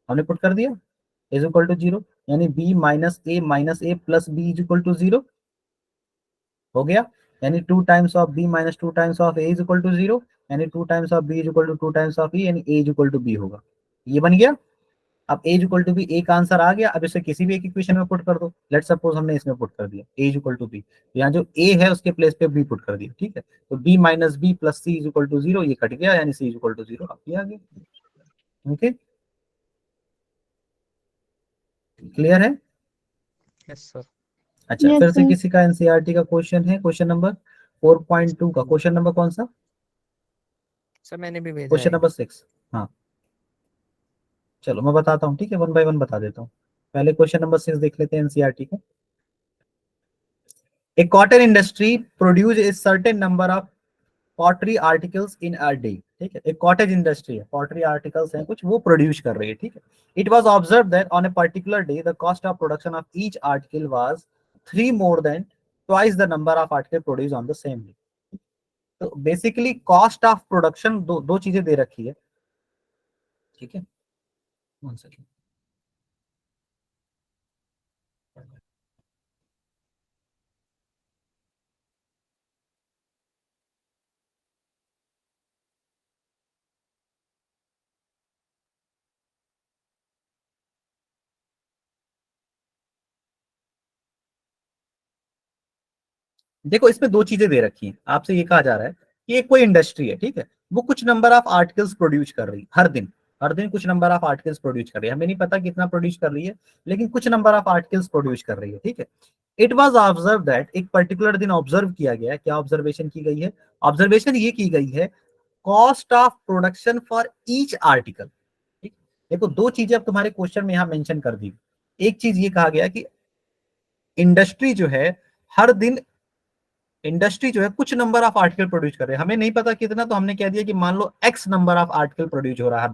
हमने पुट कर दिया, इज इक्वल टू 0, यानी b minus a plus b is equal to 0 हो गया, यानी 2 times of b minus 2 times of a is equal to 0, यानी 2 times of b is equal to 2 times of e, यानी a is equal to b होगा। ये बन गया। अब a is equal to b, एक आंसर आ गया। अब इसे किसी भी एक इक्वेशन में पुट कर दो। लेट्स सपोज हमने इसमें पुट कर दिया a is equal to b, यहाँ जो a है उसके प्लेस पे b पुट कर दिया, ठीक है। तो b minus b plus c is equal to 0, ये कट गया, यानी c इज इक्वल टू 0 अब ये आ गया। ओके, क्लियर है? Yes sir. अच्छा, Yes, फिर से sir. किसी का एनसीईआरटी का क्वेश्चन है, क्वेश्चन नंबर 4.2 का, क्वेश्चन नंबर कौन सा? सर मैंने भी भेजा क्वेश्चन है। नंबर 6। हाँ चलो मैं बताता हूँ, ठीक है, 1 बाय 1 बता देता हूँ। पहले क्वेश्चन नंबर 6 देख लेते हैं एनसीईआरटी का। A cotton industry produce a certain number of pottery articles in a day, ठीक है। एक कॉटेज इंडस्ट्री है, पॉटरी आर्टिकल्स हैं कुछ, वो प्रोड्यूस कर रही है, ठीक है। It was observe that on a particular day the cost of production of each article was 3 more than twice the number of article produce on the same day. तो basically cost of production दो चीजें दे रखी है, ठीक है। 1 second, देखो इसमें दो चीजें दे रखी हैं। आपसे ये कहा जा रहा है कि एक कोई इंडस्ट्री है, ठीक है, वो कुछ नंबर ऑफ आर्टिकल्स प्रोड्यूस कर रही है हर दिन कुछ नंबर ऑफ आर्टिकल्स प्रोड्यूस कर रही है। हमें नहीं पता कितना प्रोड्यूस कर रही है, लेकिन कुछ नंबर ऑफ आर्टिकल्स प्रोड्यूस कर रही है, ठीक है। इट वाज ऑब्जर्व दैट, एक पर्टिकुलर दिन ऑब्जर्व किया गया, क्या ऑब्जर्वेशन की गई है? ऑब्जर्वेशन ये की गई है, cost of production for each article, ठीक। देखो दो चीजें अब तुम्हारे क्वेश्चन में यहां मेंशन कर दी। एक चीज ये कहा गया कि इंडस्ट्री जो है हर दिन इंडस्ट्री जो है कुछ नंबर ऑफ आर्टिकल प्रोड्यूस कर रहे हैं, हमें नहीं पता कितना, तो हमने कह दिया कि मान लो x number of article produce हो रहा है,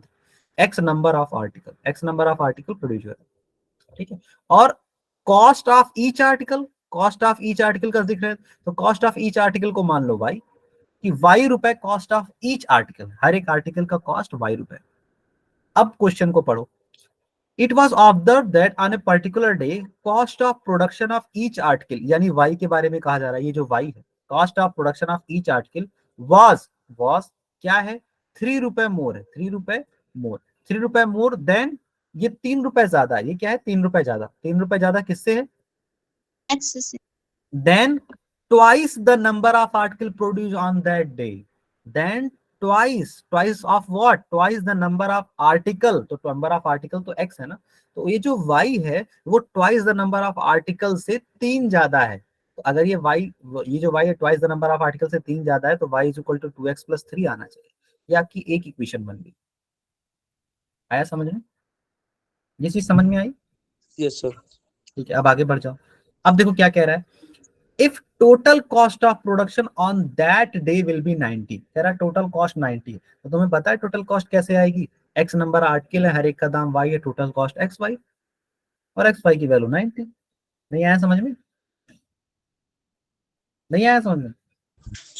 x number of article produce हो रहा है, ठीक है। और cost of each article, cost of each article का जिक्र है, तो कॉस्ट ऑफ ईच आर्टिकल को मान लो वाई, कि वाई रुपए कॉस्ट ऑफ ईच आर्टिकल, हर एक आर्टिकल का कॉस्ट वाई रुपए। अब क्वेश्चन को पढ़ो। It was observe that on a particular day cost of production of each article, यानी वाई के बारे में कहा जा रहा है, ये जो वाई है, cost of production of each article was क्या है, 3 रुपए मोर है, 3 रुपए मोर देन, ये 3 रुपए ज्यादा है, ये क्या है, 3 रुपए ज्यादा, 3 रुपए ज्यादा किससे है, X से। then twice the number of article produced on that day, then twice of what, twice the number of article, तो number of article तो x है ना, तो ये जो y है वो twice the number of article से 3 ज्यादा है। तो अगर ये जो y है twice the number of article से 3 ज्यादा है, तो y is equal to 2x plus 3 आना चाहिए। ये आपकी एक इक्वेशन बन गई। आया समझ में, ये चीज समझ में आई? Yes sir. ठीक है, अब आगे बढ़ जाओ। अब देखो क्या कह रहा है, if total cost of production on that day will be 90, कह रहा है टोटल कॉस्ट 90 है, तो तुम्हें पता है टोटल कॉस्ट कैसे आएगी, एक्स नंबर आर्टिकल है, हर एक का दाम वाई है, टोटल कॉस्ट एक्स वाई, और एक्स वाई की वैल्यू 90। नहीं आया समझ में, नहीं आया समझ में?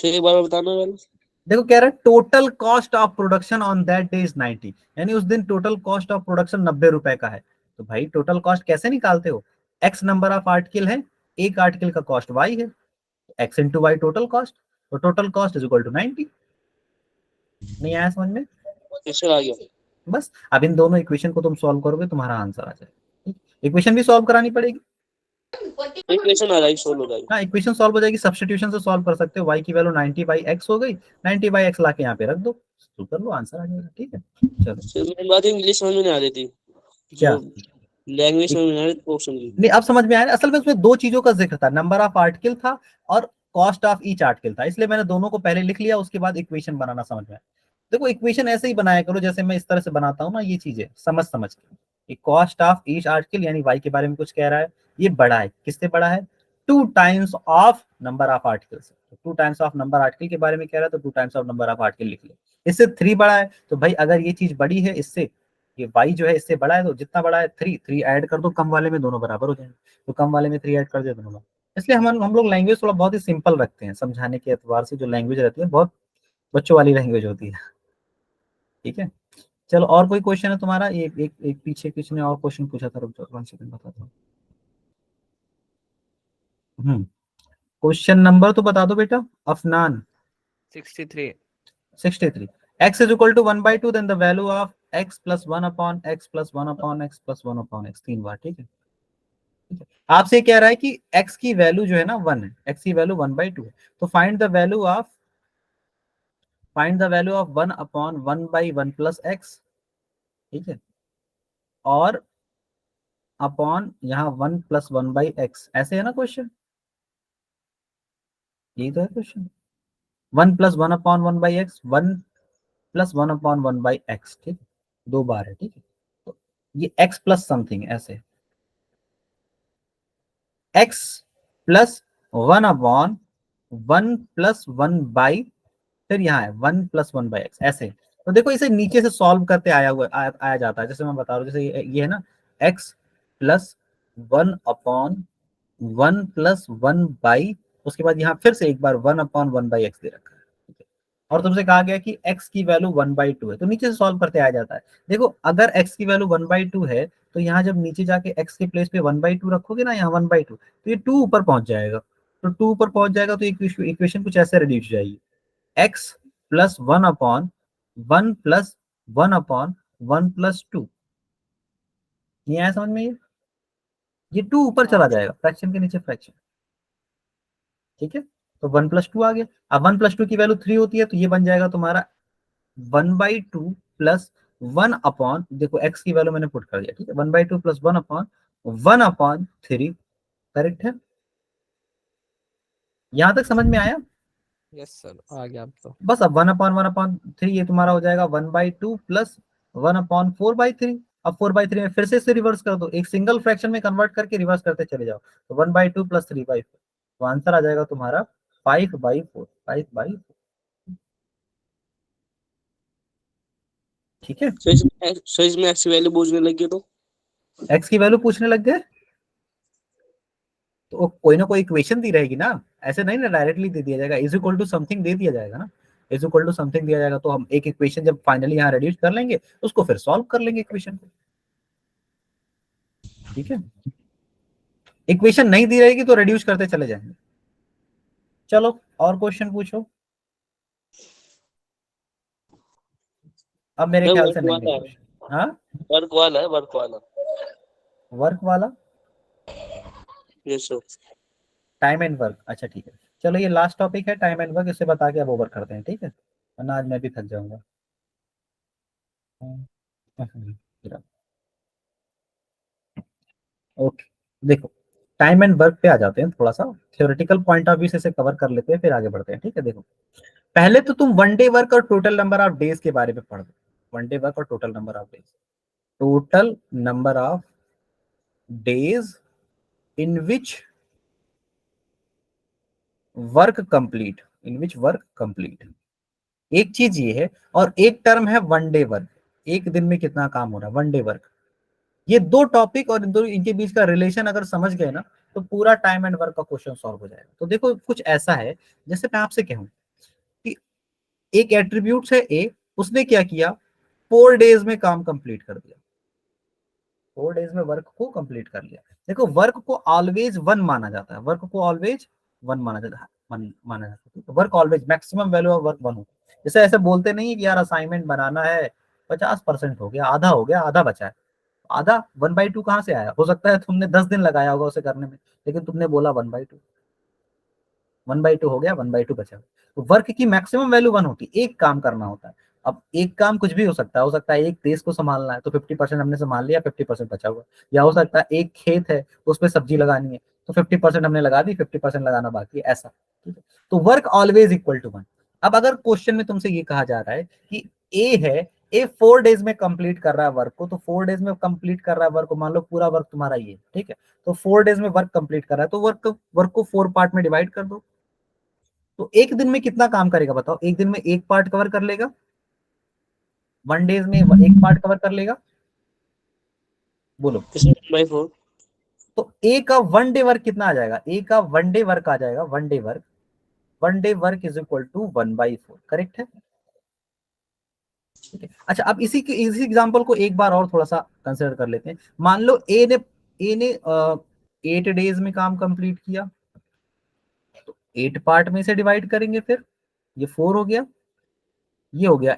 एक बार बताना वाले। देखो कह रहा है total cost of production on that day is 90, यानी उस दिन टोटल कॉस्ट ऑफ प्रोडक्शन 90 रुपए का है। तो भाई टोटल कॉस्ट कैसे निकालते हो, एक्स नंबर ऑफ आर्टिकल है, एक आर्टिकल का कॉस्ट वाई है, x into y total cost, तो total cost is equal to 90। नहीं आया समझ में? क्वेश्चन आ गया। बस अब इन दोनों इक्वेशन को तुम सॉल्व करोगे, तुम्हारा आंसर आ जाएगा। इक्वेशन भी सॉल्व करानी पड़ेगी, इक्वेशन आ जाएगी, सोल्व हो जाएगी। हाँ इक्वेशन सॉल्व हो जाएगी, सब्स्टिट्यूशन से सॉल्व कर सकते हो। y की वैल्यू 90 बाई x हो गई, 90 बाई x लाके यहाँ पे रख दो, तो कर लो, आंसर आ जाएगा। ठीक है, चलो। सर मेन बात इंग्लिश समझ में नहीं आ रही थी, क्या लैंग्वेज समझ में नहीं आ रही थी, क्वेश्चन की। नहीं, अब समझ में आया। असल में उसमें दो चीजों का जिक्र था, नंबर ऑफ आर्टिकल था और कॉस्ट ऑफ ईच आर्टिकल था, इसलिए मैंने दोनों को पहले लिख लिया, उसके बाद इक्वेशन बनाना समझ में आया। देखो इक्वेशन ऐसे ही बनाया करो जैसे मैं इस तरह से बनाता हूँ ना, ये चीजें समझ समझ के। कॉस्ट ऑफ ईच आर्टिकल यानी y के बारे में कुछ कह रहा है, ये बड़ा है, किससे बड़ा है, 2 times of number of article से। तो 2 टाइम्स ऑफ नंबर आर्टिकल के बारे में कह रहा है, तो 2 times of number of article लिख लो। इससे 3 बड़ा है, तो भाई अगर ये चीज बड़ी है इससे, ये y जो है इससे बड़ा है, तो जितना बड़ा है 3 ऐड कर दो, कम वाले में दोनों बराबर हो जाएंगे, तो कम वाले में 3 ऐड कर दे दोनों बराबर। इसलिए हम लोग लैंग्वेज थोड़ा बहुत ही सिंपल रखते हैं, समझाने के एतबार से जो लैंग्वेज रहती है बहुत बच्चों वाली लैंग्वेज होती है। ठीक है, चलो और कोई क्वेश्चन है तुम्हारा? एक पीछे किसी ने और क्वेश्चन पूछा था, रुक जाओ 1 सेकंड बताता हूँ। क्वेश्चन नंबर तो बता दो बेटा, Afnan. 63 x is equal to 1/2, then the value of x plus 1 upon x plus 1 upon x plus 1 upon x, 3 बार। ठीक है, आपसे कह रहा है कि x की वैल्यू जो है ना 1 है, x की वैल्यू 1/2 है, तो find the value of 1 upon 1/1 plus x। ठीक है, और अपॉन यहाँ 1 plus 1/x, ऐसे है ना क्वेश्चन, यही तो है question. 1 plus 1 upon 1/x, 1 plus 1 upon 1/x, ठीक, 2 बार है। ठीक है, तो ये x प्लस समथिंग ऐसे, x plus 1 upon 1 plus 1 by, फिर यहाँ है 1 प्लस 1/x ऐसे। तो देखो इसे नीचे से सॉल्व करते आया जाता है, जैसे मैं बता रहा हूँ, जैसे ये है ना x plus 1 upon 1 plus 1 by, उसके बाद यहाँ फिर से एक बार 1 अपॉन 1/x दे रखा है। ठीक है, और तुमसे कहा गया कि x की वैल्यू 1/2 है, तो नीचे से सॉल्व करते आ जाता है। देखो अगर x की वैल्यू 1/2 है, तो यहाँ जब नीचे जाके x के प्लेस पे 1/2 रखोगे ना, यहाँ 1/2, तो ये 2 ऊपर पहुंच जाएगा, तो 2 ऊपर पहुंच जाएगा, तो इक्वेशन कुछ ऐसे रेड्यूस हो जाएगी, x plus 1 upon 1 plus 1 upon 1 plus 2। नहीं आया समझ में? ये 2 ऊपर चला जाएगा, फ्रैक्शन के नीचे फ्रैक्शन। ठीक है, तो 1 प्लस 2 आ गया। अब 1 प्लस 2 की वैल्यू 3 होती है, तो ये बन जाएगा तुम्हारा 1/2 प्लस 1 अपॉन, देखो x की वैल्यू मैंने पुट कर दिया। ठीक है, 1/2 प्लस 1 अपॉन 3, करेक्ट है? यहां तक समझ में आया? यस सर, आ गया अब तो। बस अब 1/1/3 ये तुम्हारा हो जाएगा 1/2 प्लस 1/4/3। अब 4/3 में फिर से इसे रिवर्स कर दो, एक सिंगल फ्रैक्शन में कन्वर्ट करके रिवर्स करते चले जाओ, तो 1/2 प्लस 3/4, तो आंसर आ जाएगा तुम्हारा 5/4, 5/4, ठीक है। सो इसमें x की वैल्यू पूछने लगी तो एक्स की वैल्यू पूछने लग गए तो कोई ना कोई इक्वेशन दी रहेगी ना, ऐसे नहीं ना डायरेक्टली दे दिया जाएगा, इज इक्वल टू समथिंग दे दिया जाएगा ना, इज इक्वल टू समथिंग दिया जाएगा तो हम एक इक्वेशन जब फाइनली यहाँ रेड्यूस कर लेंगे उसको फिर सॉल्व कर लेंगे इक्वेशन को, ठीक है। इक्वेशन नहीं दी रहेगी तो रेड्यूस करते चले जाएंगे। चलो और क्वेश्चन पूछो। अब मेरे ख्याल से नहीं है क्वेश्चन। हाँ वर्क वाला है, वर्क वाला। वर्क वाला, yes sir. Time and work, अच्छा ठीक है। चलो ये लास्ट टॉपिक है टाइम एंड वर्क, इसे बता के अब ओवर करते हैं, ठीक है, वरना आज मैं भी थक जाऊंगा। ओके देखो, टाइम एंड वर्क पे आ जाते हैं, थोड़ा सा थ्योरेटिकल पॉइंट ऑफ व्यू से इसे कवर कर लेते हैं फिर आगे बढ़ते हैं, ठीक है। देखो पहले तो तुम वन डे वर्क और टोटल नंबर ऑफ डेज के बारे में पढ़ दो, वन डे वर्क और total number of days, total number of days in which work complete, in which work complete, एक चीज ये है, और एक टर्म है वन डे वर्क, एक दिन में कितना काम हो रहा है, वन डे वर्क। ये दो टॉपिक और इनके बीच का रिलेशन अगर समझ गए ना तो पूरा टाइम एंड वर्क का क्वेश्चन सॉल्व हो जाएगा। तो देखो कुछ ऐसा है, जैसे मैं आपसे कहूं कि एक एट्रीब्यूट है ए, उसने क्या किया, 4 डेज में काम कंप्लीट कर दिया, 4 डेज में वर्क को कंप्लीट कर लिया। देखो वर्क को ऑलवेज वन माना जाता है, वर्क को ऑलवेज वन माना जाता है, माना जाता है, work always maximum value of work one होता है। जैसे ऐसे बोलते नहीं कि यार असाइनमेंट बनाना है 50% हो गया, आधा हो गया, आधा बचा है, आधा 1/2 कहाँ से आया, हो सकता है तुमने 10 दिन लगाया होगा उसे करने में, लेकिन तुमने बोला 1/2, 1/2 हो गया, 1/2 बचा। तो वर्क की मैक्सिमम वैल्यू वन होती है, एक काम करना होता है। अब एक काम कुछ भी हो सकता है, हो सकता है एक देश को संभालना है तो 50% हमने संभाल लिया, 50% बचा हुआ, या हो सकता है एक खेत है उसमें सब्जी लगानी है तो 50% हमने लगा दी, 50% लगाना बाकी है, ऐसा, ठीक है। तो work always equal to one. अब अगर क्वेश्चन में तुमसे ये कहा जा रहा है कि ए है, ए 4 डेज में कंप्लीट कर रहा है वर्क को, तो 4 डेज में कंप्लीट कर रहा है वर्क को, मान लो पूरा वर्क तुम्हारा ये, ठीक है, तो 4 डेज में वर्क कंप्लीट कर रहा है, तो वर्क को 4 पार्ट में डिवाइड कर दो, तो एक दिन में कितना काम करेगा बताओ, एक दिन में एक पार्ट कवर कर लेगा, 1 डेज में एक पार्ट कवर कर लेगा, बोलो। 1/4। तो ए का 1 डे वर्क कितना आ जाएगा, ए का 1 डे वर्क आ जाएगा, 1 day work, 1 day work is equal to 1/4, correct है, ठीक है। अच्छा अब इसी एग्जांपल को एक बार और थोड़ा सा कंसिडर कर लेते हैं। मान लो ए ने 8 डेज में काम कंप्लीट किया, तो 8 पार्ट में से डिवाइड करेंगे, फिर ये 4 हो गया, ये हो गया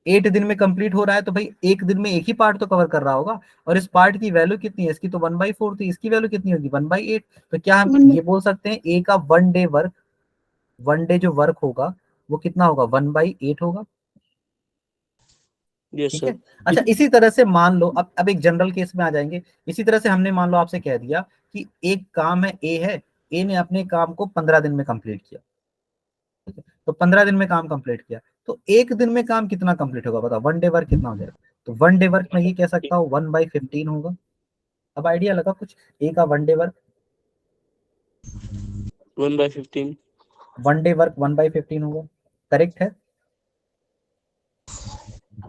8 दिन में कंप्लीट हो रहा है, तो भाई एक दिन में एक ही पार्ट तो कवर कर रहा होगा, और इस पार्ट की वैल्यू कितनी है, इसकी तो 1/4 थी, इसकी वैल्यू कितनी होगी 1/8। तो क्या हम ये बोल सकते हैं ए का 1 डे वर्क, 1 डे जो वर्क होगा वो कितना होगा, 1/8 होगा, यस ठीक सर। है। अच्छा इसी तरह से मान लो, अब एक जनरल केस में आ जाएंगे। इसी तरह से हमने मान लो आपसे कह दिया कि एक काम है, ए ने अपने काम को 15 दिन में कंप्लीट किया, ठीक है? तो 15 दिन में काम कंप्लीट किया, तो एक दिन में काम कितना कंप्लीट होगा बताओ, 1 डे वर्क कितना हो जाएगा। तो 1 डे वर्क में ये कह सकता हूँ 1/15 होगा। अब आइडिया लगा कुछ, ए का 1 डे वर्क, 1/15। 1 डे वर्क 1/15 होगा, करेक्ट है।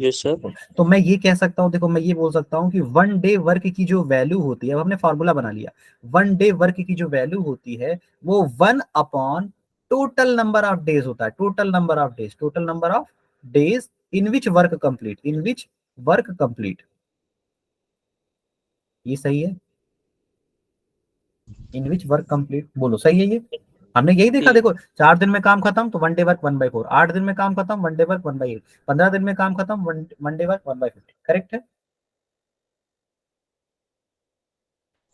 Yes sir. तो मैं ये कह सकता हूँ, देखो मैं ये बोल सकता हूँ कि 1 डे वर्क की जो वैल्यू होती है, अब हमने फॉर्मूला बना लिया, 1 डे वर्क की जो वैल्यू होती है वो 1 टोटल नंबर ऑफ डेज होता है, total number of days, total number of days in which work complete, in which work complete, ये सही है, इन विच वर्क कंप्लीट, बोलो सही है ये। हमने यही देखा, देखो 4 दिन में काम खत्म तो 1 डे वर्क 1/4, 8 दिन में काम खत्म 1 डे वर्क 1/8, 15 दिन में काम खत्म 1 डे वर्क 1/15, करेक्ट है,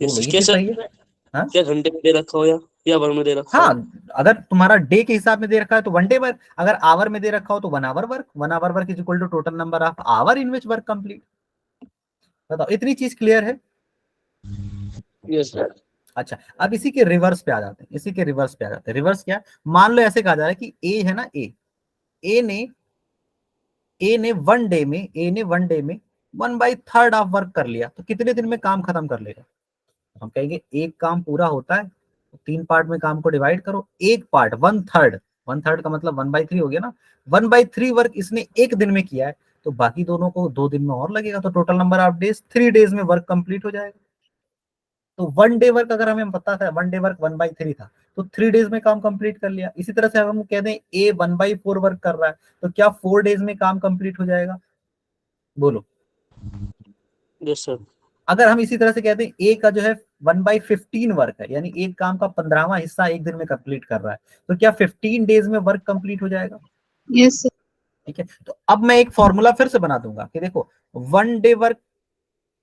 बोलो ये क्या चीज सर, सही है। हाँ क्या घंटे में दे रखा हो या वर में दे रखा हो? हाँ, अगर तुम्हारा डे के हिसाब में दे रखा है तो 1 डे वर्क, अगर आवर में दे रखा हो तो 1 hour work, 1 hour work is equal to total number of hour in which work complete. बताओ इतनी चीज क्लियर है। Yes sir. अच्छा अब इसी के रिवर्स पे आ जाते हैं, इसी के रिवर्स पे आ जाते हैं। रिवर्स क्या, मान लो ऐसे कहा जा रहा है कि ए है ना, ए ने 1 डे में, ए ने 1 डे में 1/3 ऑफ वर्क कर लिया, तो कितने दिन में काम खत्म कर लेगा। हम कहेंगे एक काम पूरा होता है 3 पार्ट में काम को डिवाइड करो, एक पार्ट 1/3, 1/3 का मतलब 1/3 हो गया ना, 1/3 वर्क इसने एक दिन में किया है, तो बाकी दोनों को 2 दिन में और लगेगा, तो total number of days 3 days में वर्क कंप्लीट हो जाएगा। तो 1 डे वर्क अगर हमें पता था 1 डे वर्क 1/3 था, तो 3 डेज में काम कंप्लीट कर लिया। इसी तरह से हम कह दें ए 1/4 वर्क कर रहा है, तो क्या 4 डेज में काम कंप्लीट हो जाएगा? बोलो। Yes sir. अगर हम इसी तरह से कहते हैं ए का जो है 1/15 वर्क है, यानी एक काम का 15वां हिस्सा एक दिन में कंप्लीट कर रहा है, तो क्या 15 डेज में वर्क कंप्लीट हो जाएगा? Yes, sir. ठीक है, तो अब मैं एक फॉर्मूला फिर से बना दूंगा कि देखो 1 day work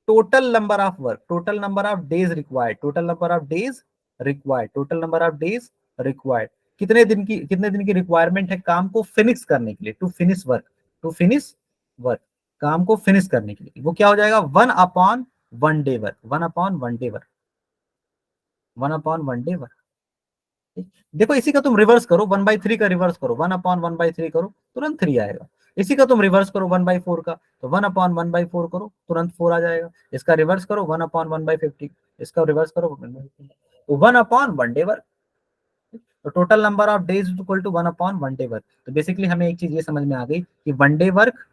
total number of work, total number of days required, total number of days required, total number of days required, कितने दिन की रिक्वायरमेंट है काम को फिनिश करने के लिए, to finish work, to finish work, काम को फिनिश करने के लिए, वो क्या हो जाएगा 1/1 day work, 1/1 day work, 1/1 day work. देखो इसी का तुम रिवर्स करो, 1/3 का रिवर्स करो, 1/1/3 करो, तुरंत 3 आएगा। इसी का तुम रिवर्स करो 1/4 का, तो 1/1/4 करो, तुरंत 4 आ जाएगा। इसका रिवर्स करो 1/1/50, इसका रिवर्स करो 1/50, तो 1/1 डे वर्क। तो total number of days equal to 1/1 day work. तो बेसिकली हमें एक चीज ये समझ में आ गई कि 1 डे वर्क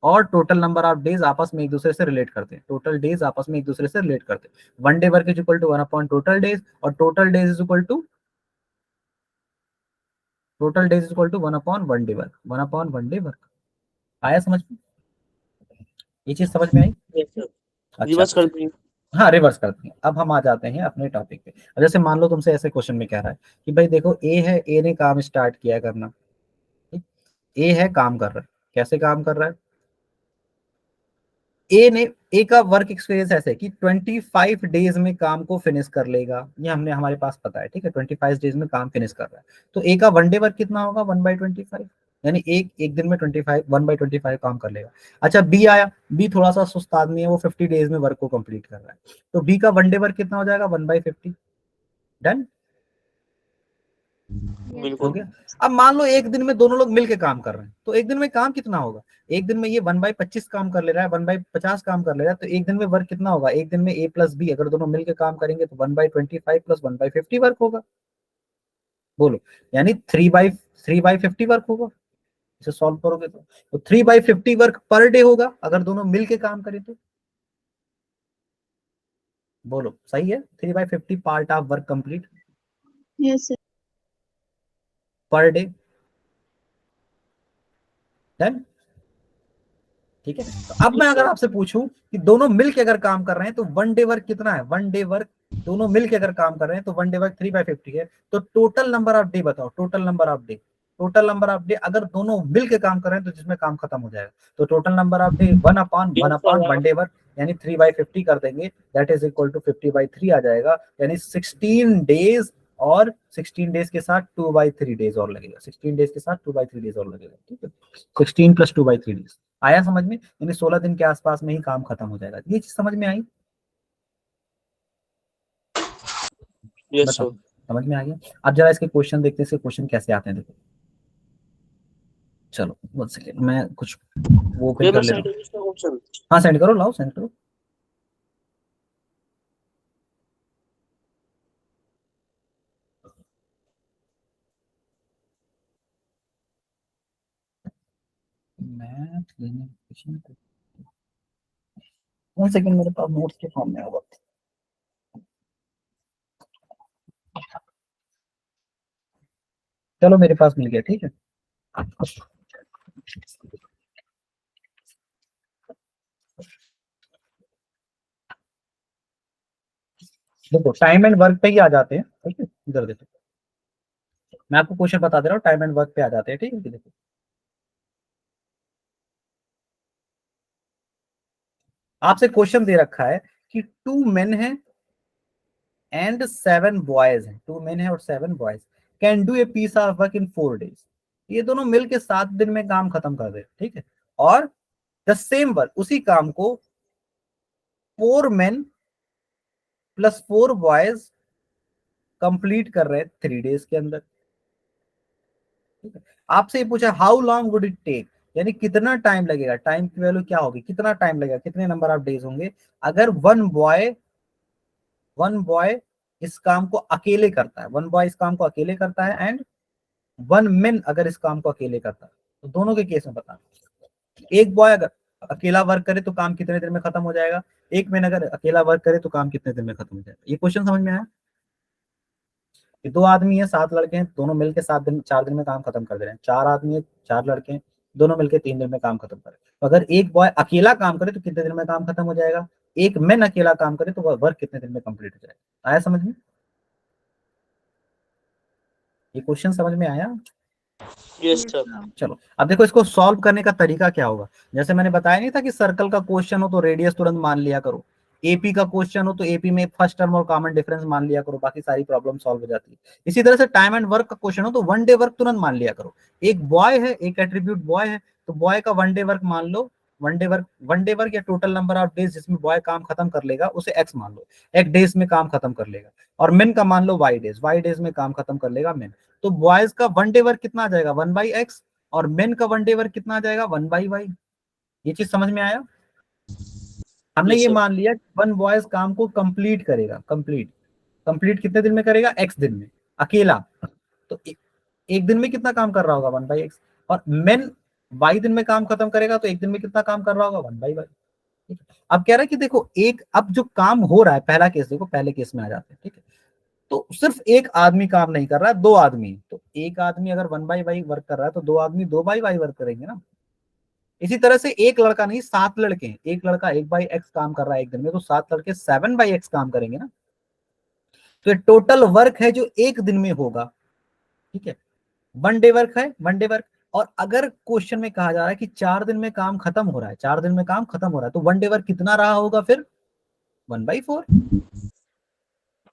और टोटल नंबर ऑफ डेज आपस में एक दूसरे से रिलेट करते हैं, टोटल डेज आपस में एक दूसरे से रिलेट करते हैं। 1 day work is equal to 1 total days, और total days is equal to 1/1 day work, 1/1 day work. आया समझ में? ये चीज समझ में आई? Yes sir. अच्छा, रिवर्स कर दीजिए। हाँ रिवर्स करते हैं। अब हम आ जाते हैं अपने टॉपिक पे। अब जैसे मान लो तुमसे ऐसे क्वेश्चन में कह रहा है कि भाई देखो ए है, ए ने काम स्टार्ट किया करना, ए है काम कर रहा है, कैसे काम कर रहा है? ए का वर्क एक्सपीरियंस ऐसे है कि 25 डेज में काम को फिनिश कर लेगा, ये हमने हमारे पास पता है, ठीक है, 25 डेज में काम फिनिश कर रहा है। तो ए का 1 डे वर्क कितना होगा 1/25, यानी एक दिन में 1/25 काम कर लेगा। अच्छा बी आया, बी थोड़ा सा सुस्त आदमी है, वो 50 डेज में वर्क को कंप्लीट कर रहा है, तो बी का 1 डे वर्क कितना हो जाएगा 1/50। डन, हो बिल्कुल। गया। अब मान लो एक दिन में दोनों लोग मिलके काम कर रहे हैं, तो एक दिन में काम कितना होगा? एक दिन में ये 1/25 काम कर ले रहा है, 1/50 काम कर ले रहा है, तो एक दिन में वर्क कितना होगा? एक दिन में ए प्लस बी अगर दोनों मिलके काम करेंगे तो 1/25 प्लस 1/50 वर्क होगा। बोलो, यानी 3/50 वर्क होगा। इसे सॉल्व करोगे तो 3/50 वर्क पर डे होगा अगर दोनों मिलके काम करें तो। बोलो सही है? 3/50 part of work complete Yes, sir. Per day. Done, ठीक है। तो अब मैं अगर आपसे पूछूं कि दोनों मिलके अगर काम कर रहे हैं तो 1 डे वर्क कितना है? 1 डे वर्क दोनों मिलके अगर काम कर रहे हैं तो 1 डे वर्क 3/50 है। तो टोटल नंबर ऑफ डे बताओ, total number of day, total number of day अगर दोनों मिलके काम कर रहे हैं तो जिसमें काम खत्म हो जाएगा, तो total number of day 1/1 day work, यानी 3/50 कर देंगे, दैट इज इक्वल टू 50/3 आ जाएगा, यानी 16 डेज, और 16 डेज के साथ 2/3 डेज और लगेगा, 16 डेज के साथ 2/3 डेज और लगेगा, ठीक है, 16 प्लस 2/3 डेज। आया समझ में? यानी 16 दिन के आसपास में ही काम खत्म हो जाएगा। ये चीज समझ में आई? यस बताओ, सर। समझ में आ गया? अब जरा इसके क्वेश्चन देखते हैं, इसके क्वेश्चन कैसे आते हैं, देखो। चलो 1 सेकेंड, मैं कुछ वो ओपन कर लेता हूँ। हाँ सेंड करो, लाओ सेंड करो। मैथ लेने 1 सेकेंड, मेरे पास नोट्स के फॉर्म में होगा। चलो मेरे पास मिल गया, ठीक है। देखो टाइम एंड वर्क पे ही आ जाते हैं, ठीक है, इधर देखो मैं आपको क्वेश्चन बता दे रहा हूँ, टाइम एंड वर्क पे आ जाते हैं, ठीक है। देखो आपसे क्वेश्चन दे रखा है कि 2 मेन है एंड 7 बॉयज हैं, 2 मेन है और 7 boys can do a piece of work in 4 days. ये दोनों मिलके 7 दिन में काम खत्म कर दे, ठीक है, और द सेम वर्क, उसी काम को 4 मेन प्लस 4 बॉयज कंप्लीट कर रहे हैं 3 डेज के अंदर। आपसे ये पूछा how long would it take, यानी कितना टाइम लगेगा, टाइम की वैल्यू क्या होगी, कितना टाइम लगेगा, कितने नंबर ऑफ डेज होंगे अगर वन बॉय इस काम को अकेले करता है, वन बॉय इस काम को अकेले करता है, एंड वन मैन अगर इस काम को अकेले करता है, तो दोनों के केस में बताना। एक बॉय अगर अकेला वर्क करे तो काम कितने देर में खत्म हो जाएगा, एक मैन अगर अकेला वर्क करे तो काम कितने देर में खत्म हो जाएगा। ये क्वेश्चन समझ में आया? कि दो आदमी है, 7 लड़के हैं, दोनों मिलकर 4 दिन में काम खत्म कर दे रहे हैं। 4 आदमी है, 4 लड़के हैं, दोनों मिलकर 3 दिन में काम खत्म कर रहे हैं। तो अगर एक बॉय अकेला काम करे तो कितने दिन में काम खत्म हो जाएगा, एक मैन अकेला काम करे तो वह वर्क कितने दिन में कंप्लीट हो जाएगा। आया समझ में? ये क्वेश्चन समझ में आया? Yes sir. चलो अब देखो इसको सॉल्व करने का तरीका क्या होगा। जैसे मैंने बताया नहीं था कि सर्कल का क्वेश्चन हो तो रेडियस तुरंत मान लिया करो, एपी का क्वेश्चन हो तो एपी में फर्स्ट टर्म और कॉमन डिफरेंस मान लिया करो, बाकी सारी प्रॉब्लम सॉल्व हो जाती है। इसी तरह से टाइम एंड वर्क का क्वेश्चन हो तो वन डे वर्क तुरंत मान लिया करो। एक बॉय है, एक एट्रीब्यूट बॉय है, तो बॉय का वन डे वर्क मान लो, वन डे वर्क या टोटल नंबर ऑफ डेज जिसमें बॉय काम खत्म कर लेगा उसे एक्स मान लो, एक डेज में काम खत्म कर लेगा। और मेन का मान लो वाई डेज में काम खत्म कर लेगा मेन। तो बॉयज का वन डे वर्क कितना आ जाएगा, 1/x, और मेन का वन डे वर्क कितना आ जाएगा, 1/y। ये चीज समझ में आया? हमने ये मान लिया वन बॉयज काम को कंप्लीट करेगा, कंप्लीट कितने दिन में करेगा, x दिन में अकेला। तो एक दिन में कितना काम कर रहा होगा, 1/x। और मेन y दिन में काम खत्म करेगा तो एक दिन में कितना काम कर रहा होगा, 1/y। ठीक है, अब कह रहा है कि देखो एक अब जो काम हो रहा है, पहला केस देखो, पहले केस में आ जाते हैं। ठीक है, तो सिर्फ एक आदमी काम नहीं कर रहा है, 2 आदमी। तो एक आदमी अगर 1/y वर्क कर रहा है तो 2 आदमी 2/y वर्क करेंगे ना। इसी तरह से एक लड़का नहीं, 7 लड़के हैं, एक लड़का 1/x काम कर रहा है एक दिन में, तो 7 लड़के 7/x काम करेंगे ना। तो ये टोटल वर्क है जो एक दिन में होगा। ठीक है, वन डे वर्क है, वन डे वर्क। और अगर क्वेश्चन में कहा जा रहा है कि 4 दिन में काम खत्म हो रहा है, 4 दिन में काम खत्म हो रहा है, तो वन डे वर्क कितना रहा होगा फिर, 1/4।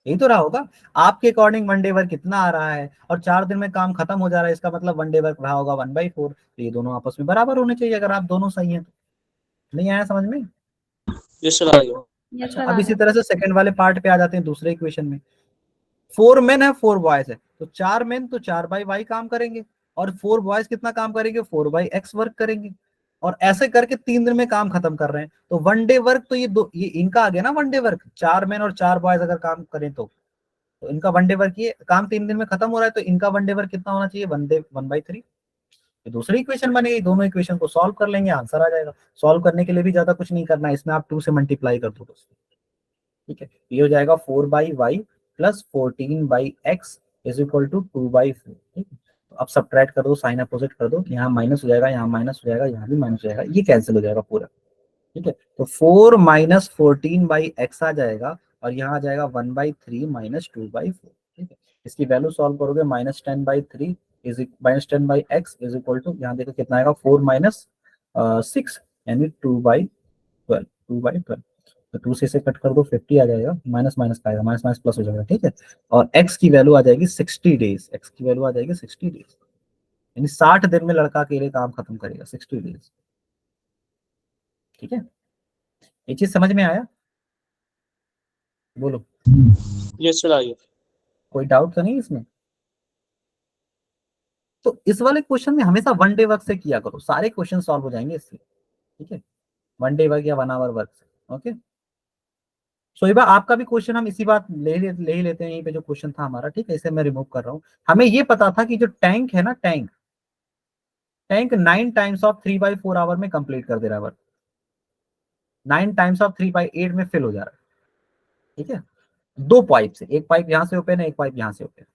यही तो रहा होगा। आपके अकॉर्डिंग वन डे वर्क कितना आ रहा है और 4 दिन में काम खत्म हो जा रहा है, इसका मतलब वन डे वर्क रहा होगा 1/4। तो ये दोनों आपस में बराबर होने चाहिए अगर आप दोनों सही हैं तो। नहीं आया समझ में? यस सर, आ गया। अच्छा, अब इसी तरह से सेकंड वाले पार्ट पे आ जाते हैं, दूसरे इक्वेशन में 4 मेन है 4 बॉयज है, तो 4 मेन तो 4/y काम करेंगे, और 4 बॉयज कितना काम करेंगे, 4/x वर्क करेंगे। और ऐसे करके 3 दिन में काम खत्म कर रहे हैं। तो वन डे वर्क तो ये इनका आ गया ना वन डे वर्क। 4 मेन और 4 बॉयज अगर काम करें तो इनका वन डे वर्क, ये काम 3 दिन में खत्म हो रहा है, तो इनका वन डे वर्क कितना होना चाहिए, 1/3। ये दूसरी इक्वेशन बनेगी, दोनों इक्वेशन को सॉल्व कर लेंगे, आंसर आ जाएगा। सॉल्व करने के लिए भी ज्यादा कुछ नहीं करना है, इसमें आप 2 से मल्टीप्लाई कर दो बस। ठीक है, ये हो जाएगा 4/y plus 14/x is equal to 2/4। ठीक है, तो अब सब्ट्रैक्ट कर दो, साइन अपोजिट कर दो, यहाँ माइनस हो जाएगा, यहाँ माइनस हो जाएगा, यहाँ भी माइनस हो जाएगा, ये कैंसिल हो जाएगा पूरा। ठीक है, तो 4 - 14/x आ जाएगा, और यहाँ आ जाएगा 1/3 - 2/4। ठीक है, इसकी वैल्यू सॉल्व करोगे, -10/3 -10/x इज इक्वल टू, यहाँ देखो कितना आएगा, 4 - 6 यानी 2/12। 2/12 तो 2 से कट कर दो, 50 आ जाएगा, माइनस माइनस का आएगा, माइनस माइनस प्लस हो जाएगा। ठीक है, और x की वैल्यू आ जाएगी 60 डेज, x की वैल्यू आ जाएगी 60 डेज, यानी 60 दिन में लड़का अकेले काम खत्म करेगा, 60 डेज। ठीक है, ये चीज समझ में आया? बोलो, यस सर, आ गया। कोई डाउट तो नहीं इसमें? तो इस वाले क्वेश्चन में हमेशा वन डे वर्क से किया करो, सारे क्वेश्चन सॉल्व हो जाएंगे इससे। ठीक है, वन डे वर्क या 1 आवर वर्क से। ओके, सोइबा आपका भी क्वेश्चन हम इसी बात ले ही लेते हैं, यहीं पे जो क्वेश्चन था हमारा। ठीक है, इसे मैं रिमूव कर रहा हूँ। हमें ये पता था कि जो टैंक है ना, टैंक 9 टाइम्स ऑफ 3/4 आवर में कंप्लीट कर दे रहा है वर्क, 9 टाइम्स ऑफ 3/8 में फिल हो जा रहा है। ठीक है, 2 पाइप से, एक पाइप यहाँ से ओपन है, एक पाइप यहाँ से ओपन है।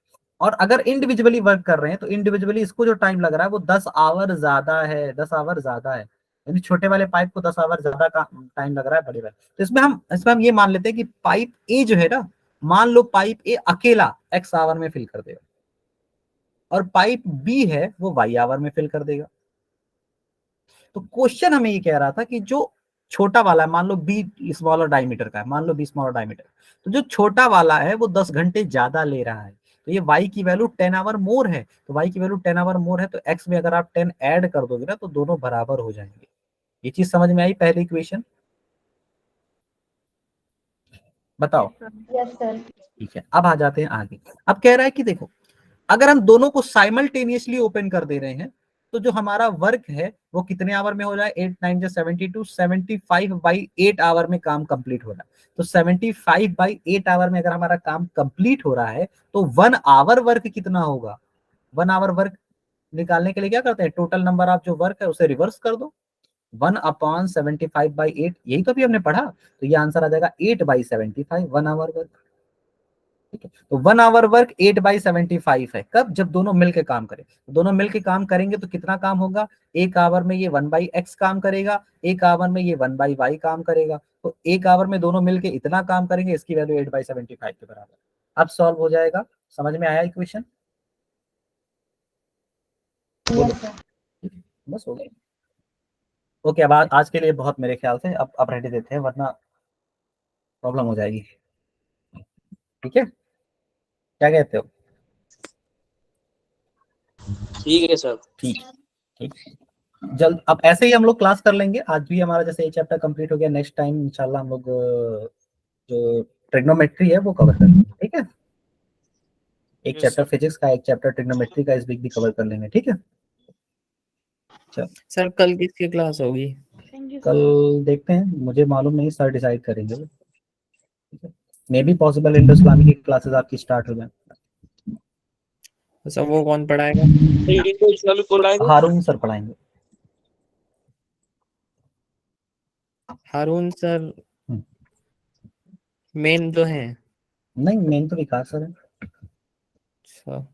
और अगर इंडिविजुअली वर्क कर रहे हैं तो इंडिविजुअली इसको जो टाइम लग रहा है वो 10 आवर ज्यादा है, 10 आवर ज्यादा है, यानी छोटे वाले पाइप को 10 आवर ज्यादा का टाइम लग रहा है बड़े वाले। तो इसमें हम ये मान लेते हैं कि पाइप ए जो है ना, मान लो पाइप ए अकेला x आवर में फिल कर देगा, और पाइप बी है वो y आवर में फिल कर देगा। तो क्वेश्चन हमें ये कह रहा था कि जो छोटा वाला है, मान लो बी स्मॉलर डायमीटर का है, मान लो बी स्मॉलर डायमीटर, तो जो छोटा वाला है वो 10 घंटे ज्यादा ले रहा है, तो ये y की वैल्यू 10 आवर मोर है। तो y की वैल्यू 10 आवर मोर है, तो x में अगर आप 10 ऐड कर दोगे ना तो दोनों बराबर हो जाएंगे। ये चीज समझ में आई पहली इक्वेशन? बताओ। Yes sir. ठीक है, अब आ जाते हैं आगे। अब कह रहा है कि देखो अगर हम दोनों को साइमल्टेनियसली ओपन कर दे रहे हैं तो जो हमारा वर्क है वो कितने आवर में हो रहा है, 8 9 जो 72, 75/8 आवर में काम कंप्लीट हो रहा है। तो 75/8 आवर में अगर हमारा काम कंप्लीट हो रहा है तो 1 आवर वर्क कितना होगा। 1 आवर वर्क निकालने के लिए क्या करते हैं, टोटल नंबर ऑफ जो वर्क है उसे रिवर्स कर दो, 1/75/8, यही तो अभी हमने पढ़ा। तो ये आंसर आ जाएगा 8/75, 1 आवर वर्क। ठीक है, तो 1 आवर वर्क 8/75 है। कब, जब दोनों मिलकर काम करें। दोनों मिलकर काम करेंगे तो कितना काम होगा, एक आवर में ये 1/x काम करेगा, एक आवर में ये 1/y काम करेगा। तो एक आवर में दोनों मिलकर इतना काम करेंगे, इसकी वैल्यू 8/75 के बराबर। अब सॉल्व हो जाएगा, समझ में आया इक्वेशन। बस हो गया। ओके, अब आज के लिए बहुत मेरे ख्याल से अब रेडी देते हैं, वरना प्रॉब्लम हो जाएगी। ठीक है, क्या कहते हो। ठीक है सर। ठीक ठीक, जल्द अब ऐसे ही हम लोग क्लास कर लेंगे। आज भी हमारा जैसे एक चैप्टर कंप्लीट हो गया, नेक्स्ट टाइम इंशाल्लाह हम लोग जो ट्रिग्नोमेट्री है वो कवर करेंगे। ठीक है, एक Yes, चैप्टर sir. फिजिक्स का, एक चैप्टर ट्रिग्नोमेट्री का इस वीक भी कवर कर लेंगे। ठीक है, सर कल किसकी क्लास होगी? कल देखते हैं, मुझे मालूम नहीं, सर डिसाइड करेंगे। ठीक है, मे बी पॉसिबल इंडो इस्लामी की क्लासेस आपकी स्टार्ट हो जाए। सर वो कौन पढ़ाएगा? इंडो इस्लामिक कौन आएगा? हारून सर पढ़ाएंगे। हारून सर मेन तो है। नहीं, मेन तो विकास सर है। अच्छा